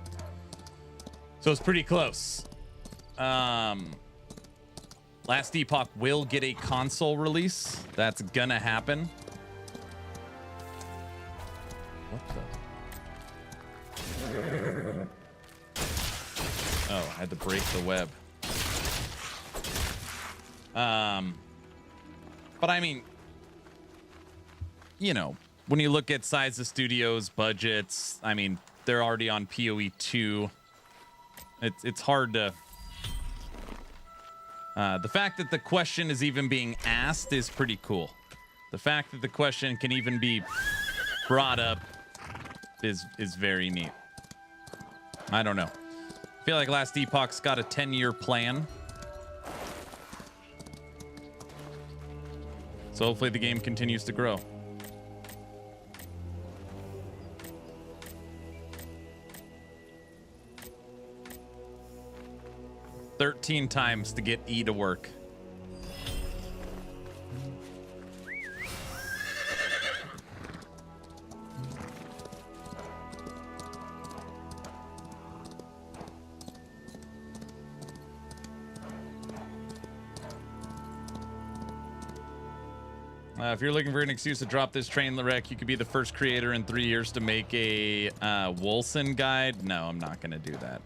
So it's pretty close. Last Epoch will get a console release. That's gonna happen. What the? Oh, I had to break the web. But I mean, you know, when you look at size of studios, budgets, I mean, they're already on PoE 2. It's hard to... the fact that the question is even being asked is pretty cool. The fact that the question can even be brought up is very neat. I don't know. I feel like Last Epoch's got a 10-year plan. So hopefully the game continues to grow. "13 times to get E to work." If you're looking for an excuse to drop this train wreck, you could be the first creator in 3 years to make a Wolson guide. No, I'm not going to do that.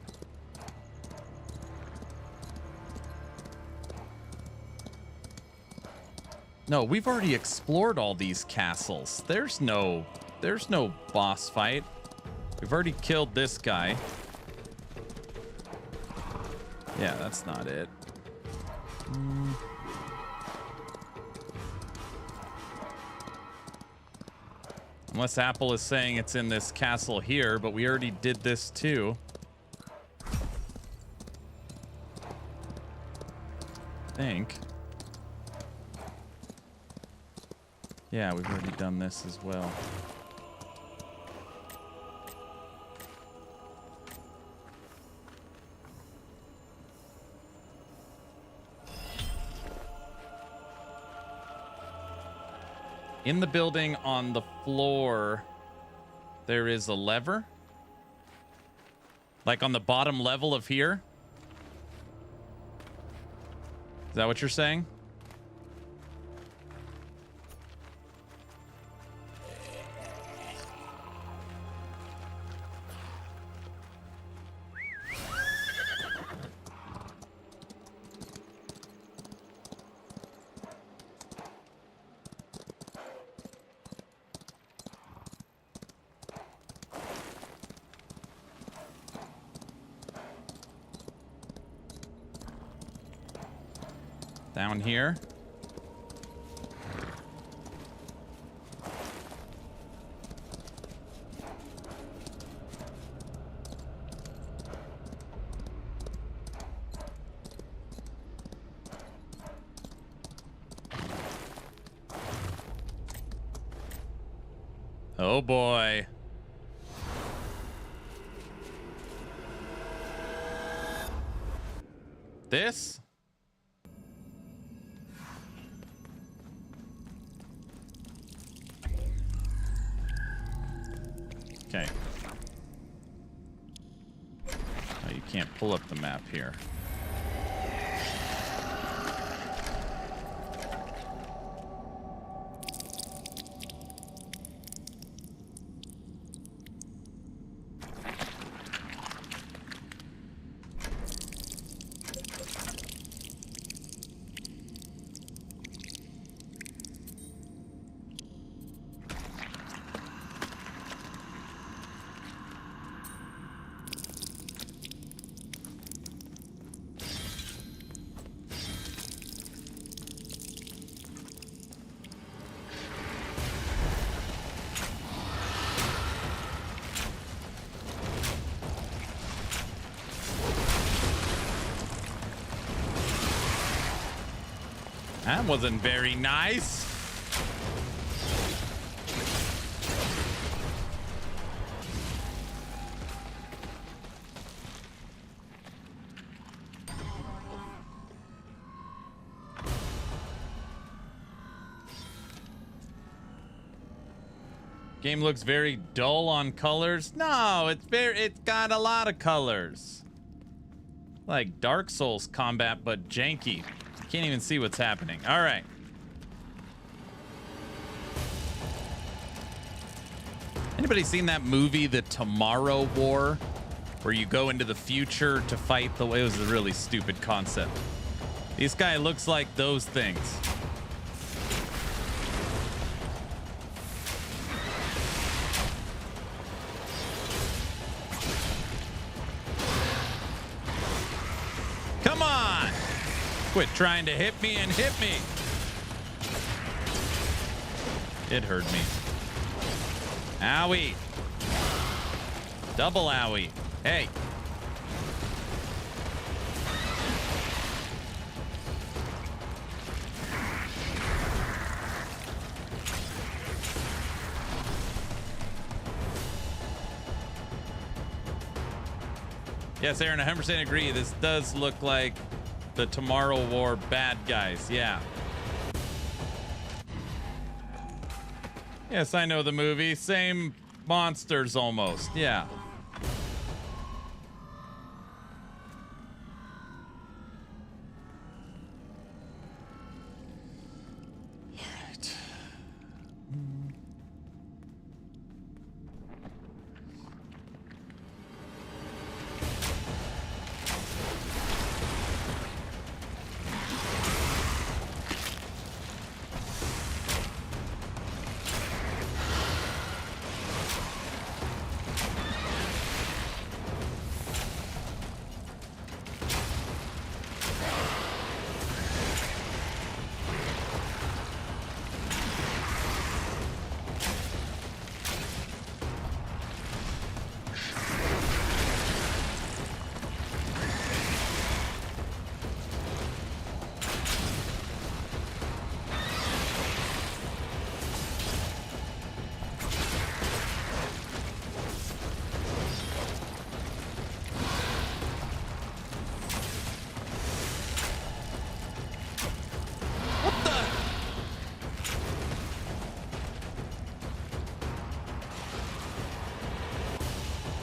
No, we've already explored all these castles. There's no boss fight. We've already killed this guy. Yeah, that's not it. Unless Apple is saying it's in this castle here, but we already did this too. I think. Yeah, we've already done this as well. In the building on the floor, there is a lever. Like on the bottom level of here. Is that what you're saying? Down here. Oh boy. This? Okay. Oh, you can't pull up the map here. That wasn't very nice. Game looks very dull on colors. No, it's got a lot of colors. Like Dark Souls combat, but janky. Can't even see what's happening. All right. Anybody seen that movie, The Tomorrow War, where you go into the future to fight the way? It was a really stupid concept. This guy looks like those things. Come on! Quit trying to hit me and hit me. It hurt me. Owie. Double owie. Hey. Yes, Aaron, 100% agree. This does look like the Tomorrow War bad guys. Yeah. Yes, I know the movie. Same monsters almost. Yeah. All right.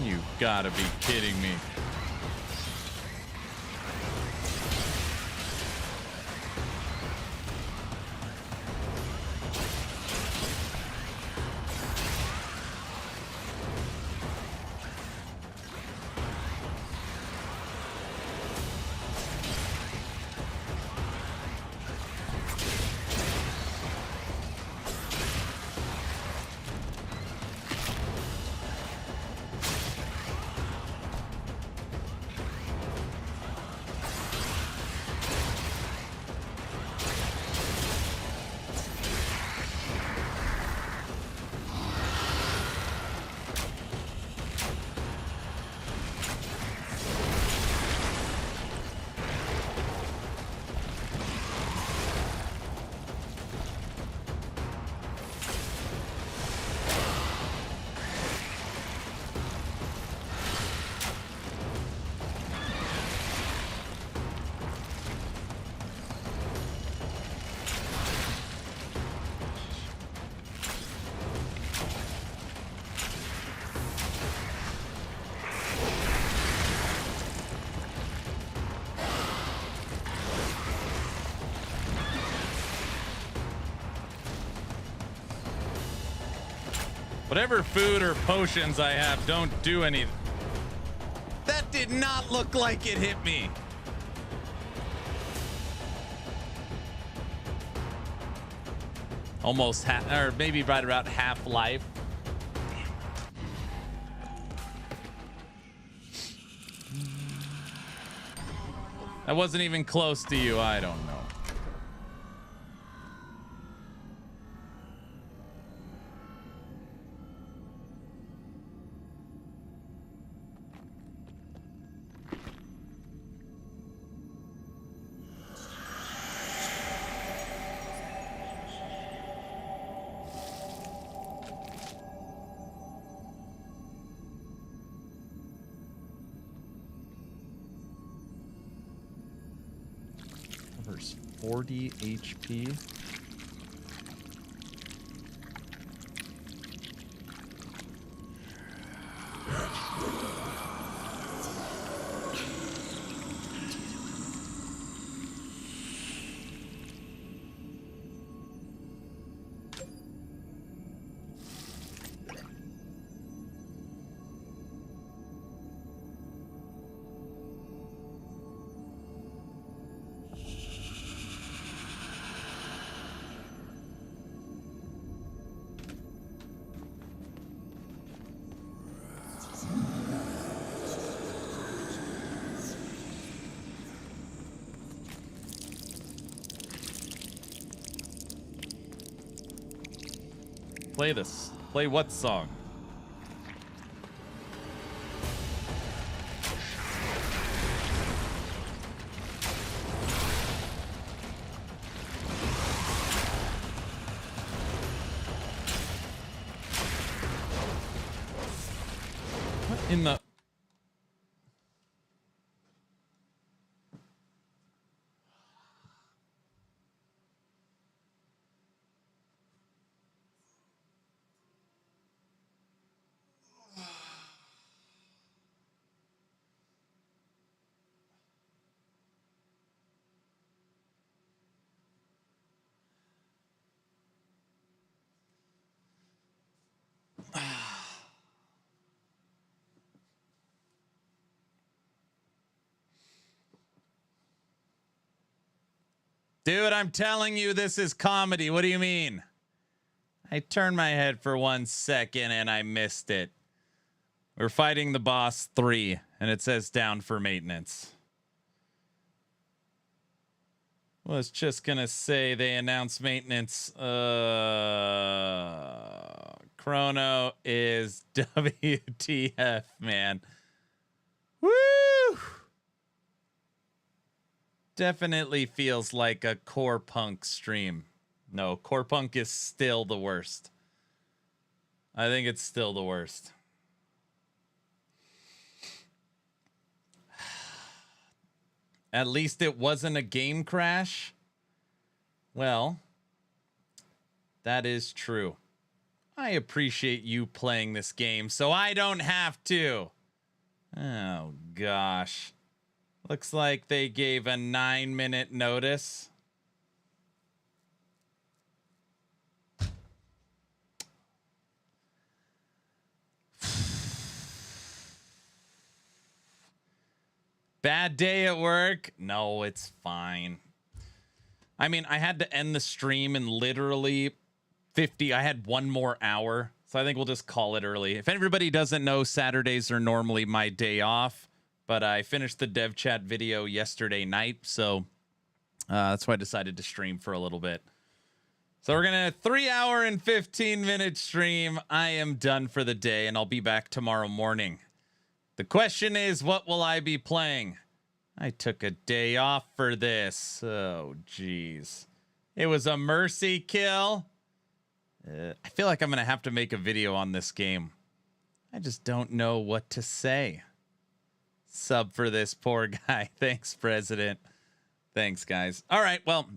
You gotta be kidding me. Whatever food or potions I have don't do anything. That did not look like it hit me. Almost half, or maybe right about half life. That wasn't even close to you. I don't know. Covers 40 HP. Play this. Play what song? What in the... Dude, I'm telling you, this is comedy. What do you mean? I turned my head for 1 second and I missed it. We're fighting the boss 3, and it says down for maintenance. Was just gonna say they announced maintenance. Chrono is WTF, man. Woo! Definitely feels like a core punk stream. No, core punk is still the worst. I think it's still the worst. At least it wasn't a game crash. Well, that is true. I appreciate you playing this game so I don't have to. Oh, gosh. Looks like they gave a 9-minute notice. Bad day at work? No, it's fine. I mean, I had to end the stream in literally 50. I had 1 more hour. So I think we'll just call it early. If everybody doesn't know, Saturdays are normally my day off. But I finished the dev chat video yesterday night. So that's why I decided to stream for a little bit. So we're going to 3-hour and 15-minute stream. I am done for the day, and I'll be back tomorrow morning. The question is, what will I be playing? I took a day off for this. Oh, jeez. It was a mercy kill. I feel like I'm going to have to make a video on this game. I just don't know what to say. Sub for this poor guy. Thanks, President. Thanks, guys. All right, well,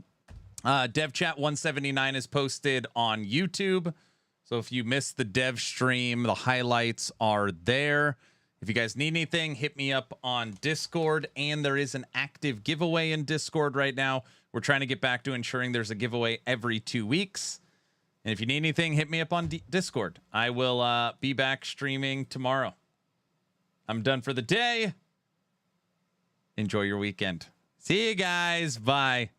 Dev Chat 179 is posted on YouTube. So if you missed the dev stream, the highlights are there. If you guys need anything, hit me up on Discord. And there is an active giveaway in Discord right now. We're trying to get back to ensuring there's a giveaway every 2 weeks. And if you need anything, hit me up on Discord. I will be back streaming tomorrow. I'm done for the day. Enjoy your weekend. See you guys. Bye.